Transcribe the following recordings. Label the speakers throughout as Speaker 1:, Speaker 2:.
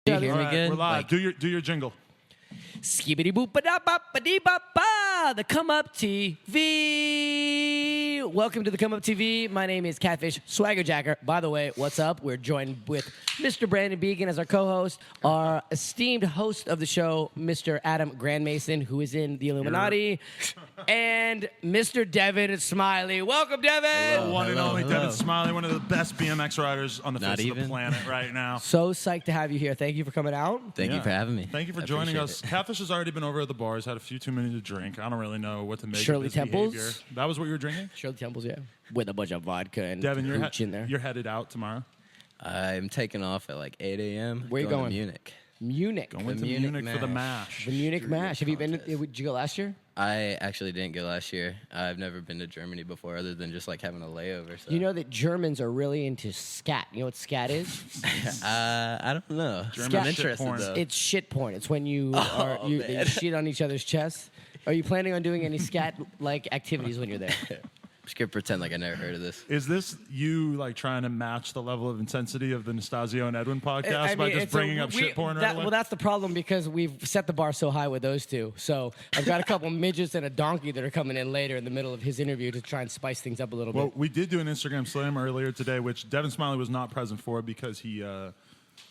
Speaker 1: You hear me good?
Speaker 2: We're live.
Speaker 1: Like,
Speaker 2: Do your jingle.
Speaker 3: Skibbity boop ba da ba ba dee ba ba. The Come Up TV. Welcome to the Come Up TV. My name is Catfish Swagger Jacker. By the way, what's up? We're joined with Mr. Brandon Began as our co-host, our esteemed host of the show, Mr. Adam Grandmason, who is in the Illuminati, and Mr. Devon Smillie. Welcome, Devon.
Speaker 2: The one and only Devon Smillie, one of the best BMX riders on the face of the planet right now.
Speaker 3: So psyched to have you here. Thank you for coming out.
Speaker 1: Thank you for having me.
Speaker 2: Thank you for joining us. Catfish has already been over at the bars, had a few too many to drink. I don't really know what to make
Speaker 3: Shirley
Speaker 2: of his
Speaker 3: Temples?
Speaker 2: behavior. That was what you were drinking?
Speaker 3: Shirley Temples, yeah. With a bunch of vodka and
Speaker 2: Devon,
Speaker 3: hooch in there.
Speaker 2: you're headed out tomorrow?
Speaker 1: I'm taking off at like 8 a.m.
Speaker 3: Where you going?
Speaker 1: To Munich.
Speaker 3: Munich.
Speaker 2: Going to
Speaker 1: Munich
Speaker 2: Munich for the
Speaker 1: Mash.
Speaker 2: Mash.
Speaker 3: The Munich Mash. Have you been? Did you go last year?
Speaker 1: I actually didn't go last year. I've never been to Germany before other than just like having a layover. So.
Speaker 3: You know that Germans are really into scat. You know what scat is?
Speaker 1: I don't know.
Speaker 2: German
Speaker 1: I'm
Speaker 2: shit
Speaker 1: interested
Speaker 2: porn.
Speaker 1: though.
Speaker 3: It's shit porn. It's when you
Speaker 1: man.
Speaker 3: you shit on each other's chests. Are you planning on doing any scat-like activities when you're there?
Speaker 1: I'm just gonna pretend like I never heard of this.
Speaker 2: Is this you like trying to match the level of intensity of the Nastasio and Edwin podcast by just bringing up shit porn right away?
Speaker 3: Well, that's the problem because we've set the bar so high with those two. So I've got a couple midgets and a donkey that are coming in later in the middle of his interview to try and spice things up a little
Speaker 2: Well,
Speaker 3: bit.
Speaker 2: we did do an Instagram slam earlier today, which Devon Smillie was not present for because he,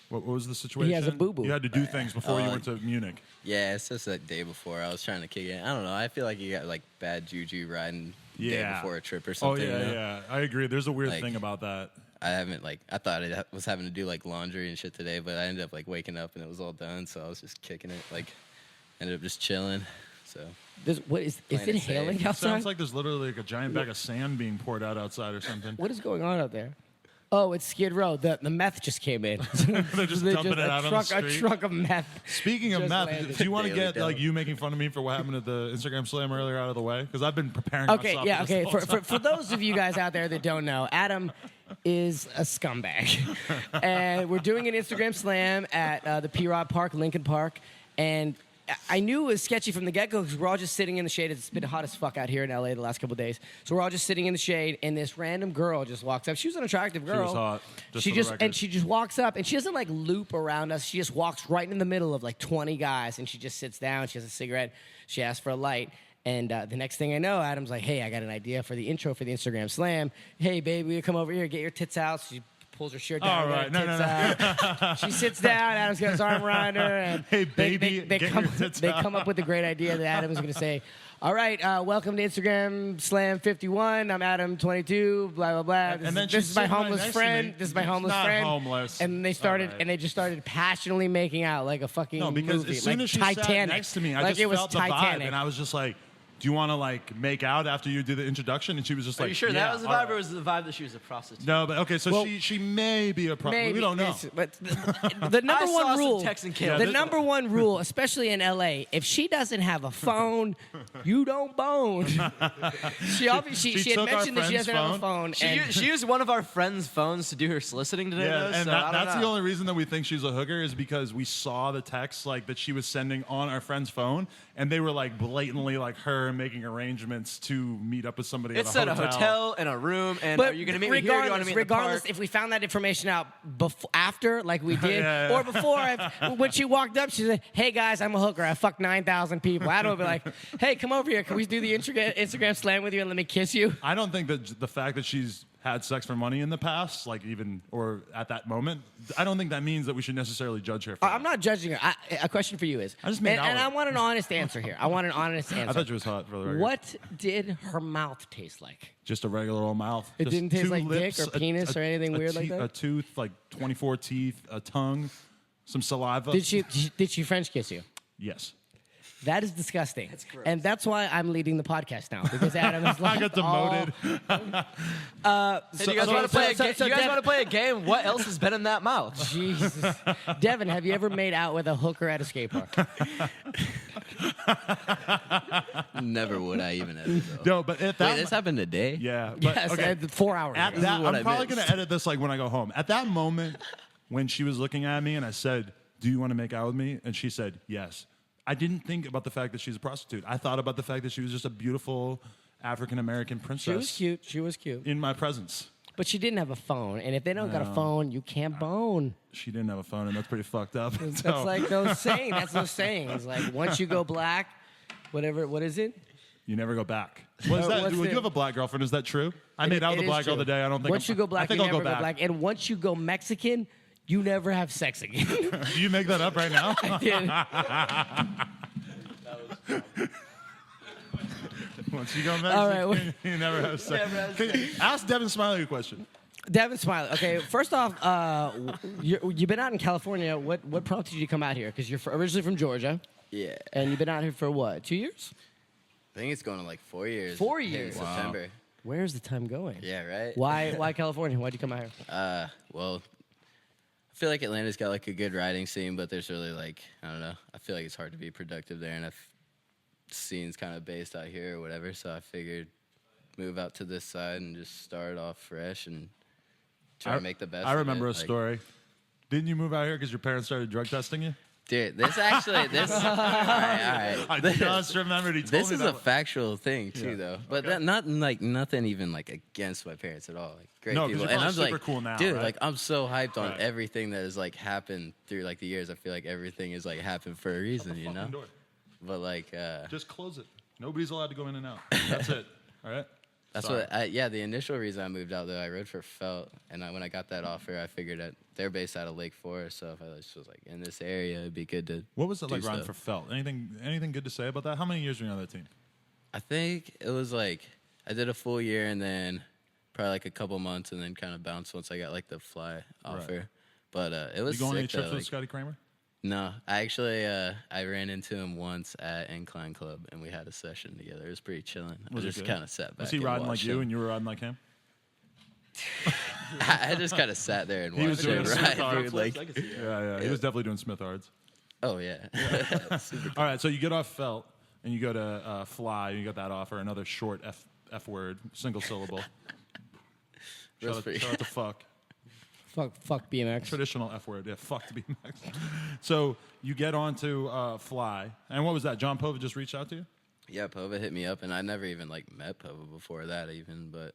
Speaker 2: what was the situation?
Speaker 3: He has a boo-boo.
Speaker 2: You had to do things before you went to Munich.
Speaker 1: Yeah, it's just that day before. I was trying to kick it. I don't know. I feel like you got like bad juju riding day before a trip or something.
Speaker 2: Oh, yeah,
Speaker 1: you know?
Speaker 2: yeah. I agree. There's a weird
Speaker 1: Like-
Speaker 2: thing about that.
Speaker 1: I haven't I thought I was having to do like laundry and shit today, but I ended up like waking up and it was all done, so I was just kicking it. Like, ended up just chilling. So
Speaker 3: What is
Speaker 1: Playing
Speaker 3: it
Speaker 1: it safe.
Speaker 3: hailing
Speaker 2: It
Speaker 3: outside?
Speaker 2: sounds like there's literally like a giant bag of sand being poured out outside or something.
Speaker 3: What is going on out there? Oh, it's Skid Row. The meth just came in.
Speaker 2: They're just dumping it out on the
Speaker 3: A
Speaker 2: street.
Speaker 3: truck of meth.
Speaker 2: Speaking of
Speaker 3: just
Speaker 2: meth,
Speaker 3: landed.
Speaker 2: do you want to
Speaker 1: Daily
Speaker 2: get
Speaker 1: dose.
Speaker 2: like you making fun of me for what happened at the Instagram slam earlier out of the way? Because I've been preparing
Speaker 3: Okay,
Speaker 2: myself.
Speaker 3: yeah,
Speaker 2: for this
Speaker 3: okay.
Speaker 2: the whole
Speaker 3: For those of you guys out there that don't know, Adam is a scumbag. And we're doing an Instagram slam at the P-Rod Park, Lincoln Park. And I knew it was sketchy from the get-go because we're all just sitting in the shade. It's been hot as fuck out here in LA the last couple of days. So we're all just sitting in the shade, and this random girl just walks up. She was an attractive girl.
Speaker 2: She was hot.
Speaker 3: She just walks up, and she doesn't like loop around us. She just walks right in the middle of like 20 guys, and she just sits down. She has a cigarette. She asks for a light. And the next thing I know, Adam's like, hey, I got an idea for the intro for the Instagram slam. Hey, baby, come over here, get your tits out. She pulls her shirt down.
Speaker 2: All right,
Speaker 3: get her tits out. She sits down. Adam's got his arm around her. And
Speaker 2: Hey, baby,
Speaker 3: they
Speaker 2: get
Speaker 3: come,
Speaker 2: your tits
Speaker 3: they
Speaker 2: out.
Speaker 3: come up with the great idea that Adam is going to say, all right, welcome to Instagram Slam 51. I'm Adam 22, blah, blah, blah.
Speaker 2: And then
Speaker 3: This
Speaker 2: she's
Speaker 3: is my
Speaker 2: sitting right
Speaker 3: homeless
Speaker 2: next to
Speaker 3: friend.
Speaker 2: me.
Speaker 3: This is my
Speaker 2: She's
Speaker 3: homeless
Speaker 2: not
Speaker 3: friend.
Speaker 2: homeless.
Speaker 3: And they started,
Speaker 2: All right.
Speaker 3: and they just started passionately making out like a fucking
Speaker 2: No, because
Speaker 3: movie,
Speaker 2: as soon
Speaker 3: like
Speaker 2: as she
Speaker 3: Titanic.
Speaker 2: sat next to me, I
Speaker 3: like
Speaker 2: just
Speaker 3: it was
Speaker 2: felt the
Speaker 3: Titanic.
Speaker 2: vibe, and I was just like, "Do you want to like make out after you do the introduction?" And she was just
Speaker 4: Are
Speaker 2: like,
Speaker 4: you sure
Speaker 2: yeah,
Speaker 4: that was the
Speaker 2: all
Speaker 4: vibe,
Speaker 2: right.
Speaker 4: or was it the vibe that she was a prostitute?
Speaker 2: No, but okay, so
Speaker 3: Well,
Speaker 2: she may be a prostitute. We don't know.
Speaker 3: But the number
Speaker 4: I saw
Speaker 3: one
Speaker 4: some
Speaker 3: rule,
Speaker 4: text and kill.
Speaker 3: the
Speaker 2: Yeah,
Speaker 3: number one rule, especially in LA, if she doesn't have a phone, you don't bone. She had
Speaker 2: took our
Speaker 3: mentioned that she
Speaker 2: friend's
Speaker 3: doesn't have a phone.
Speaker 4: She,
Speaker 3: and
Speaker 4: she used one of our friends' phones to do her soliciting today.
Speaker 2: Yeah,
Speaker 4: though,
Speaker 2: and
Speaker 4: so I don't
Speaker 2: that's
Speaker 4: know.
Speaker 2: the only reason that we think she's a hooker is because we saw the texts like that she was sending on our friend's phone, and they were like blatantly like her making arrangements to meet up with somebody.
Speaker 4: It
Speaker 2: at
Speaker 4: said a hotel and a room, and
Speaker 3: But
Speaker 4: are you going to meet me here? Or do you want to meet in the
Speaker 3: regardless,
Speaker 4: park?
Speaker 3: if we found that information out after, like we did,
Speaker 2: Yeah, yeah.
Speaker 3: or before, when she walked up, she said, "Hey guys, I'm a hooker. I fucked 9,000 people." I'd be like, "Hey, come over here. Can we do the Instagram slam with you and let me kiss you?"
Speaker 2: I don't think that the fact that she's had sex for money in the past, like even or at that moment, I don't think that means that we should necessarily judge her. For
Speaker 3: I'm
Speaker 2: that.
Speaker 3: not judging her. A question for you is,
Speaker 2: I just made out
Speaker 3: and
Speaker 2: with
Speaker 3: I
Speaker 2: her.
Speaker 3: want an honest answer here. I want an honest answer.
Speaker 2: I thought she was hot for the record.
Speaker 3: What did her mouth taste like?
Speaker 2: Just a regular old mouth.
Speaker 3: It
Speaker 2: Just
Speaker 3: didn't taste
Speaker 2: two
Speaker 3: like
Speaker 2: lips,
Speaker 3: dick or penis or anything weird like that?
Speaker 2: A tooth, like 24 teeth, a tongue, some saliva.
Speaker 3: Did she French kiss you?
Speaker 2: Yes.
Speaker 3: That is disgusting.
Speaker 4: That's gross.
Speaker 3: And that's why I'm leading the podcast now because Adam is like,
Speaker 2: I got demoted.
Speaker 4: Hey, do you guys want to play a game?
Speaker 3: so
Speaker 4: You guys
Speaker 3: Devin-
Speaker 4: want to play a game? What else has been in that mouth?
Speaker 3: Jesus. Devin, have you ever made out with a hooker at a skate park?
Speaker 1: Never would I even edit though.
Speaker 2: No, but at that
Speaker 1: Wait, this happened today?
Speaker 2: yeah. But,
Speaker 3: Yes,
Speaker 2: okay.
Speaker 3: 4 hours
Speaker 2: At
Speaker 3: ago.
Speaker 2: that,
Speaker 1: what
Speaker 2: I'm
Speaker 1: I
Speaker 2: probably
Speaker 1: missed.
Speaker 2: going to edit this like when I go home. At that moment, when she was looking at me and I said, "Do you want to make out with me?" and she said, "Yes." I didn't think about the fact that she's a prostitute. I thought about the fact that she was just a beautiful African American princess
Speaker 3: She was cute. She was cute.
Speaker 2: in my presence.
Speaker 3: But she didn't have a phone, and if they don't got a phone, you can't bone.
Speaker 2: She didn't have a phone, and that's pretty fucked up.
Speaker 3: That's like those sayings. That's those sayings. Like once you go black, whatever. What is it?
Speaker 2: You never go back. What is that? You have a black girlfriend. Is that true? I made out with a black girl today. I don't think.
Speaker 3: Once you go black,
Speaker 2: I think
Speaker 3: you
Speaker 2: I'll
Speaker 3: never
Speaker 2: go back.
Speaker 3: black. And once you go Mexican, you never have sex again.
Speaker 2: Do you make that up right now? Once you go Mexican,
Speaker 3: All right,
Speaker 2: you never have sex. Ask Devon Smillie a question.
Speaker 3: Devon Smillie. Okay, first off, you've been out in California. What prompted you to come out here? Because you're originally from Georgia,
Speaker 1: Yeah.
Speaker 3: and you've been out here for what? 2 years?
Speaker 1: I think it's going to like 4 years.
Speaker 3: 4
Speaker 1: in
Speaker 3: years? Wow.
Speaker 1: September.
Speaker 3: Where's the time going?
Speaker 1: Yeah, right?
Speaker 3: Why California? Why'd you come out here?
Speaker 1: Well, I feel like Atlanta's got like a good riding scene, but there's really like, I don't know. I feel like it's hard to be productive there, and scene's kind of based out here or whatever, so I figured move out to this side and just start off fresh and try to make the best
Speaker 2: I
Speaker 1: of
Speaker 2: remember
Speaker 1: it.
Speaker 2: a story. Didn't you move out here because your parents started drug testing you?
Speaker 1: Dude, this all right.
Speaker 2: I just remembered he told
Speaker 1: This
Speaker 2: me
Speaker 1: is
Speaker 2: that.
Speaker 1: a factual thing too,
Speaker 2: Yeah.
Speaker 1: though. But that, not like nothing even like against my parents at all. Like great
Speaker 2: No, 'cause
Speaker 1: people,
Speaker 2: you're
Speaker 1: and
Speaker 2: probably
Speaker 1: I'm
Speaker 2: super
Speaker 1: like,
Speaker 2: cool now,
Speaker 1: dude,
Speaker 2: right?
Speaker 1: like I'm so hyped on
Speaker 2: Right.
Speaker 1: everything that has like happened through like the years. I feel like everything is like happened for a reason, you know.
Speaker 2: Fucking door.
Speaker 1: But like,
Speaker 2: Just close it. Nobody's allowed to go in and out. That's it. All right?
Speaker 1: that's
Speaker 2: Sorry.
Speaker 1: what. The initial reason I moved out though, I rode for Felt, and when I got that offer, I figured that they're based out of Lake Forest, so if I just was like in this area, it'd be good to.
Speaker 2: What was it
Speaker 1: do
Speaker 2: like riding
Speaker 1: stuff.
Speaker 2: for Felt? Anything good to say about that? How many years were you on that team?
Speaker 1: I think it was like I did a full year and then probably like a couple months and then kind of bounced once I got like the fly offer. But it was
Speaker 2: You go on any
Speaker 1: sick
Speaker 2: trips
Speaker 1: though.
Speaker 2: with Scotty Kramer?
Speaker 1: No, I actually I ran into him once at Incline Club and we had a session together. It was pretty chilling.
Speaker 2: Was
Speaker 1: I
Speaker 2: it
Speaker 1: just
Speaker 2: good?
Speaker 1: kind of sat back.
Speaker 2: Was he
Speaker 1: and
Speaker 2: riding like
Speaker 1: watched
Speaker 2: you
Speaker 1: him.
Speaker 2: and you were riding like him?
Speaker 1: I just kind of sat there and
Speaker 2: He was
Speaker 1: watched
Speaker 2: doing
Speaker 1: him
Speaker 2: a
Speaker 1: ride.
Speaker 2: Smith
Speaker 1: Dude, like,
Speaker 2: Yeah. He was definitely doing Smith Hards.
Speaker 1: oh yeah. Super
Speaker 2: All right, so you get off Felt and you go to Fly. And you got that offer, another short F word, single syllable.
Speaker 1: That's
Speaker 2: Shout
Speaker 1: pretty-
Speaker 2: out to fuck.
Speaker 3: Fuck BMX.
Speaker 2: Traditional F word. Yeah, fuck to BMX. So you get onto Fly. And what was that? John Pova just reached out to you?
Speaker 1: Yeah, Pova hit me up, and I never even like met Pova before that even, but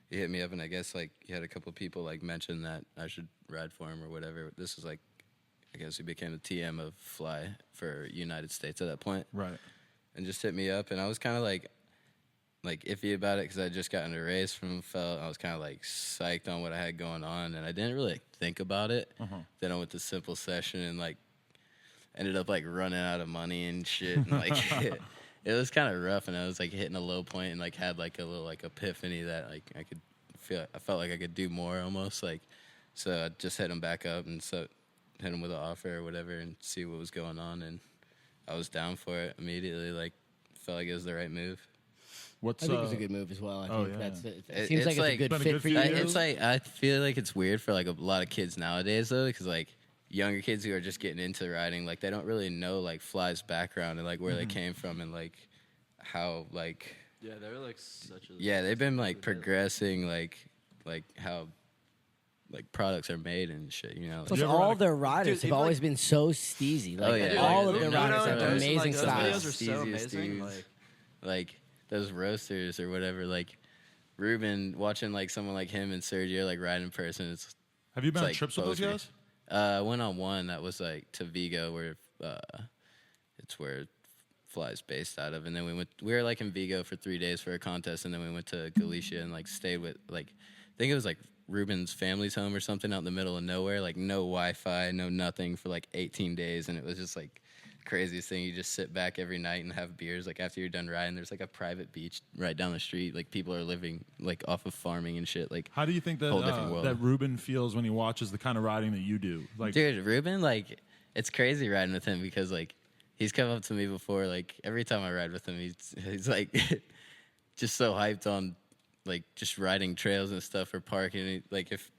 Speaker 1: he hit me up, and I guess like he had a couple people like mention that I should ride for him or whatever. This was like, I guess he became the TM of Fly for United States at that point,
Speaker 2: Right.
Speaker 1: and just hit me up, and I was kind of like iffy about it because I just got in a race from Felt. I was kind of like psyched on what I had going on, and I didn't really like, think about it. Then I went to simple session and like ended up like running out of money and shit, and like. It was kind of rough, and I was like hitting a low point, and like had like a little like epiphany that like I felt like I could do more almost like, so I just hit him back up and so hit him with an offer or whatever and see what was going on, and I was down for it immediately. Like felt like it was the right move.
Speaker 2: What's
Speaker 3: I think it was a good move as well. I think
Speaker 2: yeah.
Speaker 3: that's it.
Speaker 1: It-
Speaker 3: Seems
Speaker 1: it's
Speaker 3: like it's a
Speaker 1: like-
Speaker 3: good
Speaker 2: Been a
Speaker 3: fit
Speaker 2: good
Speaker 3: for
Speaker 2: few
Speaker 3: you.
Speaker 2: years.
Speaker 1: It's like I feel like it's weird for like a lot of kids nowadays though, because like younger kids who are just getting into riding, like they don't really know like Fly's background and like where they came from and like how like
Speaker 4: Yeah, they were like such a.
Speaker 1: yeah they've been like progressing like how like products are made and shit, you know.
Speaker 3: Plus,
Speaker 2: You ever
Speaker 3: all
Speaker 2: ride a-
Speaker 3: their riders
Speaker 4: Dude,
Speaker 3: have
Speaker 4: even,
Speaker 3: always
Speaker 4: like-
Speaker 3: been so steezy. Like
Speaker 1: Oh, yeah.
Speaker 3: all
Speaker 1: Like,
Speaker 3: of their
Speaker 1: Nuno
Speaker 3: riders
Speaker 1: and
Speaker 3: have
Speaker 1: Bruce,
Speaker 3: amazing
Speaker 4: those
Speaker 3: styles.
Speaker 4: videos are so
Speaker 1: Easiest
Speaker 4: amazing.
Speaker 1: dudes. Like those roasters or whatever, like Ruben, watching like someone like him and Sergio like ride in person, it's
Speaker 2: Have you been
Speaker 1: it's
Speaker 2: on
Speaker 1: like
Speaker 2: trips with those
Speaker 1: poser.
Speaker 2: guys?
Speaker 1: I went on one that was like to Vigo, where it's where Fly's based out of, and then we were like in Vigo for 3 days for a contest, and then we went to Galicia and like stayed with like I think it was like Ruben's family's home or something out in the middle of nowhere, like no Wi-Fi, no nothing for like 18 days, and it was just like craziest thing. You just sit back every night and have beers. Like after you're done riding, there's like a private beach right down the street. Like people are living like off of farming and shit. Like
Speaker 2: How do you think that
Speaker 1: Whole different world.
Speaker 2: that Ruben feels when he watches the kind of riding that you do? Like,
Speaker 1: dude, Ruben, like it's crazy riding with him because like he's come up to me before. Like every time I ride with him, he's like just so hyped on like just riding trails and stuff or parking. And like if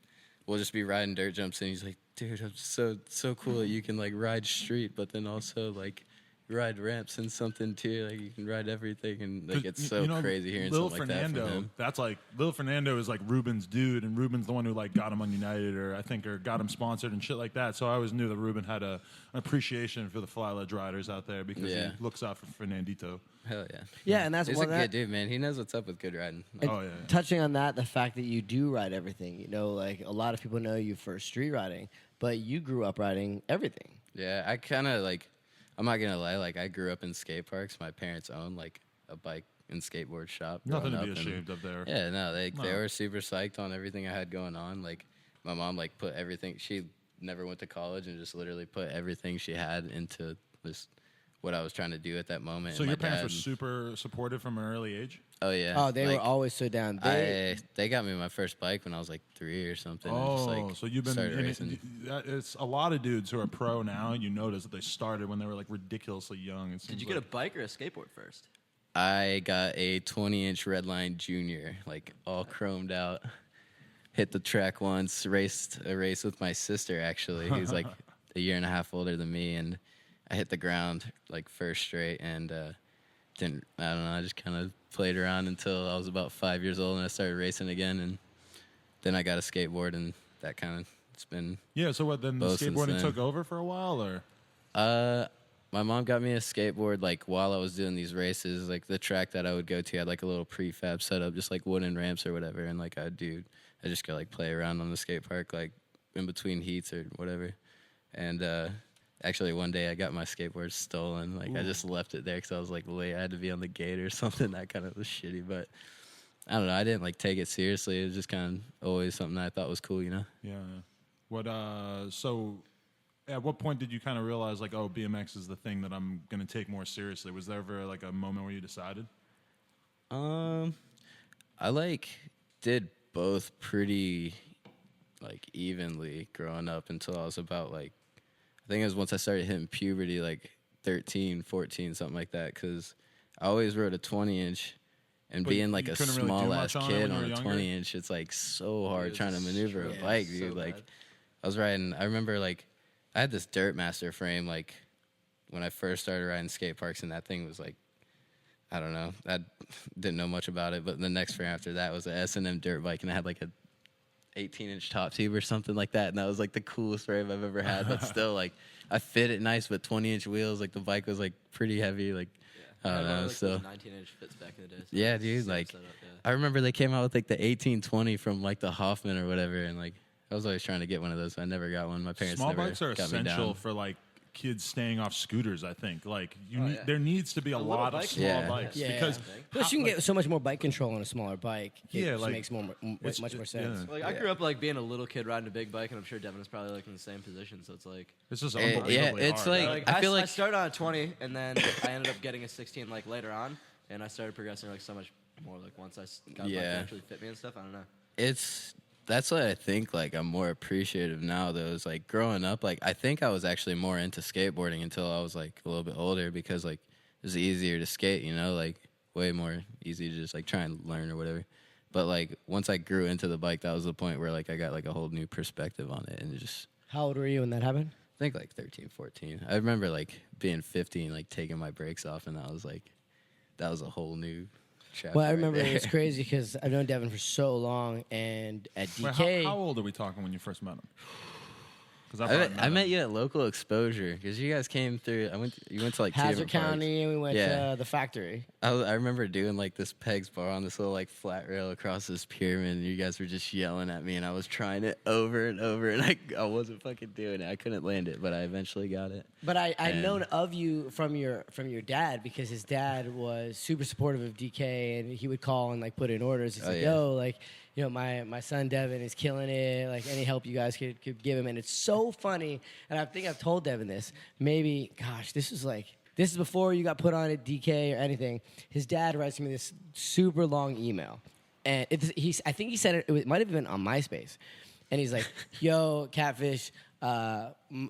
Speaker 1: we'll just be riding dirt jumps and he's like, dude, I'm so cool that you can like ride street, but then also like ride ramps and something too. Like you can ride everything, and like it's so
Speaker 2: You know,
Speaker 1: crazy hearing
Speaker 2: Lil
Speaker 1: something
Speaker 2: Fernando,
Speaker 1: like that from him.
Speaker 2: that's like Lil Fernando is like Ruben's dude, and Ruben's the one who like got him on United, or I think, or got him sponsored and shit like that. So I always knew that Ruben had an appreciation for the fly ledge riders out there because he looks out for Fernandito.
Speaker 1: Hell yeah.
Speaker 3: Yeah, and that's
Speaker 1: He's
Speaker 3: one
Speaker 1: a good dude, man. He knows what's up with good riding.
Speaker 3: And
Speaker 2: Oh, yeah.
Speaker 3: touching on that, the fact that you do ride everything, you know, like a lot of people know you for street riding, but you grew up riding everything.
Speaker 1: Yeah, I kind of like, I'm not going to lie, like I grew up in skate parks. My parents owned like a bike and skateboard shop.
Speaker 2: Nothing to
Speaker 1: growing
Speaker 2: be
Speaker 1: up,
Speaker 2: ashamed of there.
Speaker 1: Yeah, no, they were super psyched on everything I had going on. Like my mom like put everything, she never went to college and just literally put everything she had into this, what I was trying to do at that moment.
Speaker 2: So
Speaker 1: And
Speaker 2: your
Speaker 1: my
Speaker 2: parents
Speaker 1: dad-
Speaker 2: were super supportive from an early age?
Speaker 1: Oh yeah.
Speaker 3: Oh, they were
Speaker 1: Like,
Speaker 3: always so down.
Speaker 1: They got me my first bike when I was like 3 or something. and just, like,
Speaker 2: So you've been
Speaker 1: started
Speaker 2: in
Speaker 1: racing.
Speaker 2: it's a lot of dudes who are pro now. You notice that they started when they were like ridiculously young.
Speaker 4: Did you get a bike or a skateboard first?
Speaker 1: I got a 20-inch Redline Junior, like all chromed out. Hit the track once, raced a race with my sister actually, who's like a year and a half older than me, and I hit the ground like first straight and I don't know, I just kind of played around until I was about 5 years old and I started racing again, and then I got a skateboard, and that kind of, it's been
Speaker 2: So what, then the
Speaker 1: both since
Speaker 2: skateboarding
Speaker 1: then.
Speaker 2: took over for a while, or?
Speaker 1: My mom got me a skateboard like while I was doing these races. Like the track that I would go to had like a little prefab setup, just like wooden ramps or whatever. And like I just go like play around on the skate park like in between heats or whatever. And actually one day I got my skateboard stolen. Like I just left it there because I was like late. I had to be on the gate or something. That kind of was shitty, but I don't know. I didn't like take it seriously. It was just kind of always something that I thought was cool, you know?
Speaker 2: Yeah. What? So, at what point did you kind of realize, like, oh, BMX is the thing that I'm gonna take more seriously? Was there ever like a moment where you decided?
Speaker 1: I like did both pretty like evenly growing up until I was about like, I think it was once I started hitting puberty, like 13, 14, something like that, because I always rode a 20-inch. And
Speaker 2: But
Speaker 1: being like
Speaker 2: you
Speaker 1: a
Speaker 2: couldn't really do
Speaker 1: small ass
Speaker 2: much on it
Speaker 1: kid
Speaker 2: when you
Speaker 1: on
Speaker 2: were
Speaker 1: a
Speaker 2: younger?
Speaker 1: 20-inch, it's like so hard
Speaker 4: was
Speaker 1: trying to maneuver a
Speaker 4: straight.
Speaker 1: bike,
Speaker 4: So
Speaker 1: dude. Like
Speaker 4: bad.
Speaker 1: I was riding, I remember like I had this Dirt Master frame like when I first started riding skate parks, and that thing was like, I don't know, I didn't know much about it, but the next frame after that was a S&M dirt bike, and I had like a 18-inch top tube or something like that, and that was like the coolest frame I've ever had. But still, like I fit it nice with 20-inch wheels. Like the bike was like pretty heavy, like I don't know.
Speaker 4: Like
Speaker 1: So
Speaker 4: 19-inch fits back in the day. So
Speaker 1: yeah,
Speaker 4: it's
Speaker 1: dude,
Speaker 4: same
Speaker 1: like
Speaker 4: setup, yeah.
Speaker 1: I remember they came out with like the 1820 from like the Hoffman or whatever, and like I was always trying to get one of those. I never got one. My parents
Speaker 2: Small
Speaker 1: never
Speaker 2: bikes are
Speaker 1: got me
Speaker 2: essential
Speaker 1: down.
Speaker 2: for like kids staying off scooters. I think like
Speaker 4: yeah.
Speaker 2: there needs to be a
Speaker 4: little
Speaker 2: lot of
Speaker 4: bike
Speaker 2: small
Speaker 1: Yeah.
Speaker 2: bikes
Speaker 3: Yeah.
Speaker 2: because
Speaker 3: Plus, you can get so much more bike control on a smaller bike. It
Speaker 2: Yeah,
Speaker 3: just
Speaker 2: like,
Speaker 3: makes
Speaker 2: it's-
Speaker 3: much more sense.
Speaker 2: yeah.
Speaker 4: Like I grew up like being a little kid riding a big bike, and I'm sure Devin is probably like in the same position. So it's like,
Speaker 2: it's just
Speaker 1: Yeah,
Speaker 2: unbelievably
Speaker 1: it's
Speaker 2: hard.
Speaker 1: like-
Speaker 4: like
Speaker 1: I feel
Speaker 4: I
Speaker 1: like-
Speaker 4: started on a 20, and then I ended up getting a 16 like later on, and I started progressing like so much more like once I got a bike that
Speaker 1: Yeah.
Speaker 4: actually fit me and stuff. I don't know.
Speaker 1: That's what I think. Like I'm more appreciative now. Though is like growing up, like I think I was actually more into skateboarding until I was like a little bit older, because like it was easier to skate, you know, like way more easy to just like try and learn or whatever. But like once I grew into the bike, that was the point where like I got like a whole new perspective on it, and it just
Speaker 3: How old were you when that happened?
Speaker 1: I think like 13, 14. I remember like being 15, like taking my brakes off, and that was a whole new chapter.
Speaker 3: Well, I
Speaker 1: right
Speaker 3: remember
Speaker 1: there.
Speaker 3: it's crazy because I've known Devin for so long, and at
Speaker 2: Wait,
Speaker 3: DK,
Speaker 2: how old are we talking when you first met him? Because
Speaker 1: I met you at Local Exposure because you guys came through. You went to like two
Speaker 3: Hazard
Speaker 1: different parks.
Speaker 3: County, and we went
Speaker 1: Yeah.
Speaker 3: to the factory.
Speaker 1: I remember doing like this pegs bar on this little like flat rail across this pyramid, and you guys were just yelling at me, and I was trying it over and over, and I wasn't fucking doing it. I couldn't land it, but I eventually got it.
Speaker 3: But I'd
Speaker 1: And-
Speaker 3: known of you from your dad, because his dad was super supportive of DK, and he would call and like put in orders. He's
Speaker 1: Oh,
Speaker 3: like,
Speaker 1: yeah.
Speaker 3: yo, like, you know, my son Devin is killing it. Like any help you guys could give him. And it's so funny. And I think I've told Devin this. Maybe, gosh, this is before you got put on at DK or anything. His dad writes me this super long email. And I think he said it might have been on MySpace. And he's like, yo, Catfish,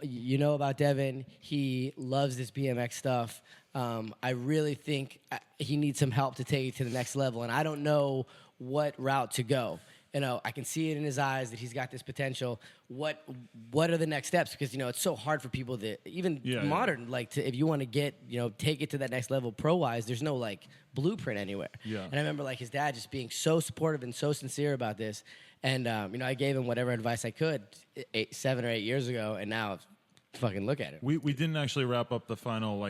Speaker 3: you know about Devin. He loves this BMX stuff. I really think he needs some help to take it to the next level. And I don't know what route to go. I can see it in his eyes that he's got this potential. What are the next steps? Because it's so hard for people that even modern if you want to get take it to that next level pro wise, there's no blueprint anywhere. Yeah. And I remember his dad just being so supportive and so sincere about this. And I gave him whatever advice I could 7 or 8 years ago, and now fucking look at it.
Speaker 2: We didn't actually wrap up the final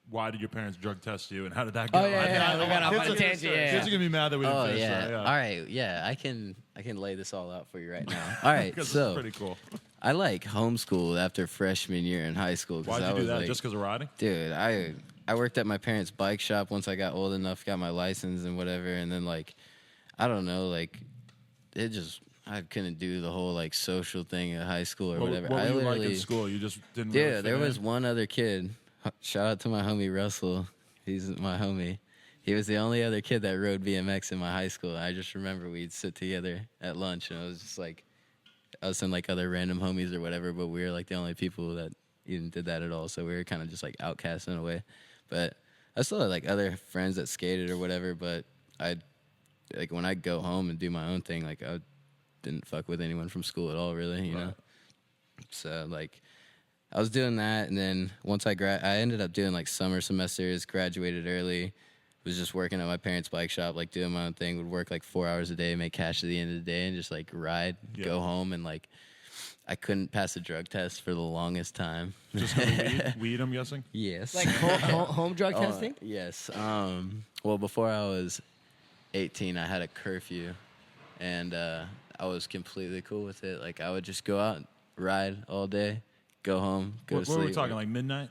Speaker 2: why did your parents drug test you, and how did that go?
Speaker 3: Oh, yeah. We got off on a tangent.
Speaker 2: Kids are going to be mad that we didn't finish that.
Speaker 1: All right, I can lay this all out for you right now. All right, so
Speaker 2: pretty cool.
Speaker 1: I homeschooled after freshman year in high school.
Speaker 2: Why'd you do that? Just because of riding?
Speaker 1: Dude, I worked at my parents' bike shop once I got old enough, got my license and whatever, and then I don't know, it just I couldn't do the whole social thing at high school or whatever.
Speaker 2: What were you like in school? You just didn't. Really fit
Speaker 1: there
Speaker 2: in?
Speaker 1: was one other kid. Shout out to my homie Russell. He's my homie. He was the only other kid that rode BMX in my high school. I just remember we'd sit together at lunch, and it was just us and other random homies or whatever, but we were the only people that even did that at all. So we were kind of just outcasts in a way. But I still had other friends that skated or whatever. But I when I go home and do my own thing, I didn't fuck with anyone from school at all, really. You know. So I was doing that, and then once I ended up doing summer semesters, graduated early, was just working at my parents' bike shop, doing my own thing, would work 4 hours a day, make cash at the end of the day, and just ride, go home, and I couldn't pass a drug test for the longest time.
Speaker 2: Just weed, I'm guessing?
Speaker 1: Yes.
Speaker 3: Home drug testing?
Speaker 1: Yes. Well, before I was 18, I had a curfew, and I was completely cool with it. I would just go out, ride all day, go home, go to sleep.
Speaker 2: What were we talking, midnight?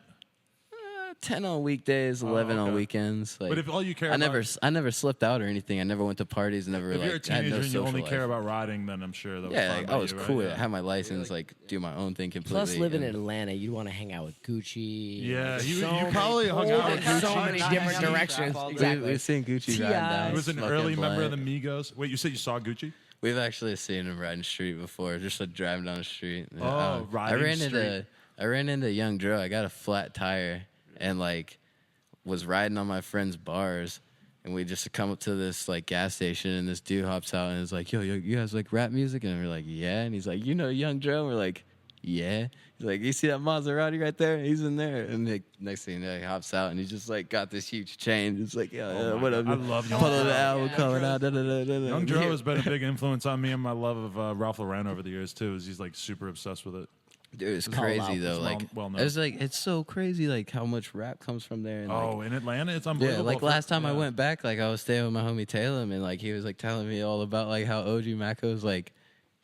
Speaker 1: 10 on weekdays, 11 on weekends.
Speaker 2: But if all you care
Speaker 1: I never slipped out or anything. I never went to parties. Never
Speaker 2: if you're a teenager
Speaker 1: had no
Speaker 2: and you only
Speaker 1: social
Speaker 2: care
Speaker 1: life.
Speaker 2: about riding, then I'm sure that was fine.
Speaker 1: I was cool.
Speaker 2: Right?
Speaker 1: I had my license, do my own thing completely.
Speaker 3: Plus, living in Atlanta, you'd want to hang out with Gucci.
Speaker 2: Yeah, you probably hung out with Gucci.
Speaker 3: So many different directions. Exactly.
Speaker 1: We've seen Gucci riding down.
Speaker 2: He was an early member of the Migos. Wait, you said you saw Gucci?
Speaker 1: We've actually seen him riding the street before, just driving down the street.
Speaker 2: Riding
Speaker 1: I ran into Young Dro. I got a flat tire and was riding on my friend's bars, and we just come up to this gas station, and this dude hops out and is like, yo, you guys rap music? And we're like, yeah. And he's like, Young Dro? And we're like, yeah. He's like, you see that Maserati right there? He's in there. And next thing you know, he hops out, and he just got this huge chain. It's what up?
Speaker 2: I love Young
Speaker 1: Dro.
Speaker 2: Dro.
Speaker 1: The album coming out.
Speaker 2: Young Dro has been a big influence on me and my love of Ralph Lauren over the years too. He's super obsessed with it.
Speaker 1: Dude, it's crazy though. It's so crazy how much rap comes from there. And,
Speaker 2: in Atlanta, it's unbelievable.
Speaker 1: Yeah, last time I went back, I was staying with my homie Talem, and he was telling me all about how OG Maco's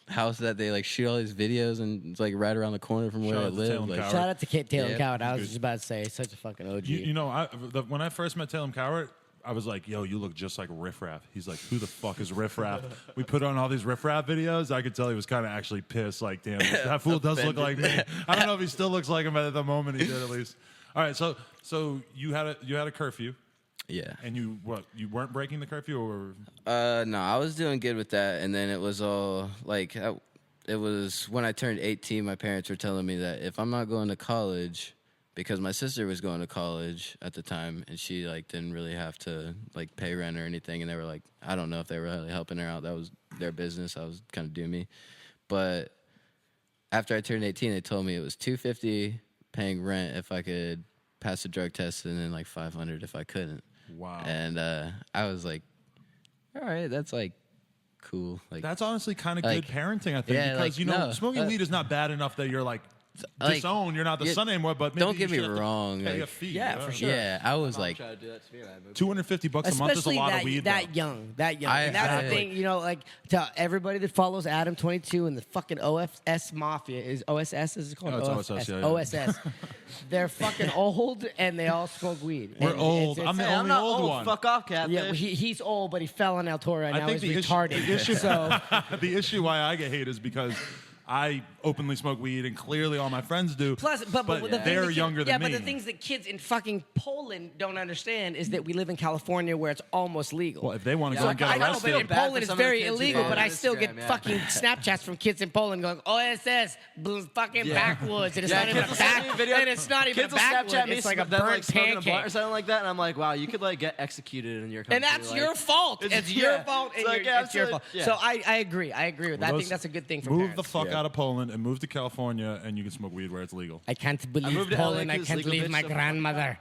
Speaker 1: house that they shoot all these videos, and it's right around the corner from where I live.
Speaker 3: Shout out to Talem Coward. I was just about to say, such a fucking OG.
Speaker 2: When I first met Talem Coward, I was like, yo, you look just like Riff Raff. He's like, who the fuck is Riff Raff? We put on all these Riff Raff videos. I could tell he was kind of actually pissed. Damn, that fool does look like me. I don't know if he still looks like him, but at the moment he did at least. All right, so you had a curfew.
Speaker 1: Yeah.
Speaker 2: And you weren't breaking the curfew, or?
Speaker 1: No, I was doing good with that, and then it was all it was when I turned 18. My parents were telling me that if I'm not going to college, because my sister was going to college at the time, and she didn't really have to pay rent or anything, and they were I don't know if they were really helping her out. That was their business. I was kind of doing me. But after I turned 18, they told me it was $250 paying rent if I could pass a drug test, and then $500 if I couldn't.
Speaker 2: Wow.
Speaker 1: And I was like, all right, that's cool.
Speaker 2: That's honestly kind of good parenting, I think, because smoking weed is not bad enough that you're disown. You're not the son anymore, but maybe
Speaker 1: don't get me wrong.
Speaker 2: Pay a fee.
Speaker 3: Yeah, for sure.
Speaker 1: Yeah, I was
Speaker 4: Tried to do that to me,
Speaker 2: $250 a month is a lot of weed.
Speaker 3: That young. And that's the thing, to everybody that follows Adam 22 and the fucking OFS Mafia is OSS, is it called?
Speaker 2: No, it's OSS, yeah.
Speaker 3: OSS. They're fucking old and they all smoke weed.
Speaker 2: We're old. I'm the only old one.
Speaker 4: Fuck off, Catfish.
Speaker 3: Yeah, he's old, but he fell on El Toro and now he's retarded.
Speaker 2: The issue why I get hate is because I openly smoke weed, and clearly all my friends do.
Speaker 3: Plus, but
Speaker 2: they're younger than me.
Speaker 3: Yeah, but the things that kids in fucking Poland don't understand is that we live in California where it's almost legal.
Speaker 2: Well, if they want to go and get
Speaker 3: I know,
Speaker 2: arrested,
Speaker 3: but in Poland it's very illegal. But I still get
Speaker 4: Instagram,
Speaker 3: fucking Snapchats from kids in Poland going, OSS, fucking backwoods, and it's not even a and it's not even a backwoods. It's like a burnt pancake
Speaker 4: or something like that, and I'm like, wow, you could like get executed in your country.
Speaker 3: and that's
Speaker 4: like,
Speaker 3: your fault. It's your fault. And it's your fault.
Speaker 4: yeah.
Speaker 3: So I agree. I agree with that. I think that's a good thing for
Speaker 2: move
Speaker 3: parents.
Speaker 2: the fuck out of Poland and move to California, and you can smoke weed where it's legal.
Speaker 3: I can't believe
Speaker 4: moved to
Speaker 3: Poland.
Speaker 4: LA
Speaker 3: I
Speaker 4: 'cause
Speaker 3: can't
Speaker 4: legal
Speaker 3: leave
Speaker 4: bitch
Speaker 3: my
Speaker 4: so-
Speaker 3: grandmother.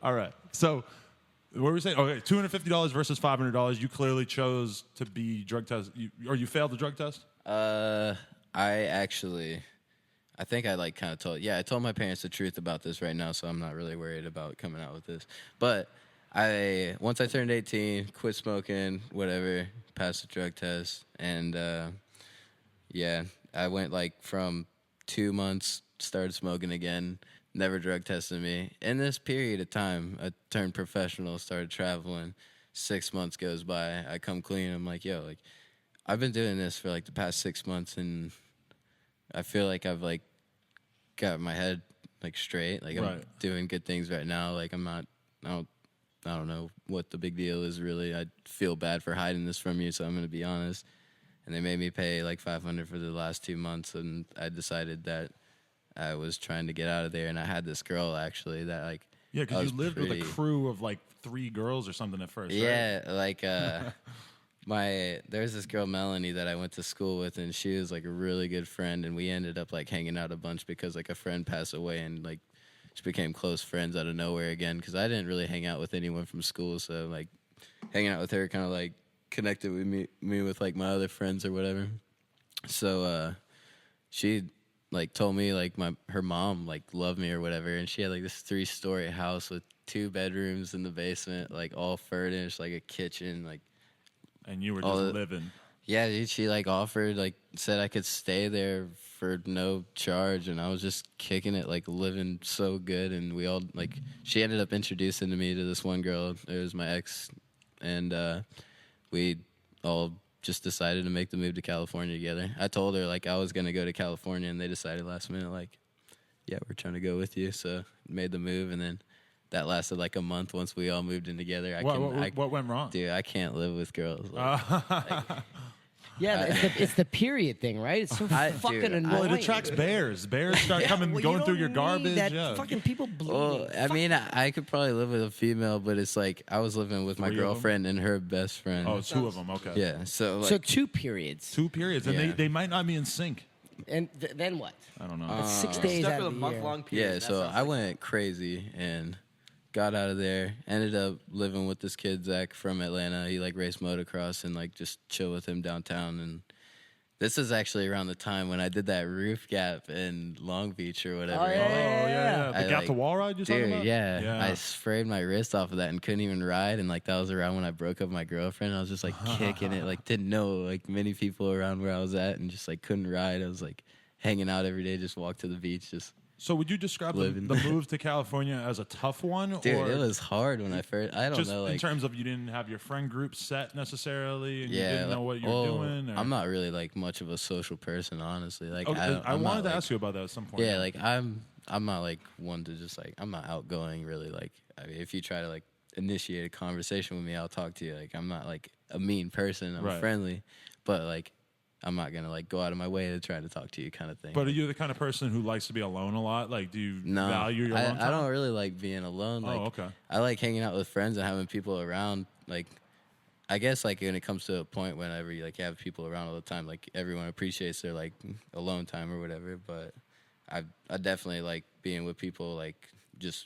Speaker 2: All right. So, what were we saying? Okay, $250 versus $500. You clearly chose to be drug test, or you failed the drug test.
Speaker 1: I think I like kind of I told my parents the truth about this right now, so I'm not really worried about coming out with this. But once I turned 18, quit smoking, whatever, passed the drug test, and I went like from 2 months, started smoking again, never drug tested me. In this period of time, I turned professional, started traveling. 6 months goes by, I come clean. I'm like, yo, like I've been doing this for like the past 6 months, and I feel like I've like got my head like straight. Like I'm doing good things right now. Like I don't know what the big deal is really. I feel bad for hiding this from you, so I'm gonna be honest. And they made me pay like $500 for the last 2 months, and I decided that I was trying to get out of there. And I had this girl actually that like
Speaker 2: because you lived with a crew of like 3 girls or something at first.
Speaker 1: Yeah, like there's this girl Melanie that I went to school with, and she was like a really good friend, and we ended up like hanging out a bunch because like a friend passed away, and like just became close friends out of nowhere again. Because I didn't really hang out with anyone from school, so like hanging out with her kind of like connected with me with like my other friends or whatever. So she like told me like her mom like loved me or whatever, and she had like this 3-story house with 2 bedrooms in the basement, like all furnished, like a kitchen, like.
Speaker 2: And you were just living.
Speaker 1: Yeah, dude, she like offered, like said I could stay there for no charge, and I was just kicking it, like living so good. And we all like, she ended up introducing to me to this one girl. It was my ex, and we all just decided to make the move to California together. I told her like I was gonna go to California, and they decided last minute like, yeah, we're trying to go with you. So made the move, and then. That lasted like a month once we all moved in together.
Speaker 2: What went wrong?
Speaker 1: Dude, I can't live with girls. Like,
Speaker 3: it's the period thing, right? It's so fucking annoying.
Speaker 2: Well, it attracts bears. Bears start going through your garbage.
Speaker 3: Fucking people bleed.
Speaker 1: Well, I mean, I could probably live with a female, but it's like I was living with my girlfriend and her best friend.
Speaker 2: Oh, 2 of them. Okay.
Speaker 1: Yeah, so like,
Speaker 3: 2 periods.
Speaker 2: 2 periods, and they might not be in sync.
Speaker 3: And then what?
Speaker 2: I don't know.
Speaker 3: It's 6 days
Speaker 4: stuck
Speaker 3: out
Speaker 4: with
Speaker 3: of
Speaker 4: a
Speaker 3: the
Speaker 4: month-long period.
Speaker 1: yeah, so I went crazy and got out of there. Ended up living with this kid Zach from Atlanta. He like raced motocross and like just chill with him downtown. And this is actually around the time when I did that roof gap in Long Beach or whatever.
Speaker 2: Oh yeah. The gap to wall ride you're talking about?
Speaker 1: Yeah. I sprayed my wrist off of that and couldn't even ride. And like that was around when I broke up my girlfriend. I was just like kicking it. Like didn't know like many people around where I was at and just like couldn't ride. I was like hanging out every day, just walk to the beach, just.
Speaker 2: So would you describe the move to California as a tough one?
Speaker 1: Dude,
Speaker 2: or
Speaker 1: it was hard when I first. I don't
Speaker 2: just
Speaker 1: know. Like,
Speaker 2: in terms of you didn't have your friend group set necessarily, and you
Speaker 1: yeah,
Speaker 2: didn't know what you were doing. Or?
Speaker 1: I'm not really like much of a social person, honestly. Like
Speaker 2: I wanted to ask you about that at some point.
Speaker 1: Yeah, like I'm not like one to just like I'm not outgoing really. Like I mean, if you try to like initiate a conversation with me, I'll talk to you. Like I'm not like a mean person. I'm friendly, but like. I'm not gonna like go out of my way to try to talk to you, kind of thing.
Speaker 2: But are you the kind of person who likes to be alone a lot? Like, do you value your alone time?
Speaker 1: I don't really like being alone. Like,
Speaker 2: okay.
Speaker 1: I like hanging out with friends and having people around. Like, I guess like when it comes to a point whenever you like have people around all the time, like everyone appreciates their like alone time or whatever. But I definitely like being with people, like just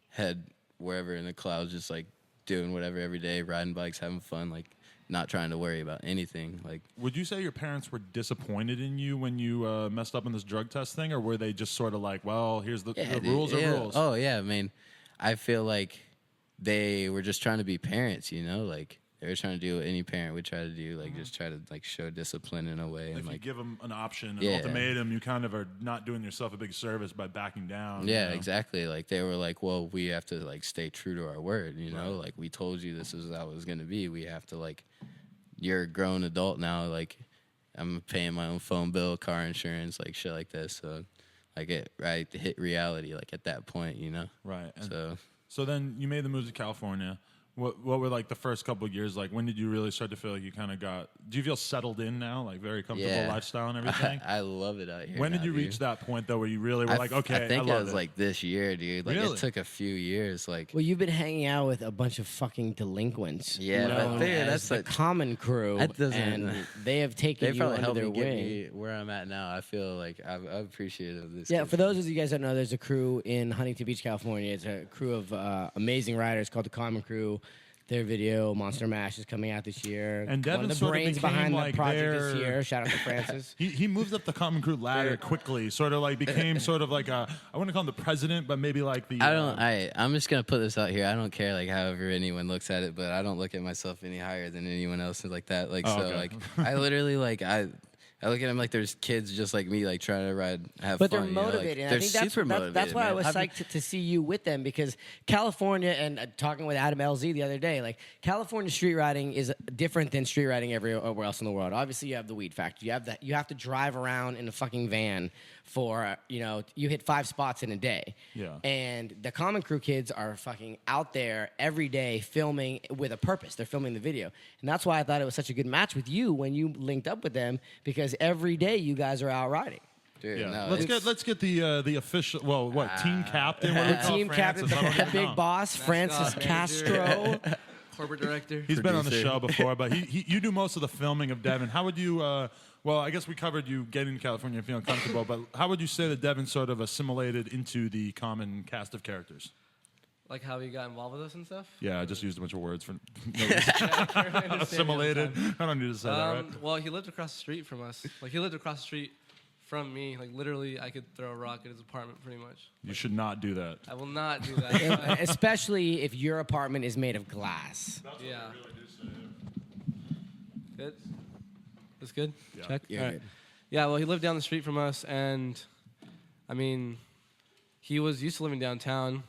Speaker 1: head wherever in the clouds, just like doing whatever every day, riding bikes, having fun, like. Not trying to worry about anything. Like,
Speaker 2: would you say your parents were disappointed in you when you messed up in this drug test thing, or were they just sort of like, well, here's the rules are rules?
Speaker 1: Oh yeah, I mean, I feel like they were just trying to be parents, you know, like they were trying to do what any parent would try to do, like just try to like show discipline in a way.
Speaker 2: If
Speaker 1: and
Speaker 2: you give them an option, an ultimatum, you kind of are not doing yourself a big service by backing down.
Speaker 1: Yeah, you know? Exactly. Like they were like, well, we have to like stay true to our word, you know, like we told you this is how it was going to be. We have to like, you're a grown adult now, like I'm paying my own phone bill, car insurance, like shit like this. So I get right to hit reality like at that point, you know.
Speaker 2: Right. And
Speaker 1: So
Speaker 2: then you made the move to California. What were like the first couple of years like? When did you really start to feel like you kind of got? Do you feel settled in now, like very comfortable lifestyle and everything?
Speaker 1: I love it out here.
Speaker 2: When did you reach that point though, where you really were like, okay,
Speaker 1: I think
Speaker 2: I love
Speaker 1: it was
Speaker 2: it.
Speaker 1: like this year, dude. Like
Speaker 2: Really?
Speaker 1: it took a few years. Like
Speaker 3: Well, you've been hanging out with a bunch of fucking delinquents.
Speaker 1: Yeah, but
Speaker 3: known
Speaker 1: dude,
Speaker 3: as
Speaker 1: that's
Speaker 3: the
Speaker 1: like-
Speaker 3: common crew,
Speaker 1: That doesn't-
Speaker 3: and they have taken
Speaker 1: they
Speaker 3: you
Speaker 1: probably
Speaker 3: under
Speaker 1: helped
Speaker 3: their
Speaker 1: me get
Speaker 3: wing.
Speaker 1: me where I'm at now. I feel like I'm appreciative of this.
Speaker 3: Yeah,
Speaker 1: kid.
Speaker 3: for those of you guys that don't know, there's a crew in Huntington Beach, California. It's a crew of amazing riders called the Common Crew. Their video, Monster Mash, is coming out this year.
Speaker 2: And
Speaker 3: One
Speaker 2: Devon
Speaker 3: of the
Speaker 2: sort of
Speaker 3: brains
Speaker 2: became
Speaker 3: behind
Speaker 2: like
Speaker 3: the project
Speaker 2: their-
Speaker 3: this year. Shout out to Francis.
Speaker 2: He moved up the Common Crew ladder quickly, sort of like became sort of like a, I wouldn't call him the president, but maybe like the.
Speaker 1: I'm just gonna put this out here. I don't care like however anyone looks at it, but I don't look at myself any higher than anyone else like that. Like
Speaker 2: okay.
Speaker 1: like I literally like I look at them like there's kids just like me, like trying to ride, have
Speaker 3: But
Speaker 1: fun.
Speaker 3: they're
Speaker 1: you know, like,
Speaker 3: motivated. And
Speaker 1: they're
Speaker 3: I think
Speaker 1: super motivated.
Speaker 3: that's why I
Speaker 1: man.
Speaker 3: was psyched to see you with them, because California, and talking with Adam LZ the other day, like California street riding is different than street riding everywhere else in the world. Obviously, you have the weed factor. You have to drive around in a fucking van for, you hit 5 spots in a day.
Speaker 2: Yeah.
Speaker 3: And the Common Crew kids are fucking out there every day filming with a purpose. They're filming the video. And that's why I thought it was such a good match with you when you linked up with them, because every day you guys are out riding.
Speaker 1: Dude,
Speaker 2: Yeah.
Speaker 1: no,
Speaker 2: let's get the official. Well, what team captain? What do we
Speaker 3: The
Speaker 2: call
Speaker 3: team captain,
Speaker 2: Francis? I don't
Speaker 3: the
Speaker 2: even
Speaker 3: big
Speaker 2: know.
Speaker 3: boss, Francis
Speaker 4: Mascot,
Speaker 3: Castro.
Speaker 4: Corporate director.
Speaker 2: He's been on the
Speaker 1: Producer.
Speaker 2: show before, but you do most of the filming of Devon. How would you? Well, I guess we covered you getting to California and feeling comfortable, but how would you say that Devon sort of assimilated into the common cast of characters?
Speaker 4: Like how he got involved with us and stuff.
Speaker 2: Yeah, I just used a bunch of words for no reason. Assimilated. I don't need to say that, right?
Speaker 4: Well, he lived across the street from us. Like he lived across the street from me. Like literally, I could throw a rock at his apartment pretty much.
Speaker 2: You should not do that.
Speaker 4: I will not do that.
Speaker 3: Especially if your apartment is made of glass.
Speaker 4: Yeah. Good. That's good.
Speaker 2: Yeah.
Speaker 4: Check.
Speaker 3: You're
Speaker 4: All right.
Speaker 3: good.
Speaker 4: Yeah. Well, he lived down the street from us, and I mean, he was used to living downtown,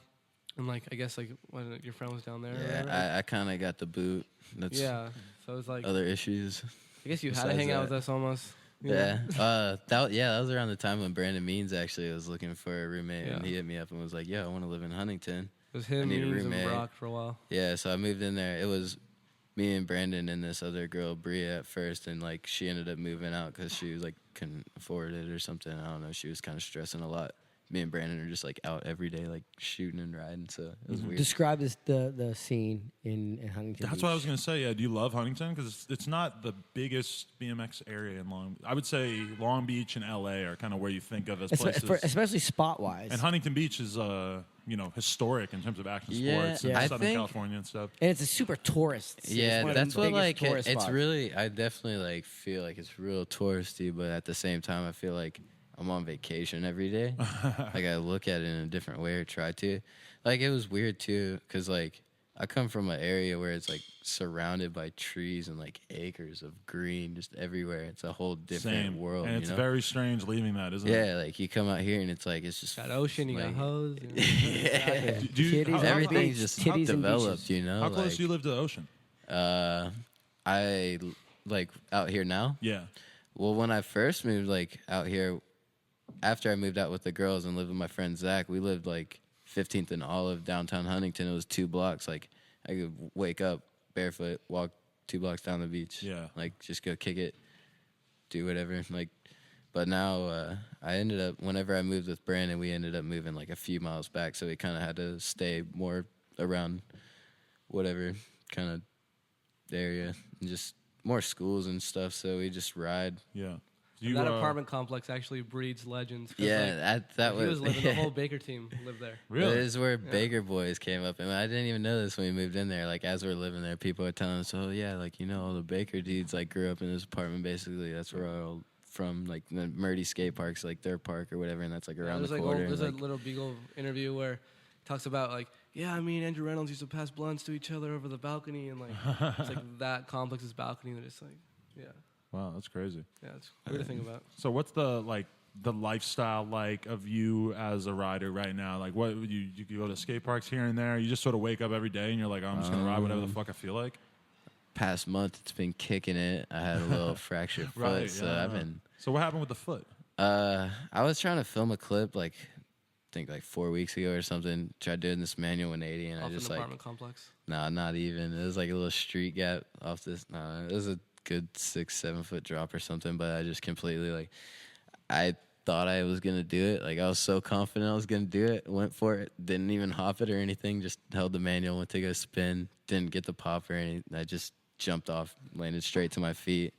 Speaker 4: and like I guess like when your friend was down there. or whatever.
Speaker 1: yeah, I kind of got the boot. That's
Speaker 4: Yeah. So it was like
Speaker 1: other issues.
Speaker 4: I guess you had to
Speaker 1: besides
Speaker 4: hang out
Speaker 1: that.
Speaker 4: with us almost. you
Speaker 1: Yeah.
Speaker 4: know?
Speaker 1: That was around the time when Brandon Means actually was looking for a roommate, and
Speaker 4: Yeah.
Speaker 1: he hit me up and was like, "Yo, I want to live in Huntington."
Speaker 4: It was him,
Speaker 1: need a
Speaker 4: Means, and
Speaker 1: roommate.
Speaker 4: Brock for a while.
Speaker 1: Yeah, so I moved in there. It was me and Brandon and this other girl, Bria, at first, and like she ended up moving out because she like couldn't afford it or something. I don't know. She was kind of stressing a lot. Me and Brandon are just like out every day, like shooting and riding. So it was weird.
Speaker 3: Describe the scene in Huntington
Speaker 2: That's
Speaker 3: Beach.
Speaker 2: what I was going to say. Yeah, do you love Huntington? Because it's not the biggest BMX area in I would say Long Beach and LA are kind of where you think of as places.
Speaker 3: Especially spot-wise.
Speaker 2: And Huntington Beach is, historic in terms of action
Speaker 1: Yeah,
Speaker 2: sports in
Speaker 1: I
Speaker 2: Southern
Speaker 1: think-
Speaker 2: California and stuff.
Speaker 3: And it's a super tourist city.
Speaker 1: Yeah,
Speaker 3: It's one of
Speaker 1: that's
Speaker 3: the
Speaker 1: what
Speaker 3: biggest
Speaker 1: like
Speaker 3: tourist
Speaker 1: it's
Speaker 3: spots.
Speaker 1: really. I definitely like feel like it's real touristy, but at the same time, I feel like I'm on vacation every day. Like I look at it in a different way or try to. Like it was weird too, cause like I come from an area where it's like surrounded by trees and like acres of green just everywhere. It's a whole different
Speaker 2: Same.
Speaker 1: world.
Speaker 2: And it's
Speaker 1: you know?
Speaker 2: very strange leaving that, isn't it?
Speaker 1: Yeah, like you come out here and it's like it's just
Speaker 4: Got ocean, you got
Speaker 1: like,
Speaker 4: hoes.
Speaker 3: Yeah.
Speaker 2: Do you-
Speaker 3: Titties
Speaker 2: how-
Speaker 3: on the
Speaker 1: everything's
Speaker 3: beach,
Speaker 1: just
Speaker 3: titties and
Speaker 1: developed.
Speaker 3: beaches.
Speaker 1: You know,
Speaker 2: How close
Speaker 1: like,
Speaker 2: do you live to the ocean?
Speaker 1: I like out here now.
Speaker 2: Yeah.
Speaker 1: Well, when I first moved like out here, after I moved out with the girls and lived with my friend Zach, we lived like 15th and Olive, downtown Huntington. It was 2 blocks. Like I could wake up barefoot, walk 2 blocks down the beach.
Speaker 2: Yeah.
Speaker 1: Like just go kick it, do whatever. Like, but now I ended up whenever I moved with Brandon, we ended up moving like a few miles back, so we kind of had to stay more around whatever kind of area and just more schools and stuff. So we just ride.
Speaker 2: Yeah.
Speaker 4: That apartment complex actually breeds legends. 'cause,
Speaker 1: Yeah,
Speaker 4: like,
Speaker 1: that
Speaker 4: he
Speaker 1: was
Speaker 4: was living. The whole Baker team lived there.
Speaker 2: Really?
Speaker 1: This is where Baker Boys came up, and I didn't even know this when we moved in there. Like as we're living there, people are telling us, "Oh yeah, like all the Baker dudes like grew up in this apartment. Basically, that's where we're all from. Like the Murdy skate parks, like their park or whatever, and that's like around
Speaker 4: There's
Speaker 1: the
Speaker 4: like
Speaker 1: corner.
Speaker 4: there's
Speaker 1: and,
Speaker 4: a little Beagle interview where he talks about like, yeah, me and Andrew Reynolds used to pass blunts to each other over the balcony, and like it's like that complex's balcony that it's like, yeah,
Speaker 2: Wow, that's crazy.
Speaker 4: yeah, it's weird to think about.
Speaker 2: So what's the lifestyle like of you as a rider right now? Like what you go to skate parks here and there? You just sort of wake up every day and you're like, oh, I'm just gonna ride whatever the fuck I feel like.
Speaker 1: past month, it's been kicking it. I had a little fractured foot,
Speaker 2: Right,
Speaker 1: so
Speaker 2: yeah.
Speaker 1: I've been.
Speaker 2: So what happened with the foot?
Speaker 1: I was trying to film a clip like I think like 4 weeks ago or something. Tried doing this manual 180, and
Speaker 4: Off
Speaker 1: I just
Speaker 4: an
Speaker 1: like
Speaker 4: apartment complex.
Speaker 1: nah, not even. It was like a little street gap off this. Nah, it was a good 6-7 foot drop or something. But I just completely like I thought I was gonna do it. Like I was so confident I was gonna do it. Went for it. Didn't even hop it or anything. Just held the manual. Went to go spin. Didn't get the pop or anything. I just jumped off, landed straight to my feet.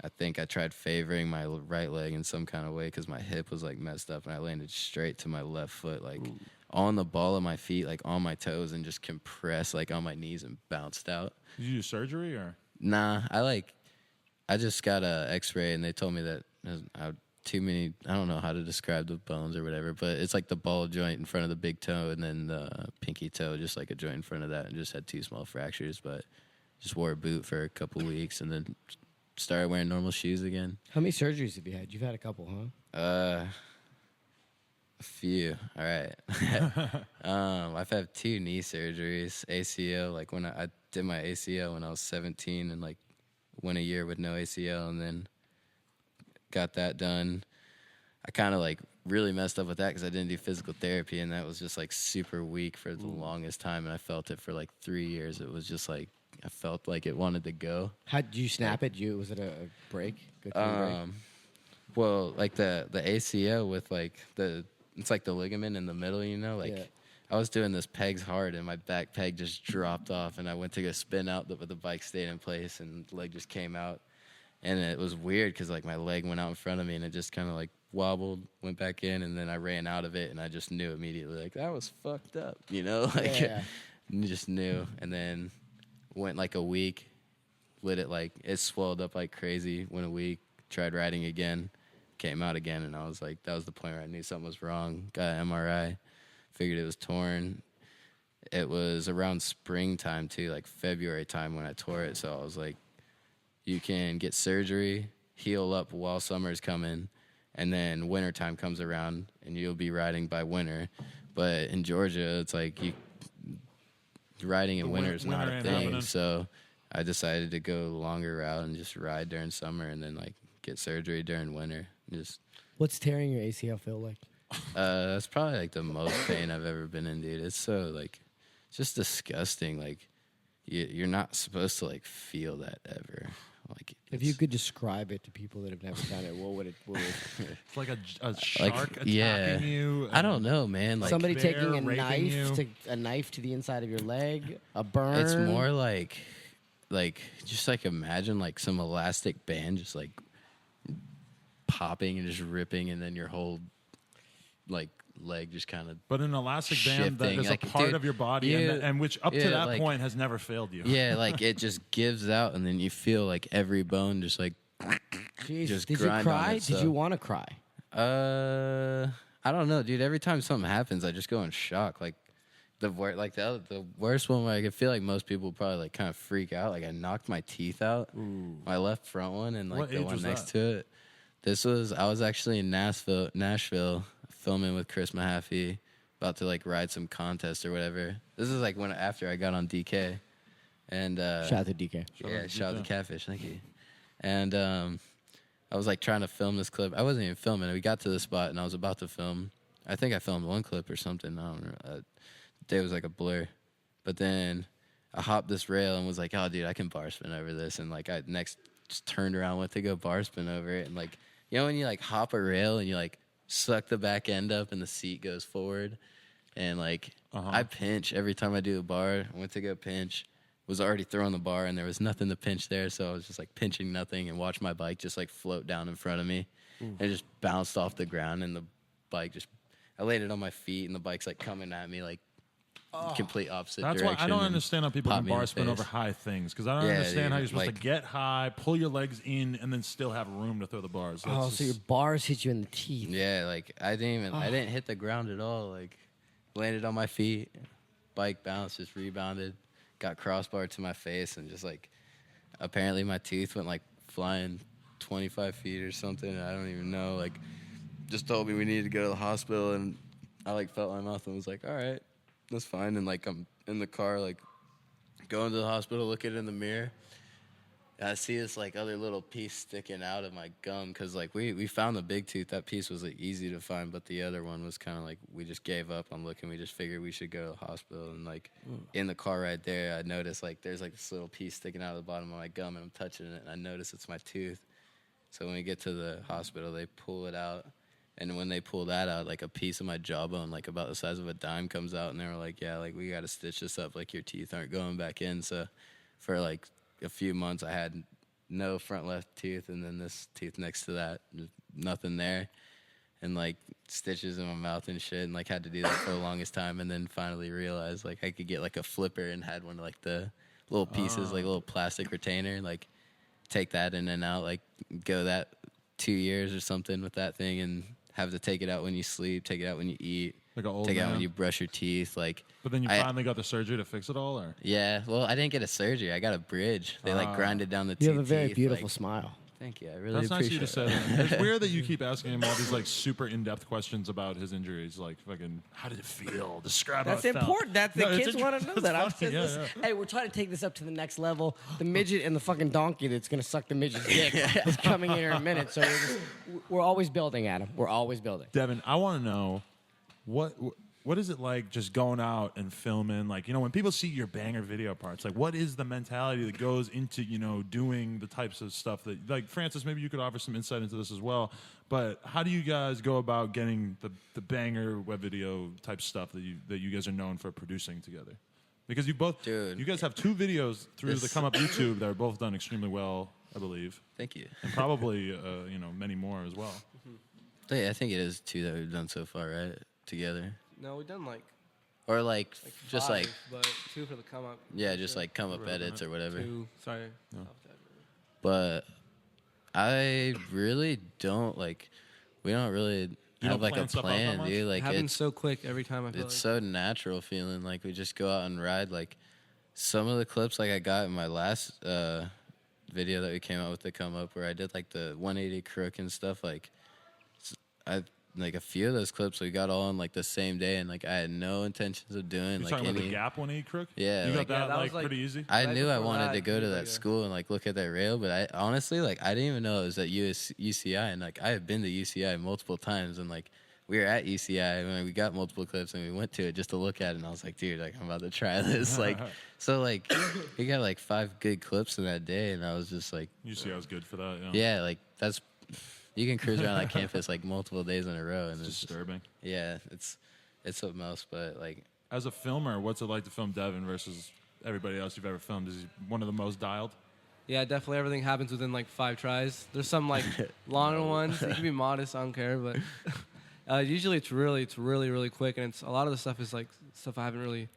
Speaker 1: I think I tried favoring my right leg in some kind of way because my hip was like messed up, and I landed straight to my left foot, like on the ball of my feet, like on my toes, and just compressed like on my knees and bounced out.
Speaker 2: Did you do surgery or?
Speaker 1: Nah, I just got a X-ray, and they told me that I had too many. I don't know how to describe the bones or whatever, but it's like the ball joint in front of the big toe, and then the pinky toe, just like a joint in front of that, and just had 2 small fractures. But just wore a boot for a couple weeks, and then started wearing normal shoes again.
Speaker 3: How many surgeries have you had? You've had a couple, huh?
Speaker 1: A few. All right. I've had 2 knee surgeries, ACL. Like when I did my ACL when I was 17, and like went a year with no ACL, and then got that done. I kind of like really messed up with that because I didn't do physical therapy, and that was just like super weak for the longest time, and I felt it for like 3 years. It was just like I felt like it wanted to go.
Speaker 3: How did you snap it? Was it a break? Good break?
Speaker 1: Well, like the ACL with like it's like the ligament in the middle, you know, like.
Speaker 3: Yeah.
Speaker 1: I was doing this pegs hard, and my back peg just dropped off, and I went to go spin out, but the bike stayed in place, and the leg just came out. And it was weird because, like, my leg went out in front of me, and it just kind of, like, wobbled, went back in, and then I ran out of it, and I just knew immediately, like, that was fucked up, you know? Like,
Speaker 3: Yeah.
Speaker 1: just knew. And then went, like, a week, lit it, like, it swelled up like crazy, went a week, tried riding again, came out again, and I was like, that was the point where I knew something was wrong. Got an MRI. Figured it was torn. It was around springtime too, like February time when I tore it. So I was like, you can get surgery, heal up while summer's coming, and then wintertime comes around and you'll be riding by winter. But in Georgia, it's like riding in winter is not a thing. So I decided to go the longer route and just ride during summer, and then like get surgery during winter.
Speaker 3: What's tearing your ACL feel like?
Speaker 1: That's probably like the most pain I've ever been in, dude. It's so like, it's just disgusting. Like, you're not supposed to like feel that ever. Like,
Speaker 3: If you could describe it to people that have never done it, what would it?
Speaker 2: It's like a shark attacking
Speaker 1: yeah.
Speaker 2: you.
Speaker 1: I don't know, man. Like
Speaker 3: Somebody
Speaker 2: bear
Speaker 3: taking
Speaker 2: raping
Speaker 3: a knife to the inside of your leg, a burn.
Speaker 1: it's more like just like imagine like some elastic band just like popping and just ripping, and then your whole like leg just kind of.
Speaker 2: But an elastic band that
Speaker 1: shifting.
Speaker 2: is
Speaker 1: Like,
Speaker 2: a part
Speaker 1: dude,
Speaker 2: of your body, and which up to
Speaker 1: yeah,
Speaker 2: that
Speaker 1: like-
Speaker 2: point has never failed you.
Speaker 1: Yeah, like it just gives out, and then you feel like every bone just like.
Speaker 3: Jeez,
Speaker 1: just
Speaker 3: did you
Speaker 1: grind on
Speaker 3: cry?
Speaker 1: it,
Speaker 3: Did
Speaker 1: so-
Speaker 3: you want to cry?
Speaker 1: I don't know, dude. Every time something happens, I just go in shock. Like the worst one where I feel like most people would probably like kind of freak out. Like I knocked my teeth out, my left front one, and like
Speaker 2: What
Speaker 1: the
Speaker 2: age
Speaker 1: one
Speaker 2: was
Speaker 1: next
Speaker 2: that?
Speaker 1: to it. I was actually in Nashville, filming with Chris Mahaffey, about to like ride some contest or whatever. This is like after I got on DK, and
Speaker 3: Shout out to DK.
Speaker 1: shout out to Catfish, thank you. And I was like trying to film this clip. I wasn't even filming it. We got to the spot and I was about to film. I think I filmed one clip or something. I don't know. The day was like a blur. But then I hopped this rail and was like, oh, dude, I can bar spin over this. And like I next just turned around, went to go bar spin over it. And like, you know when you like hop a rail and you like suck the back end up and the seat goes forward? And like I pinch every time I do a bar. I went to go pinch. Was already throwing the bar and there was nothing to pinch there, so I was just like pinching nothing and watched my bike just like float down in front of me. And it just bounced off the ground, and the bike I laid it on my feet, and the bike's like coming at me like complete opposite
Speaker 2: That's
Speaker 1: direction.
Speaker 2: why I don't
Speaker 1: and
Speaker 2: understand how people
Speaker 1: popped
Speaker 2: can
Speaker 1: me in
Speaker 2: bar
Speaker 1: the
Speaker 2: spin over
Speaker 1: face.
Speaker 2: high things, because I don't
Speaker 1: Yeah,
Speaker 2: understand how
Speaker 1: dude,
Speaker 2: you're supposed to
Speaker 1: like-
Speaker 2: get high, pull your legs in, and then still have room to throw the bars. That's
Speaker 3: Oh, so your
Speaker 2: just-
Speaker 3: bars hit you in the teeth.
Speaker 1: Yeah, like I didn't hit the ground at all. Like landed on my feet, bike bounced, just rebounded, got crossbar to my face, and just like apparently my tooth went like flying 25 feet or something. I don't even know. Like just told me we needed to go to the hospital, and I like felt my mouth and was like, all right, that's fine. And like I'm in the car, like going to the hospital, looking in the mirror, I see this like other little piece sticking out of my gum because like we found the big tooth. That piece was like easy to find, but the other one was kind of like we just gave up on looking. We just figured we should go to the hospital. And like in the car right there, I noticed like there's like this little piece sticking out of the bottom of my gum, and I'm touching it, and I notice it's my tooth. So when we get to the hospital, they pull it out. And when they pull that out, like a piece of my jawbone, like about the size of a dime, comes out. And they were like, yeah, like we got to stitch this up. Like your teeth aren't going back in. So for like a few months, I had no front left tooth. And then this tooth next to that, just nothing there. And like stitches in my mouth and shit. And like had to do that for the longest time. And then finally realized like I could get like a flipper and had one of like the little pieces, like a little plastic retainer, like take that in and out, like go that 2 years or something with that thing and have to take it out when you sleep, take it out when you eat,
Speaker 2: like an old
Speaker 1: take it
Speaker 2: man.
Speaker 1: out when you brush your teeth. Like,
Speaker 2: but then you finally got the surgery to fix it all, or?
Speaker 1: Yeah, well, I didn't get a surgery. I got a bridge. They like grinded down the teeth.
Speaker 3: You have a very
Speaker 1: teeth,
Speaker 3: beautiful
Speaker 1: like,
Speaker 3: smile.
Speaker 1: Thank you. I really
Speaker 2: That's nice of you
Speaker 1: appreciate
Speaker 2: to
Speaker 1: it.
Speaker 2: say that. It's weird that you keep asking him all these like super in-depth questions about his injuries, like fucking, how did it feel? Describe
Speaker 3: That's
Speaker 2: how it felt.
Speaker 3: important. That's the kids want to know that. I'm
Speaker 2: funny,
Speaker 3: saying this. Hey, we're trying to take this up to the next level. The midget and the fucking donkey that's gonna suck the midget's dick is coming in a minute. So we're always building, Adam. We're always building.
Speaker 2: Devon, I want to know what is it like just going out and filming? Like, you know, when people see your banger video parts, like what is the mentality that goes into, you know, doing the types of stuff that, like, Francis, maybe you could offer some insight into this as well. But how do you guys go about getting the banger web video type stuff that you guys are known for producing together? Because you guys have 2 videos through the Come Up YouTube that are both done extremely well, I believe.
Speaker 1: Thank you.
Speaker 2: And probably, you know, many more as well.
Speaker 1: Yeah, I think it is 2 that we've done so far, right? Together.
Speaker 4: No, we've done like
Speaker 1: Or like just
Speaker 4: 5,
Speaker 1: like,
Speaker 4: but 2 for the come up.
Speaker 1: yeah, just like come up edits or whatever.
Speaker 4: 2, sorry. No.
Speaker 1: But I really don't like, we don't really
Speaker 2: You
Speaker 1: have
Speaker 2: don't
Speaker 1: like a
Speaker 2: plan stuff out that
Speaker 1: plan,
Speaker 2: much?
Speaker 1: dude. Like
Speaker 4: It happens
Speaker 1: it's
Speaker 4: so quick every time I feel
Speaker 1: it's
Speaker 4: like.
Speaker 1: so natural feeling. Like we just go out and ride. Like some of the clips like I got in my last video that we came out with to come up where I did like the 180 crook and stuff. Like I like a few of those clips we got all on like the same day, and like I had no intentions of doing
Speaker 2: You're
Speaker 1: like
Speaker 2: talking
Speaker 1: any.
Speaker 2: about the Gap 180 crook?
Speaker 1: Yeah,
Speaker 2: You got
Speaker 1: like-
Speaker 2: that,
Speaker 4: that was,
Speaker 2: like
Speaker 4: like-
Speaker 2: pretty easy?
Speaker 1: I
Speaker 4: Right
Speaker 1: knew I
Speaker 4: before
Speaker 1: wanted
Speaker 4: that,
Speaker 1: to go to
Speaker 4: yeah,
Speaker 1: that
Speaker 4: yeah.
Speaker 1: school and like look at that rail, but I honestly like I didn't even know it was at UCI, and like I have been to UCI multiple times, and like we were at UCI when we got multiple clips and we went to it just to look at it, and I was like, dude, like I'm about to try this, like so like we got like 5 good clips in that day, and I was just like,
Speaker 2: UCI was good for that,
Speaker 1: yeah, like that's you can cruise around that campus like multiple days in a row, and
Speaker 2: It's
Speaker 1: it's just,
Speaker 2: disturbing.
Speaker 1: yeah, it's something else, but like.
Speaker 2: As a filmer, what's it like to film Devon versus everybody else you've ever filmed? Is he one of the most dialed?
Speaker 4: Yeah, definitely everything happens within like 5 tries. There's some like longer ones. You can be modest, I don't care, but usually it's really quick, and it's a lot of the stuff is like stuff I haven't really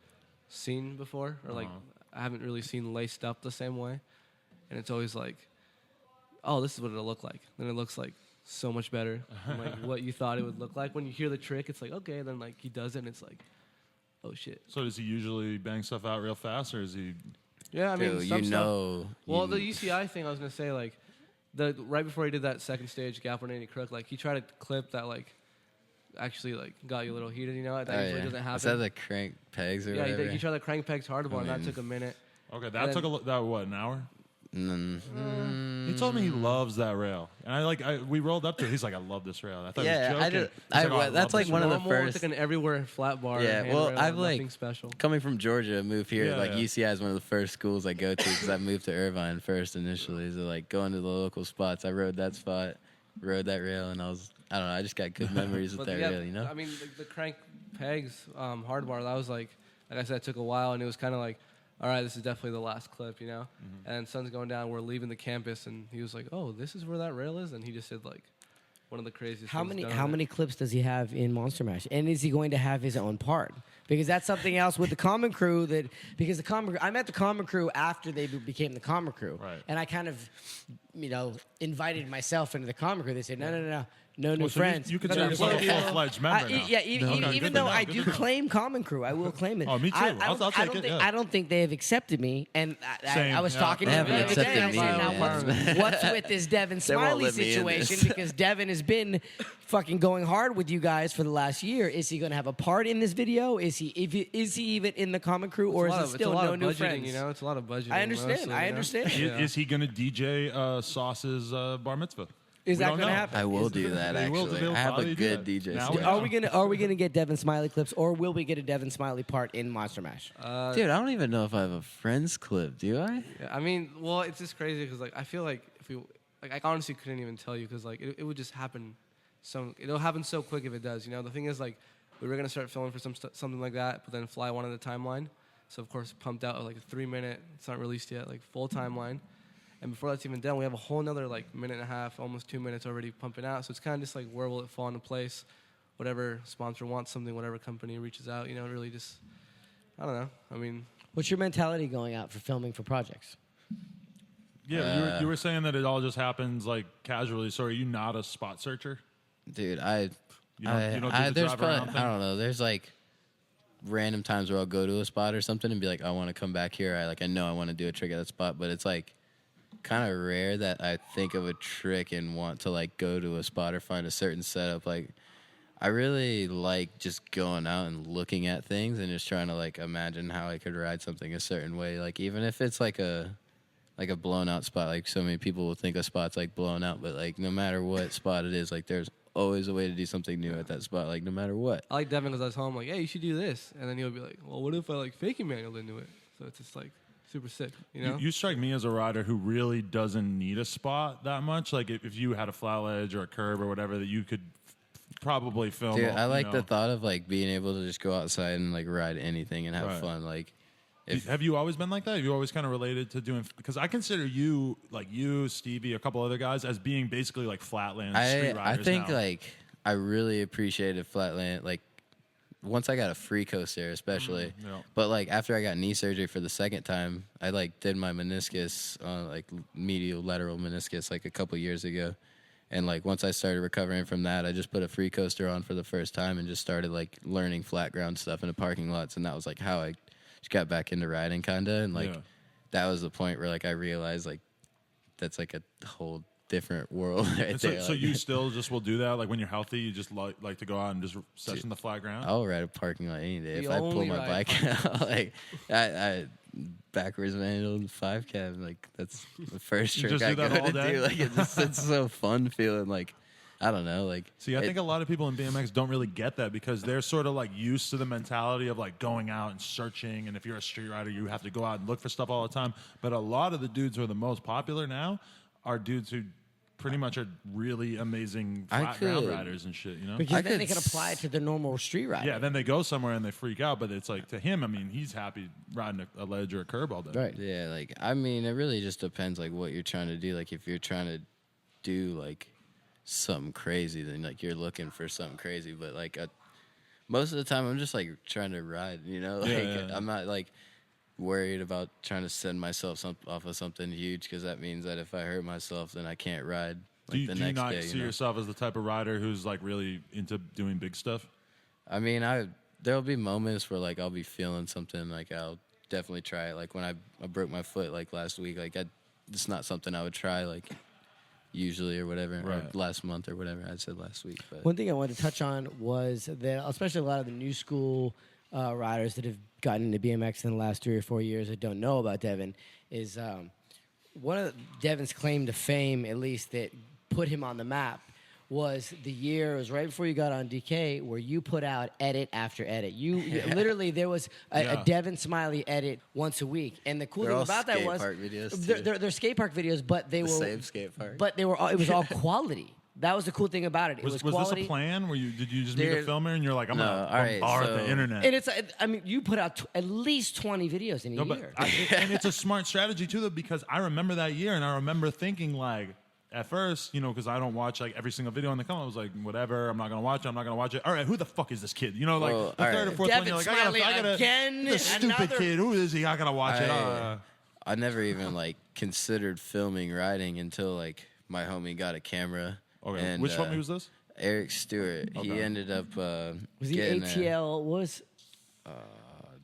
Speaker 4: seen before, or like I haven't really seen laced up the same way, and it's always like, oh, this is what it'll look like. Then it looks like so much better than like what you thought it would look like. When you hear the trick, it's like okay, then like he does it, and it's like, oh shit.
Speaker 2: So does he usually bang stuff out real fast, or is he?
Speaker 4: Yeah, I mean,
Speaker 1: Dude,
Speaker 4: some
Speaker 1: you
Speaker 4: stuff-
Speaker 1: know.
Speaker 4: Well,
Speaker 1: you-
Speaker 4: the UCI thing, I was gonna say, like, right before he did that second stage Gap 180 crook, like he tried to clip that like actually like got you a little heated, you know? That usually doesn't happen.
Speaker 1: Is that the crank pegs or
Speaker 4: yeah,
Speaker 1: whatever?
Speaker 4: he tried the crank pegs hard bar, and that
Speaker 1: mean-
Speaker 4: took a minute.
Speaker 2: Okay, that
Speaker 4: And
Speaker 2: took an hour.
Speaker 1: Mm.
Speaker 2: He told me he loves that rail, and we rolled up to it. He's like, I love this rail. I thought
Speaker 1: Yeah,
Speaker 2: he was
Speaker 1: I
Speaker 2: joking.
Speaker 1: did-
Speaker 2: He's like,
Speaker 1: I-
Speaker 2: "Oh, I
Speaker 1: that's
Speaker 2: love
Speaker 1: like
Speaker 2: this
Speaker 1: one of
Speaker 2: rail."
Speaker 1: the
Speaker 4: Normal,
Speaker 1: first-
Speaker 4: it's like an everywhere flat bar.
Speaker 1: Yeah,
Speaker 4: and
Speaker 1: well,
Speaker 4: handrail,
Speaker 1: I've, like-
Speaker 4: nothing special.
Speaker 1: Coming from Georgia, moved here.
Speaker 2: Yeah,
Speaker 1: like
Speaker 2: yeah.
Speaker 1: UCI is one of the first schools I go to because I moved to Irvine first initially. So like going to the local spots, I rode that spot, rode that rail, and I don't know. I just got good memories with
Speaker 4: But
Speaker 1: that
Speaker 4: yeah,
Speaker 1: rail, you know.
Speaker 4: I mean, the crank pegs hard bar, that was like I said, it took a while, and it was kind of like, all right, this is definitely the last clip, you know? And sun's going down, we're leaving the campus, and he was like, oh, this is where that rail is? And he just said, like, one of the craziest
Speaker 3: How
Speaker 4: things
Speaker 3: many
Speaker 4: done
Speaker 3: how
Speaker 4: on it.
Speaker 3: many clips does he have in Monster Mash? And is he going to have his own part? Because that's something else with the Common Crew I met the Common Crew after they became the Common Crew.
Speaker 2: Right.
Speaker 3: And I kind of, invited myself into the Common Crew. They said, no, no new
Speaker 2: Well, so
Speaker 3: friends.
Speaker 2: You consider yourself a full-fledged member now.
Speaker 3: Yeah, even though I do claim Common Crew, I will claim it.
Speaker 2: Oh, me too. I'll take it.
Speaker 3: I don't think they have accepted me. And I was
Speaker 2: Same,
Speaker 3: talking to
Speaker 1: They
Speaker 3: them the
Speaker 1: haven't
Speaker 3: other day.
Speaker 1: accepted
Speaker 3: I
Speaker 1: me
Speaker 3: said, now
Speaker 1: yet.
Speaker 3: what's with this Devon
Speaker 1: They won't
Speaker 3: Smillie
Speaker 1: let me in
Speaker 3: situation?
Speaker 1: this.
Speaker 3: Because Devon has been fucking going hard with you guys for the last year. Is he going to have a part in this video? Is he even in the Common Crew, or is it still no new friends?
Speaker 4: You know, it's a lot of budgeting.
Speaker 3: I understand.
Speaker 4: Mostly,
Speaker 2: Is he going to DJ Sauce's bar mitzvah?
Speaker 3: Is
Speaker 2: We
Speaker 3: that
Speaker 2: don't
Speaker 3: going to
Speaker 2: know.
Speaker 3: happen?
Speaker 1: I will do that,
Speaker 2: They will,
Speaker 1: actually.
Speaker 2: they'll
Speaker 1: I have
Speaker 2: probably
Speaker 1: a
Speaker 2: do
Speaker 1: good
Speaker 2: that.
Speaker 1: DJ
Speaker 2: Now
Speaker 1: skill.
Speaker 2: we
Speaker 3: Are we gonna get Devon Smillie clips, or will we get a Devon Smillie part in Monster Mash?
Speaker 1: Dude, I don't even know if I have a friends clip, do I?
Speaker 4: Yeah, I mean, well, it's just crazy because like I feel like if we like I honestly couldn't even tell you because like it would just happen. It'll happen so quick if it does. You know, the thing is like we were gonna start filming for something like that, but then Fly wanted the timeline, so of course pumped out like a 3-minute. It's not released yet, like full timeline. And before that's even done, we have a whole nother like minute and a half, almost 2 minutes already pumping out. So it's kind of just like where will it fall into place? Whatever sponsor wants something, whatever company reaches out, you know, really just, I don't know. I mean,
Speaker 3: What's your mentality going out for filming for projects?
Speaker 2: Yeah, you were saying that it all just happens like casually. So are you not a spot searcher?
Speaker 1: Dude,
Speaker 2: You don't do the
Speaker 1: there's
Speaker 2: drive around
Speaker 1: probably,
Speaker 2: thing?
Speaker 1: I don't know. There's like random times where I'll go to a spot or something and be like, I want to come back here. I know I want to do a trick at that spot, but it's like kind of rare that I think of a trick and want to like go to a spot or find a certain setup. Like I really like just going out and looking at things and just trying to like imagine how I could ride something a certain way. Like even if it's like a blown out spot, like so many people will think a spot's like blown out, but like no matter what spot it is, like there's always a way to do something new at that spot, like no matter what.
Speaker 4: I like Devin because I was home like, hey, you should do this, and then he'll be like, well, what if I like faking manual into it? So it's just like super sick, you know.
Speaker 2: You strike me as a rider who really doesn't need a spot that much. Like if you had a flat ledge or a curb or whatever that you could probably film.
Speaker 1: Dude, I like the thought of like being able to just go outside and like ride anything and have fun. Like,
Speaker 2: have you always been like that? Have you always kind of related to doing? Because I consider you, like you, Stevie, a couple other guys, as being basically like flatland street riders.
Speaker 1: I think
Speaker 2: now.
Speaker 1: like I really appreciated flatland. Like once I got a Freecoaster, especially.
Speaker 2: Yeah.
Speaker 1: But like after I got knee surgery for the second time, I like did my meniscus, like medial lateral meniscus, like a couple years ago. And like once I started recovering from that, I just put a Freecoaster on for the first time and just started like learning flat ground stuff in the parking lots, and that was like how I just got back into riding kinda, and like that was the point where like I realized like that's like a whole different world right there.
Speaker 2: So you still just will do that? Like when you're healthy, you just like to go out and just session the flat ground?
Speaker 1: I'll ride a parking lot any day.
Speaker 4: The
Speaker 1: If I pull
Speaker 4: only
Speaker 1: my
Speaker 4: ride
Speaker 1: bike out, like I backwards manual 5 cab, like that's the first trick
Speaker 2: just
Speaker 1: I
Speaker 2: do that
Speaker 1: go
Speaker 2: all
Speaker 1: to
Speaker 2: day?
Speaker 1: do. Like it's so fun feeling like I don't know, like
Speaker 2: See, I think a lot of people in BMX don't really get that because they're sort of like used to the mentality of like going out and searching, and if you're a street rider, you have to go out and look for stuff all the time. But a lot of the dudes who are the most popular now are dudes who pretty much are really amazing flat ground riders and shit, you know?
Speaker 3: Because then they can apply it to the normal street ride.
Speaker 2: Yeah, then they go somewhere and they freak out, but it's like to him, I mean, he's happy riding a ledge or a curb all day.
Speaker 3: Right.
Speaker 1: yeah, like I mean, it really just depends like what you're trying to do. Like if you're trying to do like something crazy, then like you're looking for something crazy. But like most of the time, I'm just like trying to ride. You know, like I'm not like worried about trying to send myself off of something huge because that means that if I hurt myself, then I can't ride. Like,
Speaker 2: Do you
Speaker 1: next
Speaker 2: not
Speaker 1: day,
Speaker 2: see
Speaker 1: you know?
Speaker 2: yourself as the type of rider who's like really into doing big stuff?
Speaker 1: I mean, there'll be moments where like I'll be feeling something, like I'll definitely try it. Like when I broke my foot like last week, like it's not something I would try like usually or whatever, or last month or whatever I said last week. But
Speaker 3: One thing I wanted to touch on was that, especially a lot of the new school riders that have gotten into BMX in the last 3 or 4 years that don't know about Devon, is one of Devon's claim to fame, at least that put him on the map, was the year, it was right before you got on DK, where you put out edit after edit. You literally, there was a Devon Smillie edit once a week. And the cool
Speaker 1: They're
Speaker 3: thing
Speaker 1: all
Speaker 3: about that was,
Speaker 1: skate park videos, too.
Speaker 3: they're skate park videos, but they
Speaker 1: the
Speaker 3: were
Speaker 1: same skate park.
Speaker 3: But they were all, it was all quality. That was the cool thing about it. It was quality.
Speaker 2: this a plan? Did you just meet a
Speaker 1: Dude,
Speaker 2: filmer and you're like, I'm
Speaker 1: no,
Speaker 2: gonna
Speaker 1: all right,
Speaker 2: bombard
Speaker 1: so-
Speaker 2: the internet?
Speaker 3: And it's, I mean, you put out at least 20 videos in a year.
Speaker 2: And it's a smart strategy too, though, because I remember that year and I remember thinking like, at first, you know, because I don't watch like every single video on the channel, I was like, whatever, I'm not gonna watch it. All right, who the fuck is this kid? You know, like
Speaker 1: Well,
Speaker 2: the third or fourth one,
Speaker 3: Devon
Speaker 2: you're like,
Speaker 3: Smillie
Speaker 2: I gotta,
Speaker 3: again,
Speaker 2: the stupid
Speaker 3: another-
Speaker 2: kid. Who is he? I gotta watch it.
Speaker 1: I never even like considered filming riding until like my homie got a camera.
Speaker 2: Okay,
Speaker 1: And,
Speaker 2: which one was this?
Speaker 1: Eric Stewart. He
Speaker 2: Okay.
Speaker 1: ended up
Speaker 3: Was he
Speaker 1: getting
Speaker 3: ATL? Was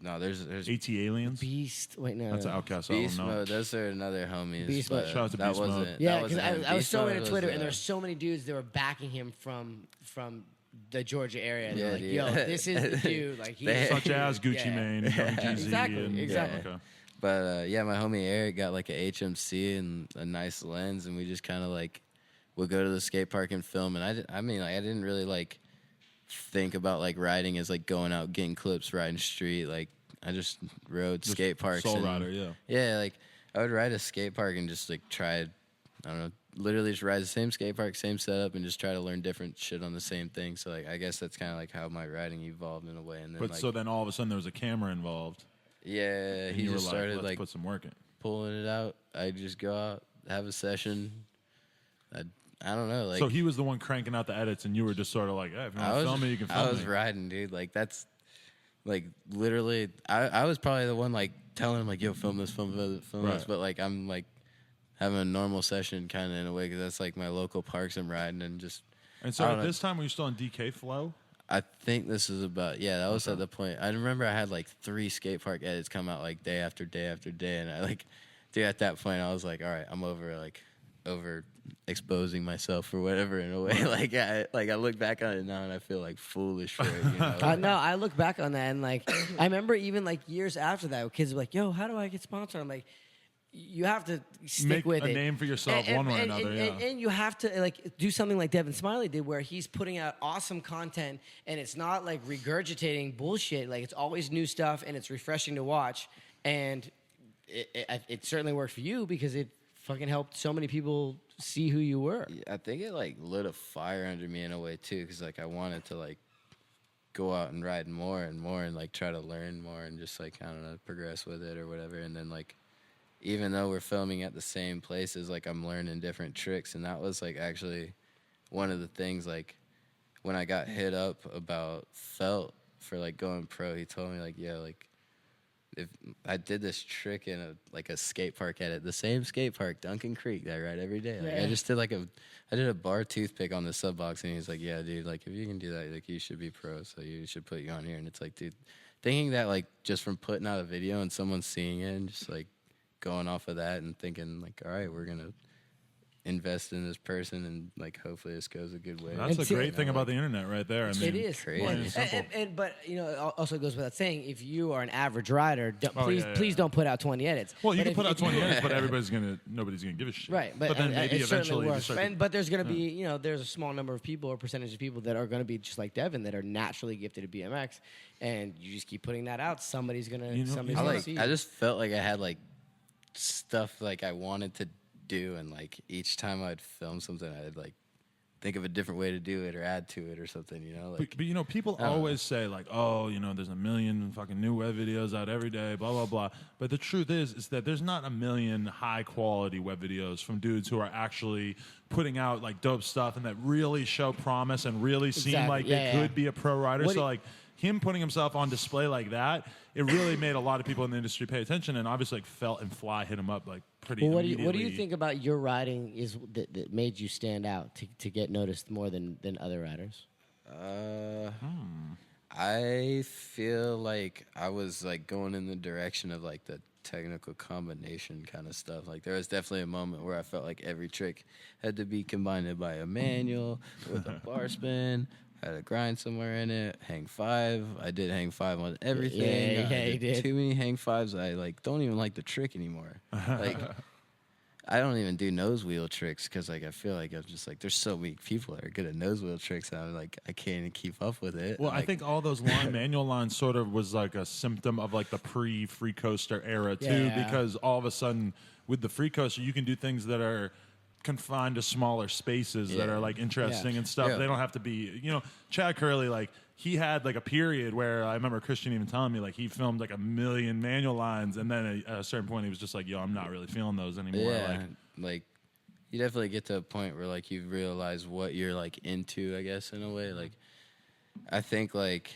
Speaker 1: no, there's
Speaker 2: AT Aliens.
Speaker 3: Beast? Wait, no.
Speaker 2: That's an Outcast.
Speaker 1: Beast
Speaker 2: I don't know.
Speaker 1: Mode. Those are another homies.
Speaker 3: Beast
Speaker 1: but
Speaker 3: Mode.
Speaker 2: Shout out to
Speaker 1: that
Speaker 2: Beast Mode.
Speaker 1: wasn't.
Speaker 3: Yeah,
Speaker 1: that
Speaker 3: because
Speaker 1: wasn't him.
Speaker 3: I was
Speaker 1: Beast
Speaker 3: so
Speaker 1: Mode
Speaker 3: into
Speaker 1: was,
Speaker 3: Twitter, and there's so many dudes that were backing him from the Georgia area. And
Speaker 1: Yeah,
Speaker 3: they're like,
Speaker 1: dude.
Speaker 3: yo, this is the dude. Like he's
Speaker 2: Such as Gucci
Speaker 3: yeah.
Speaker 2: Mane, and Young Jeezy,
Speaker 3: Exactly,
Speaker 2: and
Speaker 3: exactly.
Speaker 2: Okay.
Speaker 1: But yeah, my homie Eric got like a HMC and a nice lens, and we just kind of like would go to the skate park and film. And I mean, like, I didn't really like think about like riding as like going out getting clips, riding street. Like I just rode skate parks.
Speaker 2: Soul
Speaker 1: and,
Speaker 2: rider, yeah.
Speaker 1: Yeah, like I would ride a skate park and just like try. I don't know, literally just ride the same skate park, same setup, and just try to learn different shit on the same thing. So like I guess that's kind of like how my riding evolved in a way. And then
Speaker 2: But
Speaker 1: like,
Speaker 2: so then all of a sudden there was a camera involved.
Speaker 1: yeah,
Speaker 2: And
Speaker 1: he
Speaker 2: you were
Speaker 1: just started
Speaker 2: Let's
Speaker 1: like
Speaker 2: put some work in.
Speaker 1: pulling it out. I just go out, have a session. I don't know, like
Speaker 2: So he was the one cranking out the edits, and you were just sort of like, hey, if you want
Speaker 1: I
Speaker 2: to
Speaker 1: was,
Speaker 2: film me, you can film
Speaker 1: I was
Speaker 2: me.
Speaker 1: riding, dude. Like that's like literally. I was probably the one like telling him like, "Yo, film this, film this."
Speaker 2: Right.
Speaker 1: But like I'm like having a normal session kind of in a way because that's like my local parks I'm riding and just.
Speaker 2: And so
Speaker 1: I
Speaker 2: at
Speaker 1: don't know.
Speaker 2: this time, were you still on DK Flow?
Speaker 1: I think this is about that was at the point. I remember I had like 3 skate park edits come out like day after day after day, and I like, dude, at that point I was like, all right, I'm over exposing myself or whatever in a way. I look back on it now and I feel like foolish for it. You know?
Speaker 3: No, I look back on that and like I remember even like years after that, kids were like, "Yo, how do I get sponsored?" I'm like, you have to stick
Speaker 2: Make
Speaker 3: with
Speaker 2: a
Speaker 3: it.
Speaker 2: name for yourself one way or another, yeah.
Speaker 3: And you have to like do something like Devon Smillie did, where he's putting out awesome content, and it's not like regurgitating bullshit. Like it's always new stuff, and it's refreshing to watch. And it certainly worked for you because it fucking helped so many people see who you were.
Speaker 1: I think it like lit a fire under me in a way too, because like I wanted to like go out and ride more and more and like try to learn more and just like I don't know, progress with it or whatever. And then like even though we're filming at the same places, like I'm learning different tricks. And that was like actually one of the things like when I got hit up about Felt for like going pro, he told me like, yeah, like if I did this trick in a skate park the same skate park, Duncan Creek, that I ride every day. Like
Speaker 3: Yeah.
Speaker 1: I just did I did a bar toothpick on the sub box, and he's like, yeah, dude, like if you can do that, like you should be pro, so you should put you on here. And it's like, dude, thinking that like just from putting out a video and someone seeing it and just like going off of that and thinking like, all right, we're gonna invest in this person and like hopefully this goes a good way.
Speaker 2: That's
Speaker 3: And
Speaker 2: the great thing about the internet right there. I mean,
Speaker 3: It is
Speaker 1: crazy.
Speaker 3: Well,
Speaker 2: Plain and simple.
Speaker 3: but you know, it also goes without saying, if you are an average rider, please
Speaker 2: yeah.
Speaker 3: please don't put out 20 edits.
Speaker 2: Well, you
Speaker 3: But
Speaker 2: can
Speaker 3: if-
Speaker 2: put out
Speaker 3: if
Speaker 2: 20
Speaker 3: you-
Speaker 2: minutes, but nobody's gonna give a shit.
Speaker 3: Right, but
Speaker 2: then maybe
Speaker 3: it certainly
Speaker 2: eventually,
Speaker 3: works.
Speaker 2: just start
Speaker 3: But there's going to be, you know, there's a small number of people or percentage of people that are going to be just like Devon that are naturally gifted at BMX, and you just keep putting that out. Somebody's gonna,
Speaker 2: You know,
Speaker 3: somebody's
Speaker 2: I
Speaker 3: gonna
Speaker 1: like
Speaker 3: see.
Speaker 1: I just felt like I had like stuff like I wanted to do, and like each time I'd film something I'd like think of a different way to do it or add to it or something, you know, like
Speaker 2: But you know, people always say like, "Oh, you know, there's a million fucking new web videos out every day, blah blah blah." But the truth is that there's not a million high quality web videos from dudes who are actually putting out like dope stuff and that really show promise and really seem
Speaker 3: Exactly.
Speaker 2: like
Speaker 3: Yeah,
Speaker 2: they
Speaker 3: yeah.
Speaker 2: could be a pro rider.
Speaker 3: What
Speaker 2: So
Speaker 3: do-
Speaker 2: like him putting himself on display like that, it really made a lot of people in the industry pay attention. And obviously, like Felt and Fly hit him up like pretty.
Speaker 3: Well, what do
Speaker 2: immediately.
Speaker 3: you think about your riding that made you stand out to get noticed more than other riders?
Speaker 1: I feel like I was like going in the direction of like the technical combination kind of stuff. Like there was definitely a moment where I felt like every trick had to be combined by a manual with a bar spin. I had a grind somewhere in it. Hang 5. I did hang 5 on everything.
Speaker 3: Yeah,
Speaker 1: I
Speaker 3: you did.
Speaker 1: too many hang 5s. I like don't even like the trick anymore. Like I don't even do nose wheel tricks because like I feel like I'm just like there's so many people that are good at nose wheel tricks and I'm like I can't even keep up with it.
Speaker 2: Well,
Speaker 1: I'm
Speaker 2: I
Speaker 1: like,
Speaker 2: think all those manual lines sort of was like a symptom of like the pre-Freecoaster era too,
Speaker 3: Yeah.
Speaker 2: because all of a sudden with the Freecoaster you can do things that are confined to smaller spaces that
Speaker 1: Yeah.
Speaker 2: are like interesting
Speaker 3: Yeah.
Speaker 2: and stuff.
Speaker 1: Yeah.
Speaker 2: They don't have to be, you know, Chad Curley, like he had like a period where I remember Christian even telling me like he filmed like 1 million manual lines, and then at a certain point he was just like, yo, I'm not really feeling those anymore.
Speaker 1: yeah, like you definitely get to a point where like you realize what you're like into, I guess, in a way. Like I think like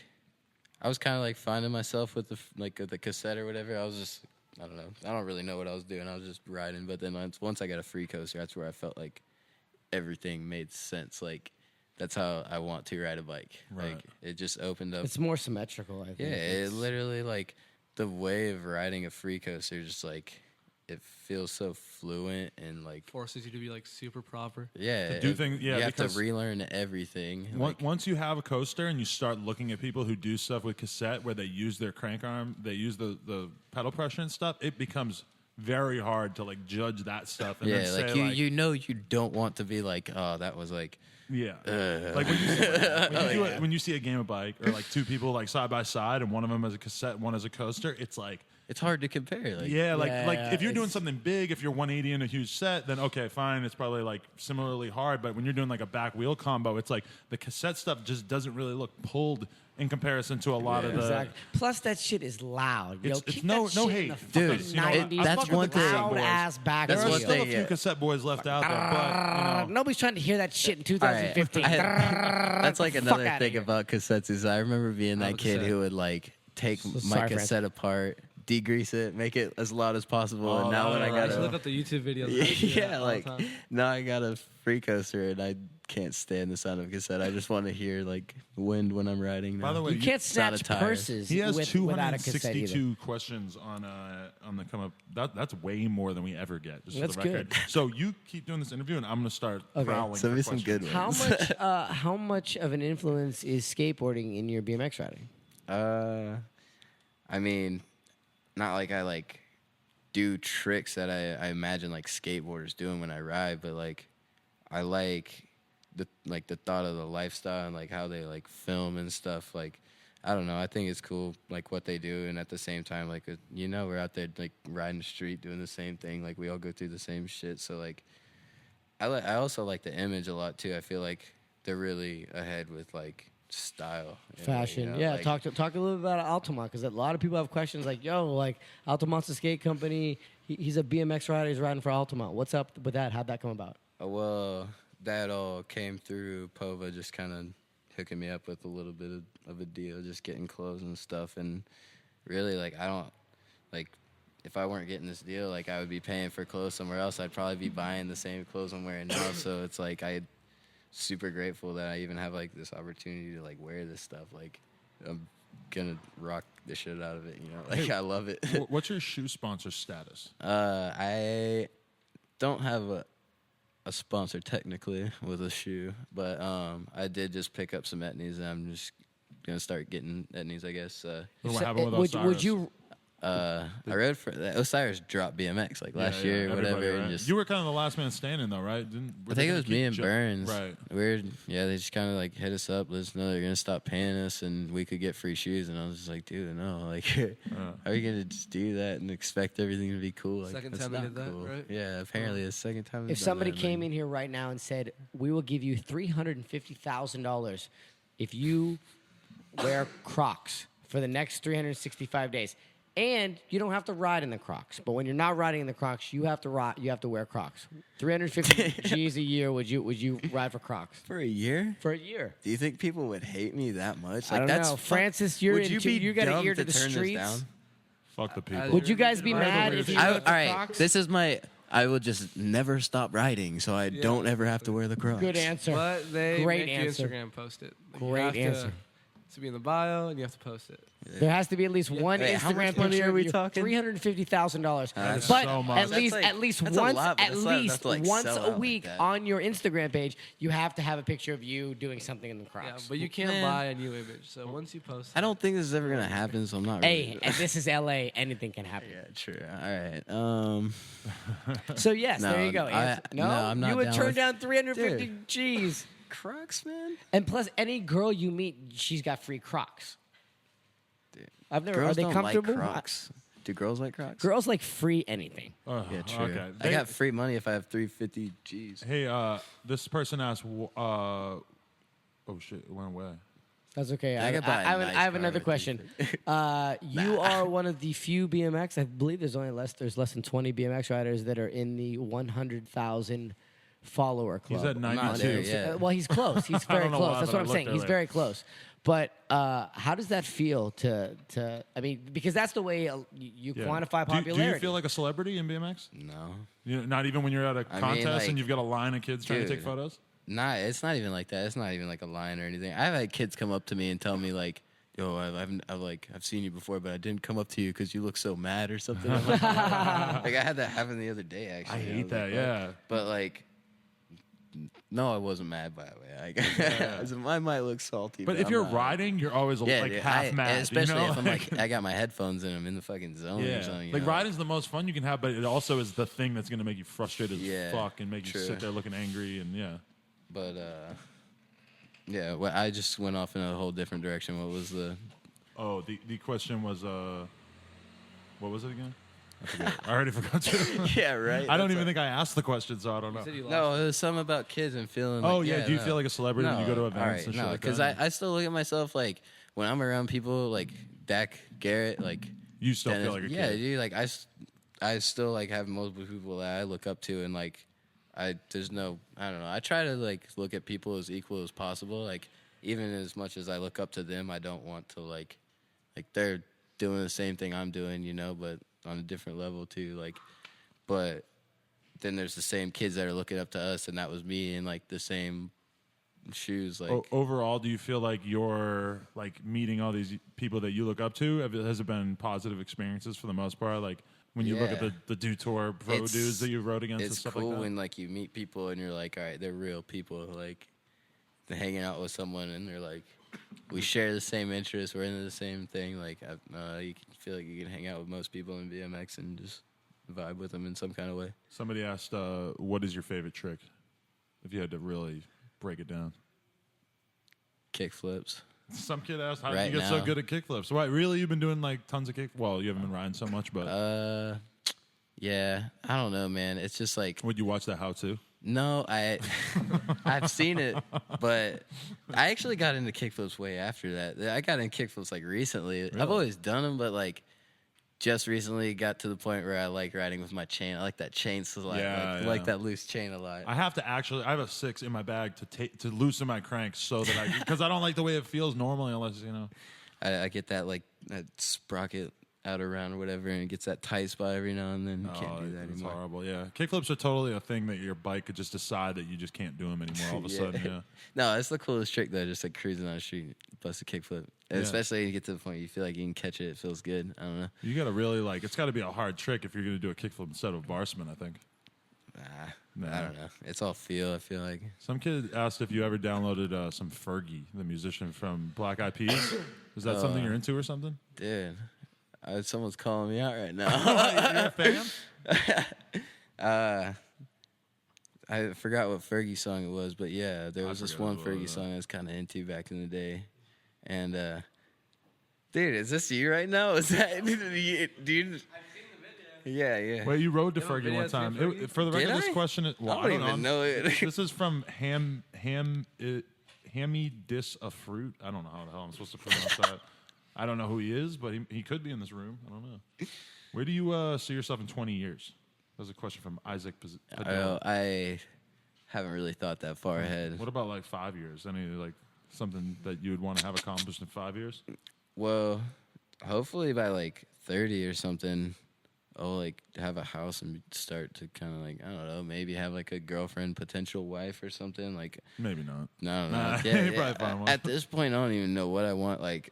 Speaker 1: I was kind of like finding myself with the cassette or whatever. I was just I don't know. I don't really know what I was doing. I was just riding. But then once I got a Freecoaster, that's where I felt like everything made sense. Like that's how I want to ride a bike.
Speaker 2: Right.
Speaker 1: Like it just opened up.
Speaker 3: It's more symmetrical, I think.
Speaker 1: Yeah, it literally like the way of riding a free coaster, just like it feels so fluent and like
Speaker 4: Forces you to be like super proper.
Speaker 1: yeah,
Speaker 2: To do things- yeah,
Speaker 1: you have to
Speaker 2: because
Speaker 1: relearn everything.
Speaker 2: Once you have a coaster and you start looking at people who do stuff with cassette where they use their crank arm, they use the pedal pressure and stuff, it becomes very hard to like judge that stuff. And
Speaker 1: Yeah,
Speaker 2: then
Speaker 1: like
Speaker 2: say,
Speaker 1: you know you don't want to be like, oh, that was like
Speaker 2: yeah, like when you see a game of bike or like two people like side by side and one of them has a cassette, one has a coaster, it's like.
Speaker 1: it's hard to compare. Like
Speaker 2: Like if you're doing something big, if you're 180 in a huge set, then okay, fine, it's probably like similarly hard. But when you're doing like a back wheel combo, it's like the cassette stuff just doesn't really look pulled in comparison to a lot of the.
Speaker 3: Exactly. Plus, that shit is loud. Yo,
Speaker 2: It's
Speaker 3: kick
Speaker 2: no
Speaker 3: that shit
Speaker 2: hate,
Speaker 3: in the
Speaker 1: dude.
Speaker 3: fucking
Speaker 2: You know,
Speaker 3: 90s.
Speaker 1: that's
Speaker 2: fucking
Speaker 1: one
Speaker 2: with the
Speaker 1: thing.
Speaker 2: cassette
Speaker 3: Loud
Speaker 2: boys.
Speaker 3: ass back
Speaker 2: There are
Speaker 1: one
Speaker 3: wheel.
Speaker 2: still a
Speaker 1: thing,
Speaker 2: few
Speaker 1: yeah.
Speaker 2: cassette boys left out there, but you know.
Speaker 3: Nobody's trying to hear that shit in
Speaker 1: All right.
Speaker 3: 2015.
Speaker 1: That's like
Speaker 3: Fuck
Speaker 1: another
Speaker 3: outta
Speaker 1: thing
Speaker 3: here.
Speaker 1: about cassettes is I remember being that
Speaker 4: the
Speaker 1: kid
Speaker 4: cassette.
Speaker 1: who would like take
Speaker 3: So
Speaker 1: my
Speaker 3: sorry,
Speaker 1: cassette apart, degrease it, make it as loud as possible,
Speaker 2: Oh,
Speaker 1: and now when I
Speaker 2: right.
Speaker 4: I
Speaker 1: got
Speaker 4: used to look
Speaker 1: a
Speaker 4: up the YouTube videos. I used to do that all the
Speaker 1: like
Speaker 4: time.
Speaker 1: now I got a free coaster and I can't stand the sound of a cassette. I just want to hear like wind when I'm riding.
Speaker 2: By
Speaker 1: now.
Speaker 2: the way,
Speaker 3: You can't
Speaker 1: Sound of
Speaker 3: snatch
Speaker 1: tires.
Speaker 3: purses
Speaker 2: he has
Speaker 3: without a cassette either.
Speaker 2: 262 questions on the come up. That's way more than we ever get. Just
Speaker 3: That's
Speaker 2: for the record.
Speaker 3: good.
Speaker 2: So you keep doing this interview, and I'm gonna start prowling.
Speaker 1: Send
Speaker 2: for
Speaker 1: me some
Speaker 2: questions.
Speaker 1: good
Speaker 3: How
Speaker 1: ones.
Speaker 3: much? How much of an influence is skateboarding in your BMX riding?
Speaker 1: I mean, not like I like do tricks that I imagine like skateboarders doing when I ride, but like I like the thought of the lifestyle and like how they like film and stuff. Like I don't know, I think it's cool like what they do, and at the same time like we're out there like riding the street doing the same thing. Like we all go through the same shit. So like I also like the image a lot too. I feel like they're really ahead with like style, and,
Speaker 3: Fashion,
Speaker 1: like,
Speaker 3: yeah.
Speaker 1: like-
Speaker 3: Talk a little bit about Altamont, because a lot of people have questions like, "Yo, like Altamont's a skate company. He's a BMX rider. He's riding for Altamont. What's up with that? How'd that come about?"
Speaker 1: Well, that all came through Pova just kind of hooking me up with a little bit of a deal, just getting clothes and stuff. And really, like, I don't, like, if I weren't getting this deal, like, I would be paying for clothes somewhere else. I'd probably be buying the same clothes I'm wearing now. So it's like I'm super grateful that I even have, like, this opportunity to, like, wear this stuff. Like, I'm going to rock the shit out of it, you know? Like, I love it.
Speaker 2: What's your shoe sponsor status?
Speaker 1: I don't have a sponsor technically with a shoe, but I did just pick up some etnies, and I'm just gonna start getting etnies, I guess.
Speaker 2: What happened with
Speaker 3: would
Speaker 2: Osiris?
Speaker 3: you?
Speaker 1: I rode for Osiris dropped BMX like last year,
Speaker 2: everybody,
Speaker 1: whatever.
Speaker 2: right?
Speaker 1: And just,
Speaker 2: You were kind of the last man standing, though, right?
Speaker 1: I think it was me and Burns.
Speaker 2: Right.
Speaker 1: They just kind of like hit us up, let us know they're gonna stop paying us, and we could get free shoes. And I was just like, dude, no, like, how are you gonna just do that and expect everything to be cool? Like,
Speaker 4: Second
Speaker 1: that's
Speaker 4: time we
Speaker 1: not
Speaker 4: did that,
Speaker 1: cool.
Speaker 4: right?
Speaker 1: Yeah, apparently it's the second time.
Speaker 3: If somebody came in here right now and said, "We will give you $350,000 if you wear Crocs for the next 365 days," and you don't have to ride in the Crocs, but when you're not riding in the Crocs, you have to wear Crocs. 350 G's a year. Would you ride for Crocs
Speaker 1: for a year?
Speaker 3: for a year?
Speaker 1: Do you think people would hate me that much? Like,
Speaker 3: I don't
Speaker 1: that's
Speaker 3: know, Francis. You're
Speaker 1: would you
Speaker 3: into,
Speaker 1: be
Speaker 3: you got an
Speaker 1: dumb
Speaker 3: ear to the
Speaker 1: turn this
Speaker 3: streets.
Speaker 1: down?
Speaker 2: Fuck the people.
Speaker 3: Would you guys be
Speaker 4: Right,
Speaker 3: mad
Speaker 4: but
Speaker 3: if you
Speaker 1: I,
Speaker 3: went
Speaker 1: all
Speaker 3: for
Speaker 1: right,
Speaker 3: Crocs?
Speaker 1: this is my. I will just never stop riding, so I don't ever have to wear the Crocs.
Speaker 3: Good answer.
Speaker 4: But they
Speaker 3: Great
Speaker 4: make
Speaker 3: answer.
Speaker 4: you Instagram post it. Like, you
Speaker 3: Great
Speaker 4: have
Speaker 3: answer.
Speaker 4: To be in the bio, and you have to post it.
Speaker 3: There has to be at least one
Speaker 1: Wait, how much
Speaker 3: Instagram
Speaker 1: money
Speaker 3: picture
Speaker 1: are we
Speaker 3: of you.
Speaker 1: talking?
Speaker 3: $350,000.
Speaker 2: That's
Speaker 3: But
Speaker 2: so much.
Speaker 3: at
Speaker 2: That's
Speaker 3: least
Speaker 1: like-
Speaker 3: at least
Speaker 1: that's a
Speaker 3: once
Speaker 1: lot, but
Speaker 3: at
Speaker 1: that's not enough
Speaker 3: least
Speaker 1: to, like,
Speaker 3: once
Speaker 1: sell
Speaker 3: a
Speaker 1: out like
Speaker 3: week
Speaker 1: that.
Speaker 3: on your Instagram page, you have to have a picture of you doing something in the
Speaker 4: Yeah,
Speaker 3: Crocs.
Speaker 4: but you can't
Speaker 1: Man.
Speaker 4: buy a new image. So once you post,
Speaker 1: I don't think this is ever gonna happen, so I'm not.
Speaker 3: Hey,
Speaker 1: Really
Speaker 3: and this is LA. Anything can happen.
Speaker 1: yeah, true. All right.
Speaker 3: So yes,
Speaker 1: No,
Speaker 3: there you go. No,
Speaker 1: I'm not
Speaker 3: you would
Speaker 1: down
Speaker 3: turn
Speaker 1: with-
Speaker 3: down 350
Speaker 1: Dude.
Speaker 3: G's.
Speaker 1: Crocs, man.
Speaker 3: And plus, any girl you meet, she's got free Crocs.
Speaker 1: Dude.
Speaker 3: I've never.
Speaker 1: Girls
Speaker 3: are they
Speaker 1: don't
Speaker 3: comfortable?
Speaker 1: like Crocs. Do girls like Crocs?
Speaker 3: Girls like free anything.
Speaker 1: Yeah, true.
Speaker 2: Okay.
Speaker 1: I got free money if I have 350 G's.
Speaker 2: Hey, this person asked. Oh shit, it went away.
Speaker 3: That's okay.
Speaker 1: I could buy a nice
Speaker 3: I have
Speaker 1: car
Speaker 3: another
Speaker 1: with
Speaker 3: question. You are one of the few BMX. I believe there's less than 20 BMX riders that are in the 100,000 follower club.
Speaker 2: He's at
Speaker 1: not
Speaker 2: 92.
Speaker 1: there yet.
Speaker 3: Well, he's close. He's very
Speaker 2: don't know
Speaker 3: close.
Speaker 2: why,
Speaker 3: That's
Speaker 2: but
Speaker 3: what
Speaker 2: I
Speaker 3: I'm
Speaker 2: looked
Speaker 3: saying. He's
Speaker 2: earlier.
Speaker 3: very close. But how does that feel to? I mean, because that's the way you
Speaker 2: Yeah.
Speaker 3: quantify
Speaker 2: Do
Speaker 3: popularity.
Speaker 2: you feel like a celebrity in BMX?
Speaker 1: No.
Speaker 2: You know, not even when you're at a
Speaker 1: I mean,
Speaker 2: contest
Speaker 1: like,
Speaker 2: and you've got a line of kids trying to take
Speaker 1: dude.
Speaker 2: photos.
Speaker 1: Nah, it's not even like that. It's not even like a line or anything. I've had kids come up to me and tell me like, "Yo, I've seen you before, but I didn't come up to you because you look so mad or something." I'm like, like I had that happen the other day actually.
Speaker 2: I hate that.
Speaker 1: Like,
Speaker 2: Yeah.
Speaker 1: But like, no, I wasn't mad by the way. I might look salty.
Speaker 2: But if you're riding, you're always half mad.
Speaker 1: Especially if I'm
Speaker 2: like
Speaker 1: I got my headphones in, I'm in the fucking zone or something.
Speaker 2: Like riding's the most fun you can have, but it also is the thing that's gonna make you frustrated as fuck and make you sit there looking angry and
Speaker 1: But yeah, well, I just went off in a whole different direction. What was the?
Speaker 2: Oh, the question was what was it again? I forget. I already forgot to.
Speaker 1: Yeah, right.
Speaker 2: I don't even think I asked the question, so I don't know.
Speaker 1: No, it was something about kids and feeling.
Speaker 2: Oh
Speaker 1: like,
Speaker 2: yeah, do you feel like a celebrity when you go to events and shit like that?
Speaker 1: because I still look at myself like when I'm around people like Dak, Garrett, like
Speaker 2: you still
Speaker 1: Dennis,
Speaker 2: feel like a kid.
Speaker 1: Yeah, dude, like I still like have multiple people that I look up to and like I don't know. I try to like look at people as equal as possible. Like even as much as I look up to them, I don't want to like they're doing the same thing I'm doing, but on a different level too. Like, but then there's the same kids that are looking up to us, and that was me in like the same shoes. Like
Speaker 2: overall, do you feel like you're like meeting all these people that you look up to? Has it been positive experiences for the most part? Like when you look at the Do Tour pro dudes that you rode against and stuff like that?
Speaker 1: It's cool when like you meet people and you're like, all right, they're real people. Like they're hanging out with someone and they're like, we share the same interests. We're into the same thing. Like you can feel like you can hang out with most people in BMX and just vibe with them in some kind of way.
Speaker 2: Somebody asked, what is your favorite trick? If you had to really break it down.
Speaker 1: Kickflips.
Speaker 2: Some kid asked, how did you get so good at kickflips? Why, really? You've been doing like tons of Well, you haven't been riding so much, but...
Speaker 1: yeah. I don't know, man. It's just like...
Speaker 2: Would you watch that how-to?
Speaker 1: No, I've seen it, but I actually got into kickflips way after that. I got into kickflips like recently. Really? I've always done them, but like just recently got to the point where I like riding with my chain. I like that chain slide, like that loose chain a lot.
Speaker 2: I have a 6 in my bag to loosen my crank so that because I don't like the way it feels normally unless
Speaker 1: I get that like that sprocket out around or whatever, and it gets that tight spot every now and then. You can't do that anymore.
Speaker 2: It's horrible, yeah. Kickflips are totally a thing that your bike could just decide that you just can't do them anymore all of a sudden, yeah.
Speaker 1: No, it's the coolest trick, though, just like cruising on the street, bust a kickflip. Especially when you get to the point you feel like you can catch it, it feels good. I don't know.
Speaker 2: You got to really, it's got to be a hard trick if you're going to do a kickflip instead of barspin, I think.
Speaker 1: I don't know. It's all feel, I feel like.
Speaker 2: Some kid asked if you ever downloaded some Fergie, the musician from Black Eyed Peas. Is that something you're into or something?
Speaker 1: Dude. Someone's calling me out right now.
Speaker 2: You're a fan?
Speaker 1: I forgot what Fergie song it was, but yeah, there was this one Fergie song I was kind of into back in the day. And, dude, is this you right now? Is that, dude?
Speaker 4: I've seen the video.
Speaker 1: Yeah.
Speaker 2: Well, you rode to Fergie one time. For the record, this question is... Well,
Speaker 1: I don't even know it.
Speaker 2: This is from Hammy Dis a Fruit. I don't know how the hell I'm supposed to pronounce that. I don't know who he is, but he could be in this room. I don't know. Where do you see yourself in 20 years? That was a question from Isaac Padilla.
Speaker 1: I haven't really thought that far ahead.
Speaker 2: What about like 5 years? Any like something that you would want to have accomplished in 5 years?
Speaker 1: Well, hopefully by like 30 or something, I'll like have a house and start to kind of like, I don't know, maybe have like a girlfriend, potential wife or something. Like
Speaker 2: maybe not.
Speaker 1: No. At this point, I don't even know what I want. Like,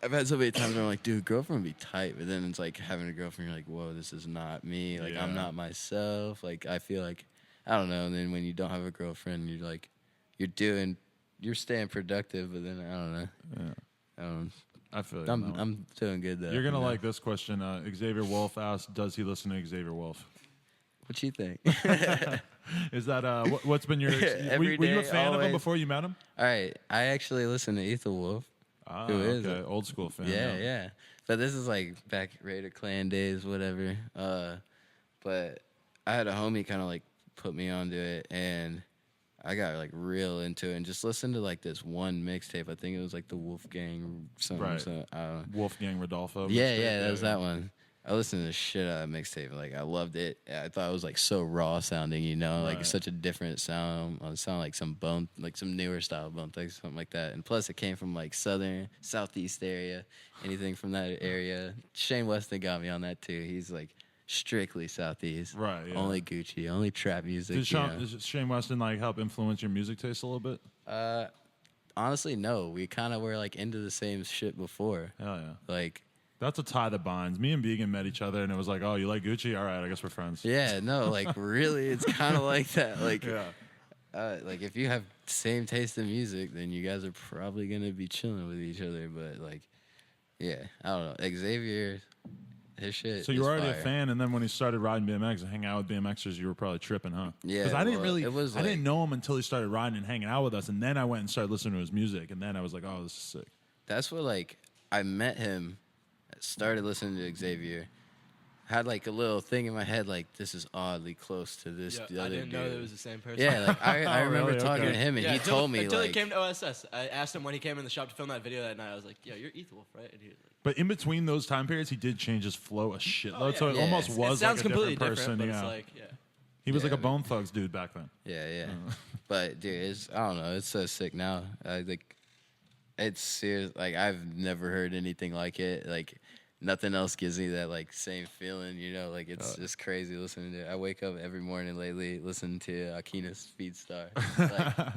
Speaker 1: I've had so many times where I'm like, dude, girlfriend would be tight, but then it's like having a girlfriend, you're like, whoa, this is not me. Like, I'm not myself. Like, I feel like, I don't know. And then when you don't have a girlfriend, you're like, you're staying productive, but then I don't know. Yeah.
Speaker 2: I feel like
Speaker 1: I'm doing good though.
Speaker 2: You're gonna like this question. Xavier Wulf asked, "Does he listen to Xavier Wulf?"
Speaker 1: What you think?
Speaker 2: Is that what's been your? Were you a fan of him before you met him?
Speaker 1: All right, I actually listen to Ethan Wolf. Who is
Speaker 2: okay. Old school fan?
Speaker 1: Yeah. But this is like back Raider Clan days, whatever. But I had a homie kind of like put me onto it, and I got like real into it and just listened to like this one mixtape. I think it was like the Wolfgang something.
Speaker 2: Right.
Speaker 1: So, I don't know.
Speaker 2: Wolfgang Rodolfo.
Speaker 1: Yeah, that was that one. I listened to the shit out of mixtape. Like I loved it. I thought it was like so raw sounding, like such a different sound. It sounded like some bone, like some newer style bone thugs, something like that. And plus, it came from like southeast area. Anything from that area. Shane Weston got me on that too. He's like strictly Southeast.
Speaker 2: Right, yeah.
Speaker 1: Only Gucci, only trap music.
Speaker 2: Does Shane Weston like help influence your music taste a little bit?
Speaker 1: Honestly, no. We kind of were like into the same shit before.
Speaker 2: Hell yeah.
Speaker 1: Like,
Speaker 2: that's a tie that binds. Me and Vegan met each other, and it was like, oh, you like Gucci? All right, I guess we're friends.
Speaker 1: yeah, no, like really, it's kind of like that. Like,
Speaker 2: Yeah.
Speaker 1: Like if you have same taste in music, then you guys are probably gonna be chilling with each other. But like, yeah, I don't know. Xavier, his shit.
Speaker 2: So you were already
Speaker 1: fire.
Speaker 2: a fan, and then when he started riding BMX and hanging out with BMXers, you were probably tripping, huh?
Speaker 1: Yeah,
Speaker 2: Because I didn't
Speaker 1: well,
Speaker 2: really,
Speaker 1: it was
Speaker 2: I
Speaker 1: like-
Speaker 2: didn't know him until he started riding and hanging out with us, and then I went and started listening to his music, and then I was like, oh, this is sick.
Speaker 1: That's what like I met him, started listening to Xavier, had like a little thing in my head like this is oddly close to this the
Speaker 5: I
Speaker 1: other
Speaker 5: didn't
Speaker 1: dude.
Speaker 5: know that it was the same person.
Speaker 1: Yeah, like I remember
Speaker 2: really?
Speaker 1: talking
Speaker 2: Okay.
Speaker 1: to him and
Speaker 5: Yeah,
Speaker 1: he told me
Speaker 5: until
Speaker 1: like
Speaker 5: he came to OSS. I asked him when he came in the shop to film that video that night. I was like, "Yo, you're Eth Wolf, right?" And he was like,
Speaker 2: But in between those time periods, he did change his flow a shitload,
Speaker 5: Oh, yeah.
Speaker 2: so it
Speaker 1: Yeah.
Speaker 2: almost
Speaker 1: It
Speaker 2: was
Speaker 5: sounds
Speaker 2: like a
Speaker 5: completely
Speaker 2: different person.
Speaker 5: but
Speaker 2: yeah.
Speaker 5: it's like, yeah.
Speaker 2: He was
Speaker 1: Yeah,
Speaker 2: like a
Speaker 1: I mean-
Speaker 2: Bone Thugs dude back then.
Speaker 1: yeah. But dude, it's I don't know, it's so sick now. It's serious. Like I've never heard anything like it. Like nothing else gives me that like same feeling, you know. Like it's just crazy listening to it. I wake up every morning lately listening to Akina's Speedstar. Like,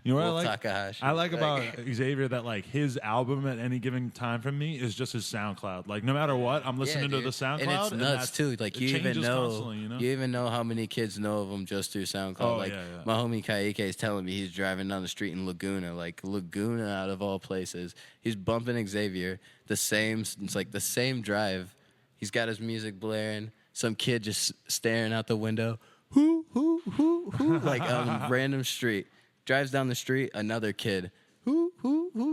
Speaker 2: You know what I
Speaker 1: Wolf
Speaker 2: like?
Speaker 1: Takahashi.
Speaker 2: I like about Xavier that like his album at any given time from me is just his SoundCloud. Like no matter what, I'm listening to
Speaker 1: dude.
Speaker 2: the SoundCloud,
Speaker 1: and it's nuts
Speaker 2: that's-
Speaker 1: too. Like
Speaker 2: it
Speaker 1: you even
Speaker 2: changes
Speaker 1: know,
Speaker 2: constantly, you know?
Speaker 1: you even know how many kids know of him just through SoundCloud.
Speaker 2: Oh,
Speaker 1: like
Speaker 2: yeah.
Speaker 1: my homie Kaike is telling me he's driving down the street in Laguna, like Laguna out of all places. He's bumping Xavier. It's like the same drive. He's got his music blaring. Some kid just staring out the window. Hoo, like on a random street. Drives down the street, another kid. Hoo,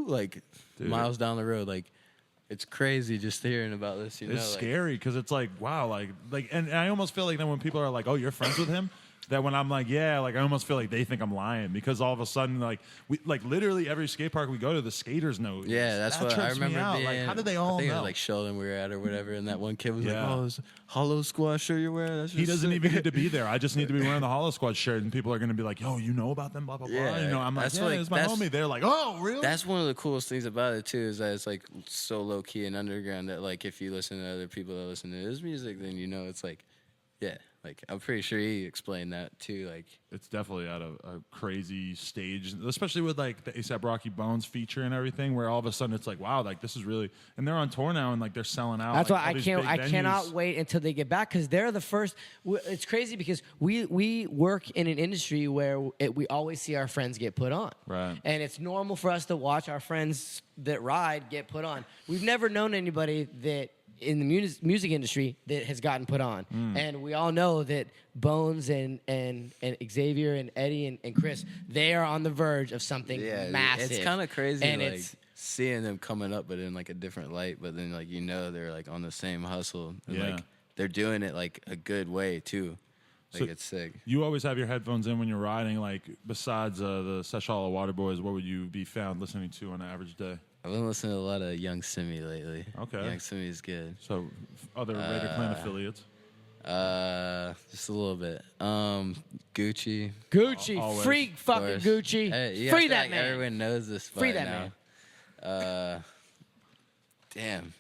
Speaker 1: like
Speaker 2: Dude.
Speaker 1: miles down the road. Like it's crazy just hearing about this. You know,
Speaker 2: It's
Speaker 1: like,
Speaker 2: scary because it's like, wow, like, and I almost feel like then when people are like, oh, you're friends with him, that when I'm like, yeah, like I almost feel like they think I'm lying because all of a sudden, like, we like literally every skate park we go to, the skaters know.
Speaker 1: Yeah, that's
Speaker 2: that
Speaker 1: what I
Speaker 2: trips me
Speaker 1: remember
Speaker 2: out.
Speaker 1: being.
Speaker 2: Like, how did they all
Speaker 1: I think
Speaker 2: know?
Speaker 1: it was like Sheldon we were at or whatever, and that one kid was
Speaker 2: Yeah.
Speaker 1: like, "Oh, it's a Hollow Squad shirt you're wearing." That's
Speaker 2: He
Speaker 1: just
Speaker 2: doesn't
Speaker 1: sick."
Speaker 2: even need to be there. I just need to be wearing the Hollow Squad shirt, and people are going to be like, "Yo, you know about them?" Blah blah blah.
Speaker 1: Yeah,
Speaker 2: You know, I'm like,
Speaker 1: that's
Speaker 2: "Yeah,
Speaker 1: like-
Speaker 2: it's my
Speaker 1: that's-
Speaker 2: homie." They're like, "Oh, really?"
Speaker 1: That's one of the coolest things about it too, is that it's like so low key and underground that like if you listen to other people that listen to his music, then you know it's like, yeah, like I'm pretty sure he explained that too. Like,
Speaker 2: It's definitely at a crazy stage, especially with like the ASAP Rocky Bones feature and everything, where all of a sudden it's like, wow, like this is really, and they're on tour now and like they're selling out.
Speaker 3: That's
Speaker 2: like,
Speaker 3: why
Speaker 2: all
Speaker 3: I
Speaker 2: these
Speaker 3: can't.
Speaker 2: big
Speaker 3: I
Speaker 2: venues.
Speaker 3: cannot wait until they get back because they're the first. It's crazy because we work in an industry where we always see our friends get put on,
Speaker 2: Right.
Speaker 3: And it's normal for us to watch our friends that ride get put on. We've never known anybody that in the music industry that has gotten put on, and we all know that Bones and Xavier and Eddie and Chris, they are on the verge of something
Speaker 1: yeah,
Speaker 3: massive.
Speaker 1: it's kind of crazy,
Speaker 3: and
Speaker 1: like
Speaker 3: it's
Speaker 1: seeing them coming up, but in like a different light. But then like you know they're like on the same hustle, and
Speaker 2: Yeah.
Speaker 1: like they're doing it like a good way too. Like
Speaker 2: So-
Speaker 1: it's sick.
Speaker 2: You always have your headphones in when you're riding. Like besides the Sesh Hollow Water Boys, what would you be found listening to on an average day?
Speaker 1: I've been listening to a lot of Young Simi lately.
Speaker 2: Okay.
Speaker 1: Young Simi is good.
Speaker 2: So other Raider Clan affiliates.
Speaker 1: Just a little bit. Gucci.
Speaker 3: Gucci,
Speaker 2: Always.
Speaker 3: free fucking
Speaker 1: Of course.
Speaker 3: Gucci,
Speaker 1: Hey, you
Speaker 3: free
Speaker 1: guys feel
Speaker 3: that
Speaker 1: like
Speaker 3: man.
Speaker 1: Everyone knows this.
Speaker 3: Free
Speaker 1: by
Speaker 3: that
Speaker 1: now.
Speaker 3: man.
Speaker 1: Damn.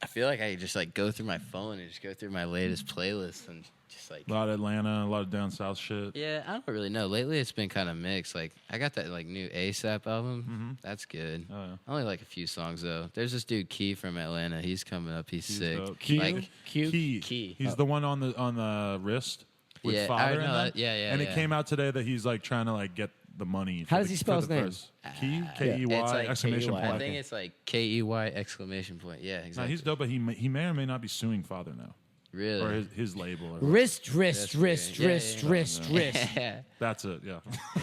Speaker 1: I feel like I just like go through my phone and just go through my latest playlist and just like.
Speaker 2: A lot of Atlanta, a lot of down south shit.
Speaker 1: Yeah, I don't really know. Lately, it's been kind of mixed. Like, I got that like new ASAP album. That's good.
Speaker 2: Oh, yeah.
Speaker 1: I only like a few songs though. There's this dude Key from Atlanta. He's coming up. He's sick.
Speaker 2: dope. Key?
Speaker 1: Like,
Speaker 2: Key. He's the one on the wrist with
Speaker 1: Yeah, I
Speaker 2: father
Speaker 1: know
Speaker 2: in them.
Speaker 1: that. Yeah,
Speaker 2: And
Speaker 1: yeah.
Speaker 2: it came out today that he's like trying to like get the money.
Speaker 3: How
Speaker 2: for
Speaker 3: does
Speaker 2: the-
Speaker 3: he spell
Speaker 2: for
Speaker 3: his
Speaker 2: the
Speaker 3: name?
Speaker 2: verse. Key, K-E-Y,
Speaker 1: It's like
Speaker 2: exclamation
Speaker 3: K-E-Y.
Speaker 2: point.
Speaker 1: I think it's like KEY exclamation point. Yeah,
Speaker 2: No,
Speaker 1: exactly.
Speaker 2: he's dope, but he may or may not be suing father now,
Speaker 1: really.
Speaker 2: or his label. Or
Speaker 3: Wrist.
Speaker 1: That's weird. Yeah.
Speaker 2: That's it. Yeah.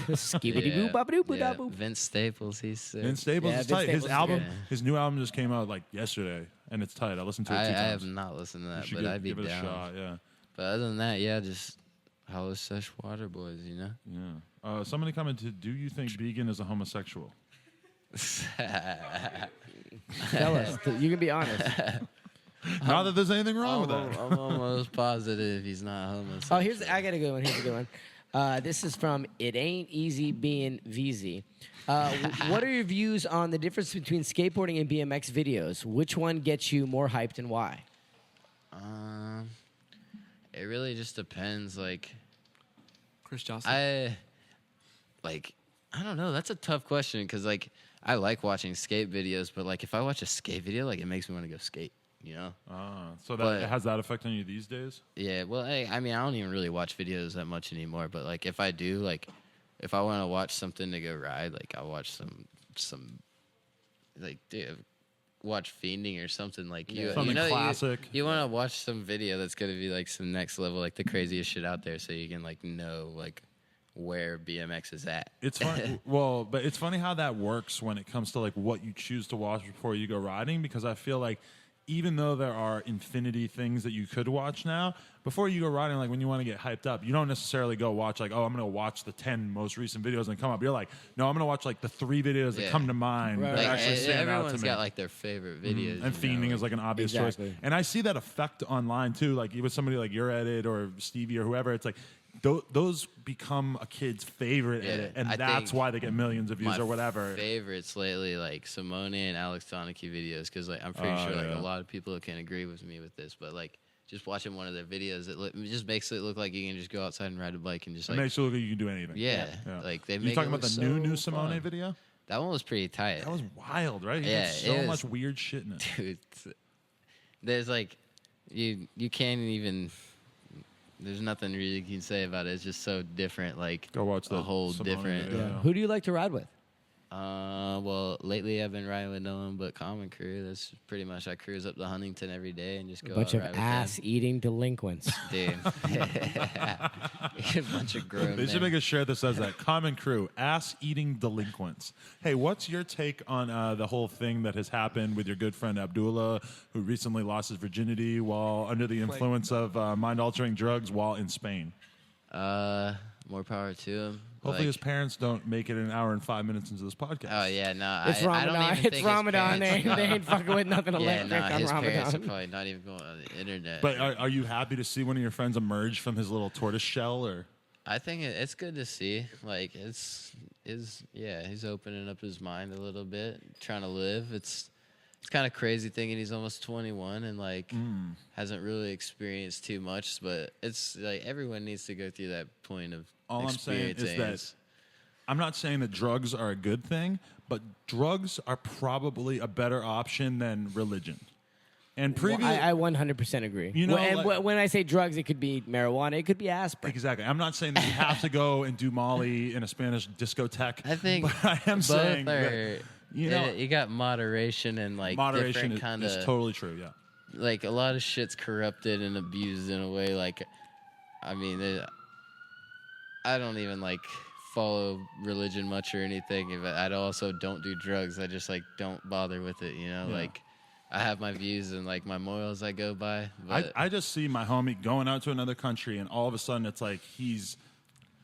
Speaker 3: Skibidi boo babadoo boo da boo.
Speaker 1: Vince Staples, he's sick.
Speaker 2: Vince Staples
Speaker 3: Yeah,
Speaker 2: is
Speaker 3: Vince
Speaker 2: tight. His
Speaker 3: Staples is
Speaker 2: album,
Speaker 1: good.
Speaker 2: his new album just came out like yesterday, and it's tight. I listened to it
Speaker 1: I
Speaker 2: 2
Speaker 1: have
Speaker 2: times.
Speaker 1: not listened to
Speaker 2: You
Speaker 1: that,
Speaker 2: should
Speaker 1: but I'd be
Speaker 2: give it
Speaker 1: down.
Speaker 2: a shot. Yeah.
Speaker 1: But other than that, yeah, just Hollow Sesh Water Boys, you know?
Speaker 2: Yeah. Somebody commented, "Do you think Began is a homosexual?"
Speaker 3: Tell us. You can be honest.
Speaker 2: Not that there's anything wrong with that.
Speaker 1: I'm almost positive he's not homosexual.
Speaker 3: Oh, I got a good one. Here's a good one. This is from It Ain't Easy Being VZ. What are your views on the difference between skateboarding and BMX videos? Which one gets you more hyped and why?
Speaker 1: It really just depends. Like,
Speaker 4: Chris Johnson.
Speaker 1: I don't know. That's a tough question because like I like watching skate videos, but like if I watch a skate video, like it makes me want to go skate. You know?
Speaker 2: So that has that effect on you these days?
Speaker 1: Yeah. Well, I mean, I don't even really watch videos that much anymore. But like if I do, like if I want to watch something to go ride, like I'll watch some like watch Fiending or something like
Speaker 2: something classic.
Speaker 1: You want to watch some video that's gonna be like some next level, like the craziest shit out there, so you can like know like where BMX is at.
Speaker 2: It's fun. Well, but it's funny how that works when it comes to like what you choose to watch before you go riding, because I feel like even though there are infinity things that you could watch now, before you go riding, like when you want to get hyped up, you don't necessarily go watch like, oh, I'm going to watch the 10 most recent videos and come up. You're like, no, I'm going to watch like the 3 videos that come to mind that
Speaker 1: like,
Speaker 2: actually stand out to me.
Speaker 1: Everyone's got like their favorite videos.
Speaker 2: And Fiending is like an obvious choice. And I see that effect online too, like with somebody like your edit or Stevie or whoever. It's like those become a kid's favorite edit, and that's why they get millions of views or whatever.
Speaker 1: My favorites lately, like Simone and Alex Donachie videos, because like I'm pretty sure like a lot of people can agree with me with this, but like just watching one of their videos, it just makes it look like you can just go outside and ride a bike and just like.
Speaker 2: It makes it look like you can do anything.
Speaker 1: Yeah. Like they make.
Speaker 2: You talking about the new Simone
Speaker 1: fun.
Speaker 2: video?
Speaker 1: That one was pretty tight.
Speaker 2: That was wild, right? He had so much weird shit in it.
Speaker 1: Dude, there's like you can't even. There's nothing really you can say about it. It's just so different. Like
Speaker 2: go watch the
Speaker 1: whole
Speaker 2: Simone
Speaker 1: different.
Speaker 2: Video.
Speaker 3: Who do you like to ride with?
Speaker 1: Well, lately I've been riding with no one but Common Crew. That's pretty much I cruise up to Huntington every day and just go.
Speaker 3: A bunch
Speaker 1: out
Speaker 3: of
Speaker 1: ride
Speaker 3: ass-eating delinquents.
Speaker 1: Dude, a bunch of grown.
Speaker 2: They should make a shirt that says that. Common Crew, ass-eating delinquents. Hey, what's your take on the whole thing that has happened with your good friend Abdullah, who recently lost his virginity while under the influence of mind-altering drugs while in Spain?
Speaker 1: More power to him.
Speaker 2: Hopefully his parents don't make it an hour and 5 minutes into this podcast.
Speaker 1: Oh yeah, no.
Speaker 3: It's Ramadan.
Speaker 1: I don't even
Speaker 3: It's Ramadan. They ain't fucking with nothing electric on
Speaker 1: his
Speaker 3: Ramadan.
Speaker 1: parents are probably not even going on the internet.
Speaker 2: But are you happy to see one of your friends emerge from his little tortoise shell, or?
Speaker 1: I think it's good to see. Like he's opening up his mind a little bit, trying to live. It's kind of crazy thinking he's almost 21 and like hasn't really experienced too much. But it's like everyone needs to go through that point of.
Speaker 2: All I'm saying is that I'm not saying that drugs are a good thing, but drugs are probably a better option than religion. And
Speaker 3: I 100% agree.
Speaker 2: You know,
Speaker 3: and when I say drugs, it could be marijuana, it could be aspirin.
Speaker 2: Exactly. I'm not saying that you have to go and do Molly in a Spanish discotheque.
Speaker 1: I think
Speaker 2: but I am saying that,
Speaker 1: you got moderation and like
Speaker 2: moderation
Speaker 1: is
Speaker 2: totally true. Yeah.
Speaker 1: Like a lot of shit's corrupted and abused in a way. Like, I mean. I don't even like follow religion much or anything. I also don't do drugs. I just like don't bother with it. You know, like I have my views and like my morals I go by. But
Speaker 2: I just see my homie going out to another country, and all of a sudden it's like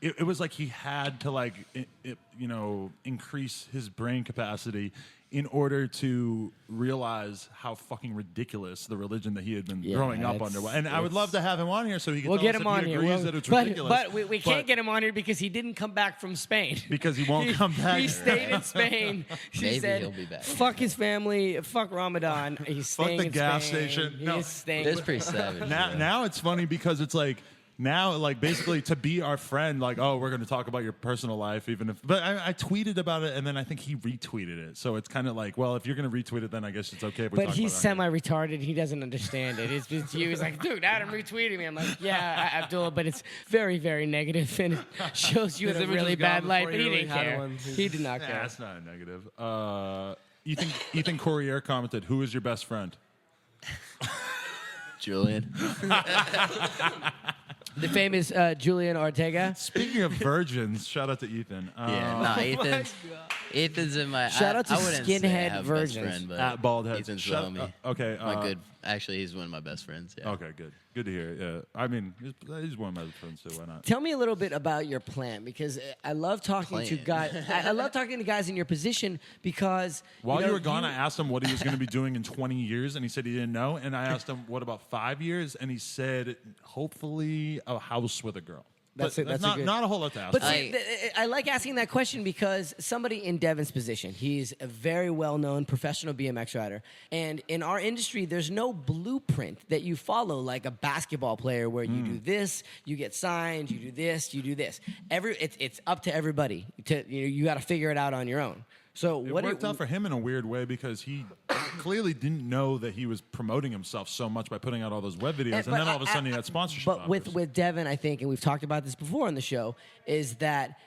Speaker 2: it was like he had to like increase his brain capacity in order to realize how fucking ridiculous the religion that he had been growing up under. And I would love to have him on here so he can tell us if he agrees that it's ridiculous.
Speaker 3: But we can't get him on here because he didn't come back from Spain.
Speaker 2: Because he won't come back.
Speaker 3: He stayed in Spain.
Speaker 1: Maybe
Speaker 3: said,
Speaker 1: he'll be back.
Speaker 3: Fuck his family. Fuck Ramadan. He's staying
Speaker 2: the
Speaker 3: in
Speaker 2: gas
Speaker 3: Spain.
Speaker 2: station.
Speaker 3: He's staying.
Speaker 1: That's pretty savage.
Speaker 2: Now it's funny because it's like, now, like, basically to be our friend, like, oh, we're going to talk about your personal life, even if... But I tweeted about it, and then I think he retweeted it. So it's kind of like, well, if you're going to retweet it, then I guess it's okay if we talk
Speaker 3: But he's
Speaker 2: about it.
Speaker 3: semi-retarded. He doesn't understand it. It's just you. He's like, dude, Adam retweeted me. I'm like, yeah, Abdullah, but it's very, very negative, and it shows you in
Speaker 4: His
Speaker 3: a
Speaker 4: image
Speaker 3: really
Speaker 4: was gone
Speaker 3: bad light,
Speaker 4: before
Speaker 3: but
Speaker 4: he
Speaker 3: he
Speaker 4: really
Speaker 3: didn't
Speaker 4: had
Speaker 3: care.
Speaker 4: one.
Speaker 3: He did not care.
Speaker 2: That's not a negative. Ethan Courier commented, who is your best friend?
Speaker 1: Julian.
Speaker 3: The famous Julian Ortega.
Speaker 2: Speaking of virgins, shout out to Ethan.
Speaker 1: Ethan's in my.
Speaker 3: Shout out to
Speaker 1: I wouldn't say I
Speaker 3: skinhead
Speaker 1: have
Speaker 3: virgins.
Speaker 1: best friend, but
Speaker 2: At Baldhead.
Speaker 1: Ethan's the homie.
Speaker 2: Okay.
Speaker 1: My good. Actually, he's one of my best friends. Yeah.
Speaker 2: Okay, good. Good to hear. Yeah. I mean, he's one of my friends too. Why not?
Speaker 3: Tell me a little bit about your plan, because I love talking to guys. I love talking to guys in your position because
Speaker 2: while you were gone, I asked him what he was going to be doing in 20 years, and he said he didn't know. And I asked him, what about 5 years? And he said, hopefully a house with a girl.
Speaker 3: That's
Speaker 2: But
Speaker 3: that's
Speaker 2: not,
Speaker 3: a good.
Speaker 2: not a whole lot to ask.
Speaker 3: But
Speaker 2: for.
Speaker 3: see, I like asking that question because somebody in Devon's position, he's a very well-known professional BMX rider. And in our industry, there's no blueprint that you follow like a basketball player where you do this, you get signed, you do this, you do this. It's up to everybody. You got to figure it out on your own. So
Speaker 2: It worked out for him in a weird way because he clearly didn't know that he was promoting himself so much by putting out all those web videos, and then all of a sudden he had sponsorship
Speaker 3: But
Speaker 2: offers.
Speaker 3: with Devon, I think, and we've talked about this before on the show, is that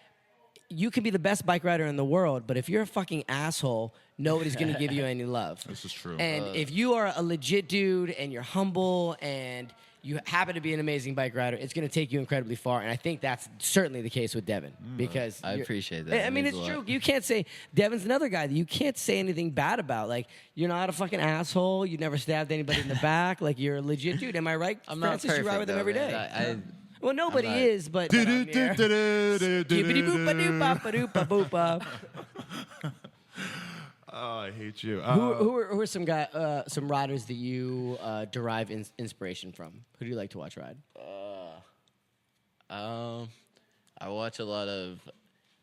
Speaker 3: you can be the best bike rider in the world, but if you're a fucking asshole, nobody's going to give you any love.
Speaker 2: This is true.
Speaker 3: And if you are a legit dude and you're humble and you happen to be an amazing bike rider, it's going to take you incredibly far. And I think that's certainly the case with Devon because
Speaker 1: I appreciate that.
Speaker 3: I
Speaker 1: That
Speaker 3: mean,
Speaker 1: means
Speaker 3: it's
Speaker 1: a
Speaker 3: true.
Speaker 1: lot.
Speaker 3: You can't say Devon's another guy that you can't say anything bad about. Like, you're not a fucking asshole. You never stabbed anybody in the back. Like, you're a legit dude. Am I right,
Speaker 1: I'm not
Speaker 3: Francis?
Speaker 1: perfect.
Speaker 3: You ride with him
Speaker 1: though,
Speaker 3: every
Speaker 1: man.
Speaker 3: day.
Speaker 1: I
Speaker 3: Well, nobody
Speaker 1: not-
Speaker 3: is, but I'm here. Skibbity-boop-a-doop-a-boop-a.
Speaker 2: Oh, I hate you.
Speaker 3: Who are some riders that you derive inspiration from? Who do you like to watch ride?
Speaker 1: I watch a lot of,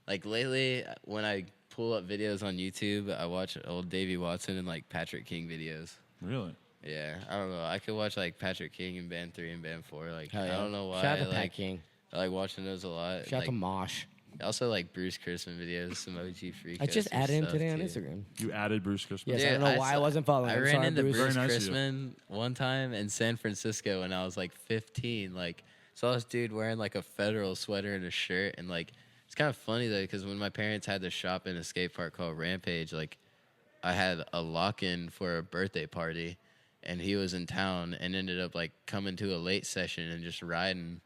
Speaker 1: like lately when I pull up videos on YouTube, I watch old Davey Watson and like Patrick King videos.
Speaker 2: Really?
Speaker 1: Yeah, I don't know. I could watch like Patrick King in Band 3 and Band 4. Like
Speaker 3: Hell yeah.
Speaker 1: I don't know why.
Speaker 3: Shout out to Pat
Speaker 1: like,
Speaker 3: King.
Speaker 1: I like watching those a lot.
Speaker 3: Shout out
Speaker 1: like,
Speaker 3: to Mosh.
Speaker 1: I also like Bruce Crisman videos, some OG Freecoasters.
Speaker 3: I just added him
Speaker 1: stuff,
Speaker 3: today on
Speaker 1: too.
Speaker 3: Instagram.
Speaker 2: You added Bruce Crisman?
Speaker 3: Yes, I don't know why I wasn't following
Speaker 1: I
Speaker 3: him.
Speaker 1: ran
Speaker 3: Sorry,
Speaker 1: into
Speaker 3: Bruce.
Speaker 1: Bruce
Speaker 2: Very nice of you.
Speaker 1: Crisman one time in San Francisco when I was like 15. Like, saw this dude wearing like a federal sweater and a shirt, and like it's kind of funny though because when my parents had this shop in a skate park called Rampage, like I had a lock-in for a birthday party, and he was in town and ended up like coming to a late session and just riding.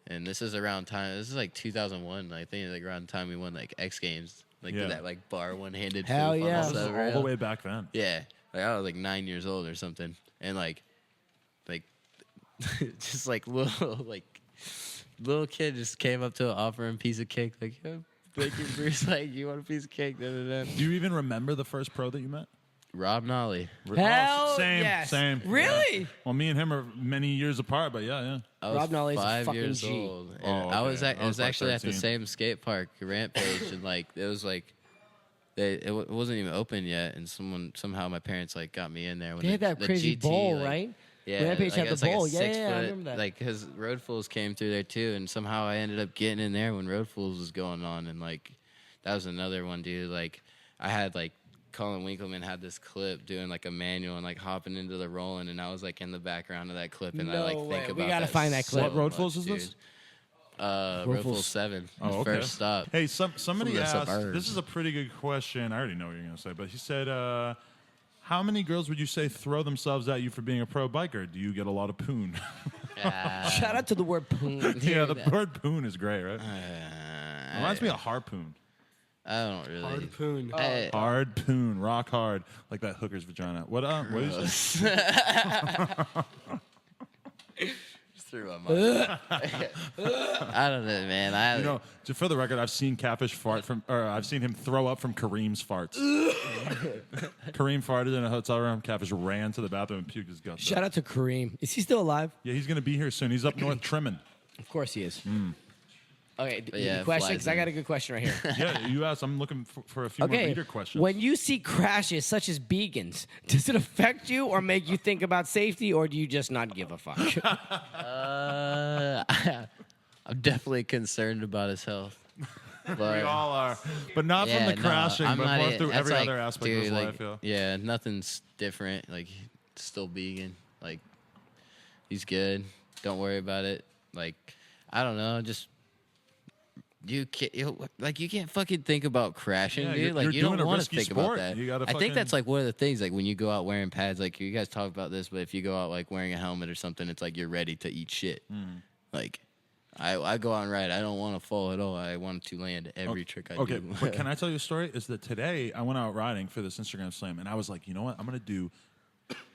Speaker 1: And this is around time. This is like 2001. I think like around the time we won like X Games, like
Speaker 2: Yeah.
Speaker 1: did that like bar one-handed.
Speaker 3: Hell
Speaker 1: flip on
Speaker 3: yeah.
Speaker 1: the
Speaker 2: This is
Speaker 1: silver
Speaker 2: all the
Speaker 1: rail.
Speaker 2: way back then.
Speaker 1: Yeah, like I was like 9 years old or something, and like just like little kid just came up to offer him a piece of cake, like, yo, thank you, Bruce. Like, you want a piece of cake? Da, da, da.
Speaker 2: Do you even remember the first pro that you met?
Speaker 1: Rob Nolly.
Speaker 3: Hell
Speaker 2: same,
Speaker 3: yes.
Speaker 2: same.
Speaker 3: Really?
Speaker 2: Yeah. Well, me and him are many years apart, but yeah.
Speaker 1: I was
Speaker 3: Rob Nolly's a
Speaker 1: 5
Speaker 3: fucking
Speaker 1: years
Speaker 3: G.
Speaker 1: old. And
Speaker 2: Oh,
Speaker 1: I was
Speaker 2: okay. I was like
Speaker 1: actually at the
Speaker 2: 13.
Speaker 1: same skate park, Rampage, and like it was like it wasn't even open yet, and somehow my parents like got me in there. When
Speaker 3: They had that
Speaker 1: the
Speaker 3: crazy
Speaker 1: GT,
Speaker 3: bowl,
Speaker 1: like,
Speaker 3: right?
Speaker 1: Yeah,
Speaker 3: Rampage
Speaker 1: like,
Speaker 3: had
Speaker 1: it
Speaker 3: the
Speaker 1: was like a
Speaker 3: bowl. Yeah,
Speaker 1: 6
Speaker 3: yeah, I
Speaker 1: foot,
Speaker 3: remember that.
Speaker 1: Like, because Road Fools came through there too, and somehow I ended up getting in there when Road Fools was going on, and like that was another one, dude. Like I had like Colin Winkleman had this clip doing like a manual and like hopping into the rolling, and I was like in the background of that clip, and I like
Speaker 3: No
Speaker 1: think
Speaker 3: way.
Speaker 1: about
Speaker 3: We gotta
Speaker 1: that
Speaker 3: find that clip.
Speaker 1: so
Speaker 2: What Road
Speaker 1: much,
Speaker 2: Fools is
Speaker 1: dude.
Speaker 2: this?
Speaker 1: Road Fools 7.
Speaker 2: Oh,
Speaker 1: the
Speaker 2: okay.
Speaker 1: First stop.
Speaker 2: Hey, somebody
Speaker 1: From the
Speaker 2: asked.
Speaker 1: suburbs.
Speaker 2: This is a pretty good question. I already know what you're gonna say, but he said, "How many girls would you say throw themselves at you for being a pro biker? Do you get a lot of poon?"
Speaker 3: Shout out to the word poon.
Speaker 2: Yeah, the word poon is great, right? Reminds me of harpoon.
Speaker 1: I don't really.
Speaker 4: Harpoon.
Speaker 2: Hard poon, rock hard, like that hooker's vagina. What is it?
Speaker 1: Just threw my mind. I don't know, man.
Speaker 2: You know, just for the record, I've seen Catfish fart from, or I've seen him throw up from Kareem's farts. Kareem farted in a hotel room. Catfish ran to the bathroom and puked his guts
Speaker 3: Shout
Speaker 2: out.
Speaker 3: out to Kareem. Is he still alive?
Speaker 2: Yeah, he's gonna be here soon. He's up north trimming.
Speaker 3: Of course he is. Okay,
Speaker 1: yeah,
Speaker 3: question,
Speaker 1: flies
Speaker 3: because I
Speaker 1: in.
Speaker 3: got a good question right here.
Speaker 2: Yeah, you asked. I'm looking for a few more
Speaker 3: Okay,
Speaker 2: reader questions.
Speaker 3: when you see crashes such as Beagans, does it affect you or make you think about safety, or do you just not give a fuck?
Speaker 1: I'm definitely concerned about his health. But,
Speaker 2: We all are, but not from the crashing,
Speaker 1: I'm
Speaker 2: but
Speaker 1: not
Speaker 2: more
Speaker 1: it.
Speaker 2: through
Speaker 1: That's
Speaker 2: every
Speaker 1: like,
Speaker 2: other aspect
Speaker 1: dude,
Speaker 2: of his
Speaker 1: like,
Speaker 2: life. Yeah.
Speaker 1: Yeah, nothing's different. Like, still vegan. Like, he's good. Don't worry about it. Like, I don't know. Just you can't fucking think about crashing,
Speaker 2: Yeah,
Speaker 1: dude.
Speaker 2: you're
Speaker 1: Like, you
Speaker 2: doing
Speaker 1: don't
Speaker 2: a
Speaker 1: want to
Speaker 2: risky
Speaker 1: think about
Speaker 2: sport.
Speaker 1: that.
Speaker 2: You gotta
Speaker 1: I think
Speaker 2: fucking-
Speaker 1: that's like one of the things. Like, when you go out wearing pads, like you guys talk about this, but if you go out like wearing a helmet or something, it's like you're ready to eat shit. Like, I go out and ride. I don't want to fall at all. I want to land every trick I
Speaker 2: Okay,
Speaker 1: do.
Speaker 2: but can I tell you a story? Is that today I went out riding for this Instagram slam, and I was like, you know what? I'm gonna do